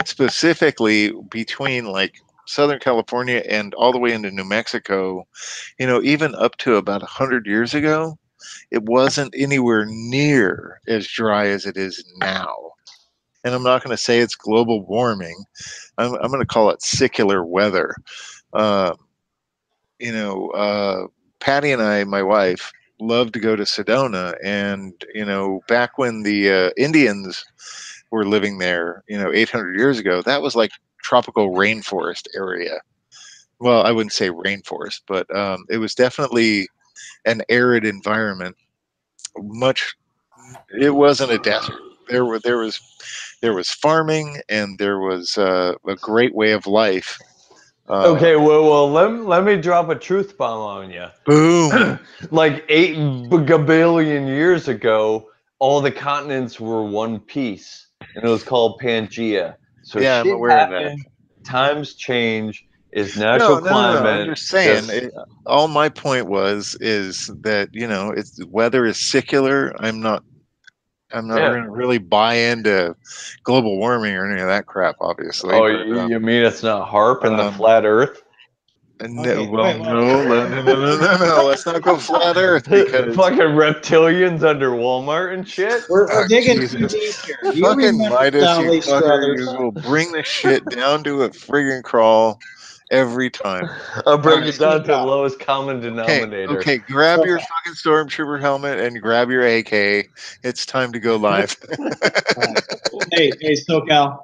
specifically between like Southern California and all the way into New Mexico, even up to about 100 years ago, it wasn't anywhere near as dry as it is now. And I'm not going to say it's global warming. I'm going to call it secular weather. Uh, Patty and I, my wife, love to go to Sedona. And, back when the Indians were living there, 800 years ago, that was like tropical rainforest area. Well, I wouldn't say rainforest, but it was definitely an arid environment. It wasn't a desert. There was farming, and there was a great way of life. Okay, well, let me drop a truth bomb on you. Boom. Like 8 billion years ago, all the continents were one piece, and it was called Pangea. So Yeah, I'm shit aware of that. happened, times change, is No, natural no, no, no. I'm climate just saying. All my point is that it's weather is secular. I'm not Yeah. going to really buy into global warming or any of that crap, obviously. Oh, But you mean it's not HARP and the um, flat Earth? Okay, well, wait. no. Let's not go flat Earth because Fucking reptilians under Walmart and shit? We're digging too Jesus. deep here. Do you Fucking remember Midas, you Sally fucker! You Struthers? will bring the shit down to a friggin' crawl every time. I'll break Alright, it down to the SoCal. lowest common Okay, denominator. okay. Grab your SoCal. fucking stormtrooper helmet and grab your AK. It's time to go live. Alright. Hey, SoCal.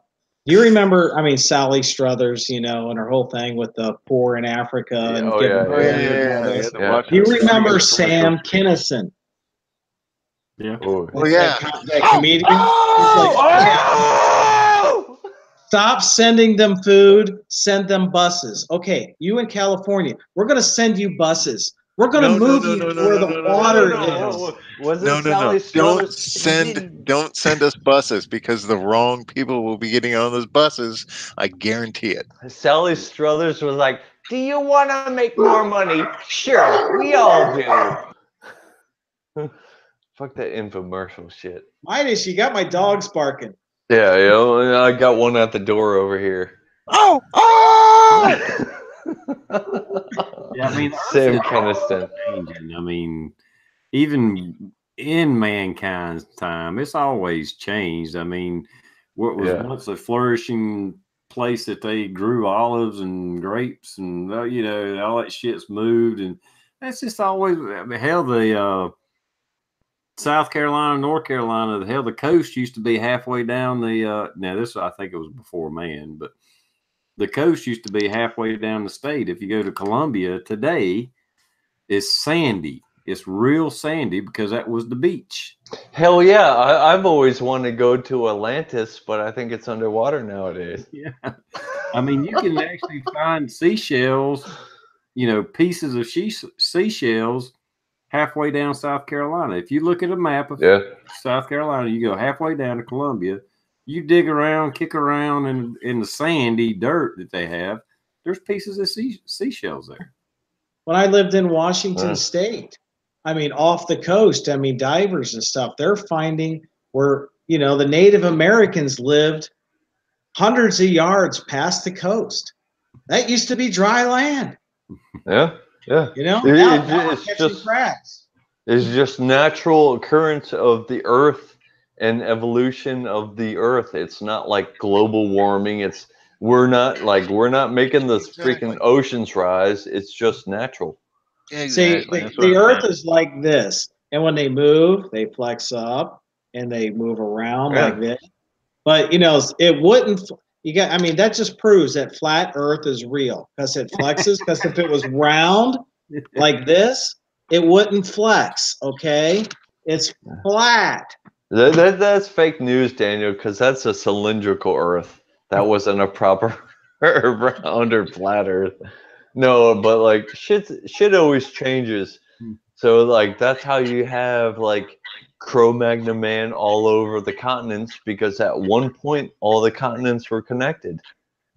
Do you remember, Sally Struthers, and her whole thing with the poor in Africa Yeah, and oh, giving yeah, Oh yeah, food yeah, and all yeah. You this? had to Yeah. watch Do you those remember fucking Sam commercials. Kinison? Yeah. Oh. Oh yeah. That comedian? He's like, Oh! stop sending them food, send them buses. Okay, you in California, we're going to send you buses. We're going to No, move you to where the No, water no. is. Was No, it no, no. Sally Don't Struthers? send us buses because the wrong people will be getting on those buses. I guarantee it. Sally Struthers was like, "Do you want to make more money? Sure, we all do." Fuck that infomercial shit. Midas, you got my dogs barking. Yeah, I got one at the door over here. Oh! Yeah, I mean, Sam Earth is Keniston. changing. I mean, even in mankind's time, it's always changed. I mean, what was once a flourishing place that they grew olives and grapes and all that shit's moved, and that's just always hell. The South Carolina, North Carolina, hell, the coast used to be halfway down the. Now this, I think it was before man, but the coast used to be halfway down the state. If you go to Columbia today, it's sandy. It's real sandy because that was the beach. Hell yeah, I've always wanted to go to Atlantis, but I think it's underwater nowadays. Yeah. I mean, you can actually find seashells, pieces of seashells halfway down South Carolina. If you look at a map of South Carolina, you go halfway down to Columbia, you dig around, kick around in the sandy dirt that they have, there's pieces of seashells there. When I lived in Washington State, off the coast, divers and stuff, they're finding where, the Native Americans lived hundreds of yards past the coast. That used to be dry land. Yeah. Now It's catching just cracks. It's just natural occurrence of the Earth and evolution of the Earth. It's not like global warming. We're not making the freaking oceans rise. It's just natural. Exactly. See, the Earth is like this, and when they move, they flex up and they move around like this. But it wouldn't. That just proves that flat Earth is real because it flexes. Because if it was round like this, it wouldn't flex. Okay, it's flat. That's fake news, Daniel, because that's a cylindrical Earth. That wasn't a proper round or flat Earth. No, but like shit always changes. So like that's how you have like Cro-Magnon man all over the continents because at one point all the continents were connected.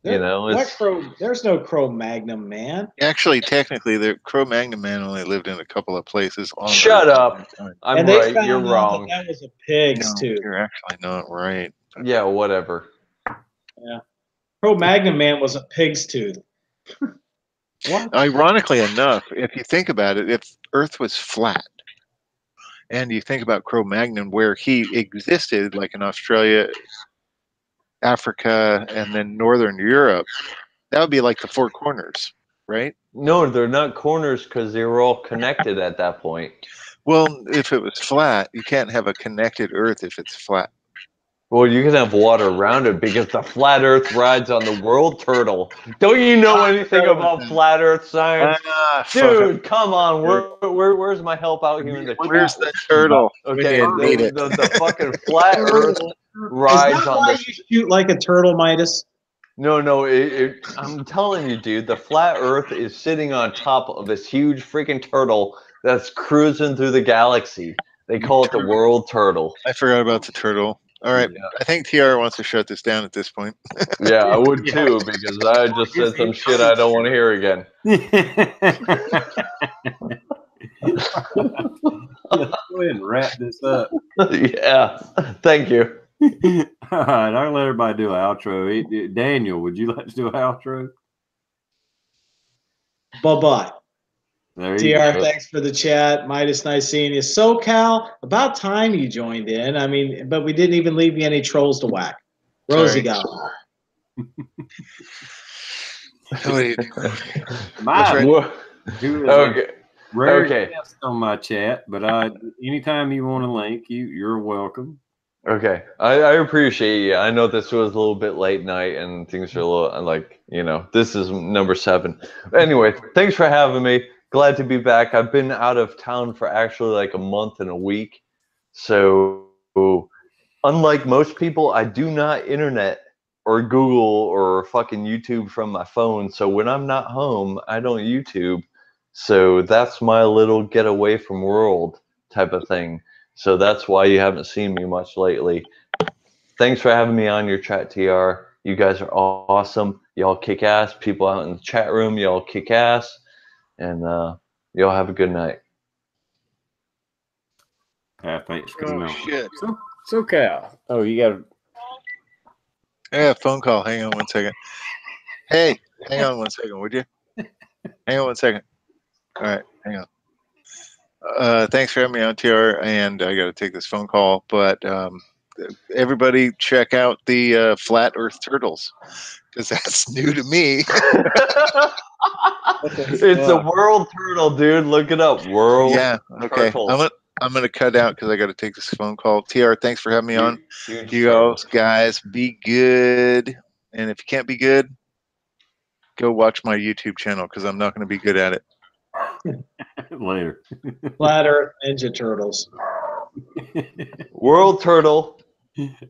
You know, it's There's no Cro-Magnon man. Actually, technically, the Cro-Magnon man only lived in a couple of places. On shut Earth up. at the time. I'm And they right. found You're out wrong. that was a pig's No, tooth. you're actually not right. Yeah, whatever. Yeah. Cro-Magnon man was a pig's tooth. What? Ironically enough, if you think about it, if Earth was flat, and you think about Cro-Magnon, where he existed, like in Australia, Africa, and then Northern Europe, that would be like the four corners, right? No, they're not corners because they were all connected at that point. Well, if it was flat, you can't have a connected Earth if it's flat. Well, you can have water around it because the flat Earth rides on the world turtle. Don't you know anything about flat Earth science? Dude, come on. Where's my help out here in the chat? Where's the turtle? Okay, We need it. the fucking flat Earth rides Is that on why the... you shoot like a turtle, Midas? No, I'm telling you, dude, the flat Earth is sitting on top of this huge freaking turtle that's cruising through the galaxy. They call it the world turtle. I forgot about the turtle. All right, Yeah. I think TR wants to shut this down at this point. Yeah, I would too, because I just said some shit I don't want to hear again. Go ahead and wrap this up. Yeah, thank you. All right, I'll let everybody do an outro. Daniel, would you like to do an outro? Bye-bye. There you TR, go. thanks for the chat. Midas, nice seeing you. SoCal, about time you joined in. I mean, but we didn't even leave you any trolls to whack. Rosie got one. What do you do? Who is Okay. rare Okay. guest on my chat, but anytime you want to link, you're welcome. Okay, I appreciate you. I know this was a little bit late night and things are a little like, you know, this is number 7. Anyway, thanks for having me. Glad to be back. I've been out of town for actually like a month and a week. So unlike most people, I do not internet or Google or fucking YouTube from my phone. So when I'm not home, I don't YouTube. So that's my little get away from world type of thing. So that's why you haven't seen me much lately. Thanks for having me on your chat, TR. You guys are awesome. Y'all kick ass. People out in the chat room, y'all kick ass. And y'all have a good night. Thanks for coming on. Shit. So Cal. Oh, you got Yeah, phone call. Hang on one second. Hey, hang on one second, would you? Hang on one second. All right, hang on. Thanks for having me on, TR, and I got to take this phone call. But everybody, check out the flat Earth turtles because that's new to me. It's a world turtle, dude. Look it up. World turtle. I'm gonna cut out because I got to take this phone call. TR, thanks for having me on. Huge You guys be good, and if you can't be good, go watch my YouTube channel because I'm not going to be good at it. later. Flat Earth Ninja Turtles. World turtle.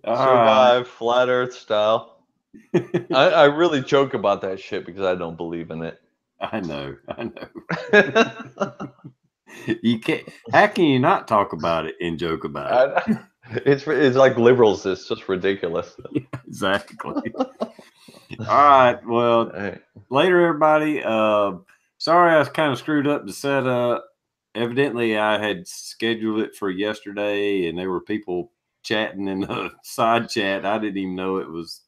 All Survive flat Earth style. I really joke about that shit because I don't believe in it. I know. You can't. How can you not talk about it and joke about it? It's like liberals. It's just ridiculous. Yeah, exactly. All right. Well, later, everybody. Sorry, I kind of screwed up the setup. Evidently, I had scheduled it for yesterday, and there were people chatting in the side chat. I didn't even know it was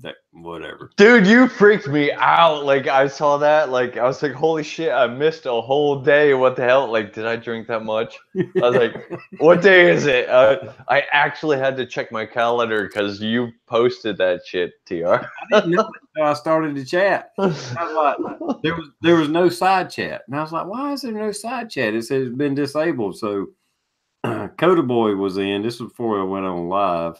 that whatever. Dude, you freaked me out. Like, I saw that. Like, I was like, holy shit, I missed a whole day. What the hell? Like, did I drink that much? I was like, what day is it? I actually had to check my calendar because you posted that shit, TR. I didn't know it until I started the chat. I was like, there was no side chat. And I was like, why is there no side chat? It says it's been disabled. So Coda Boy was in. This was before I went on live.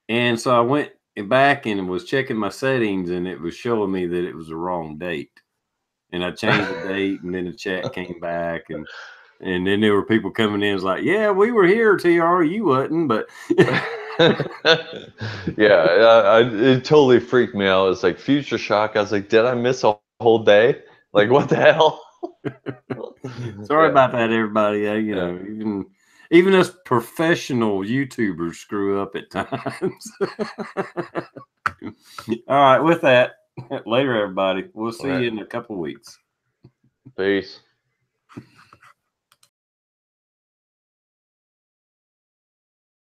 And so I went back and was checking my settings, and it was showing me that it was the wrong date. And I changed the date, and then the chat came back, and then there were people coming in. It was like, yeah, we were here, TR, you wasn't, but yeah, it totally freaked me out. It's like future shock. I was like, did I miss a whole day? Like, what the hell? Sorry about that, everybody. You know, even us professional YouTubers screw up at times. All right. With that, later, everybody. We'll see All right. you in a couple of weeks. Peace.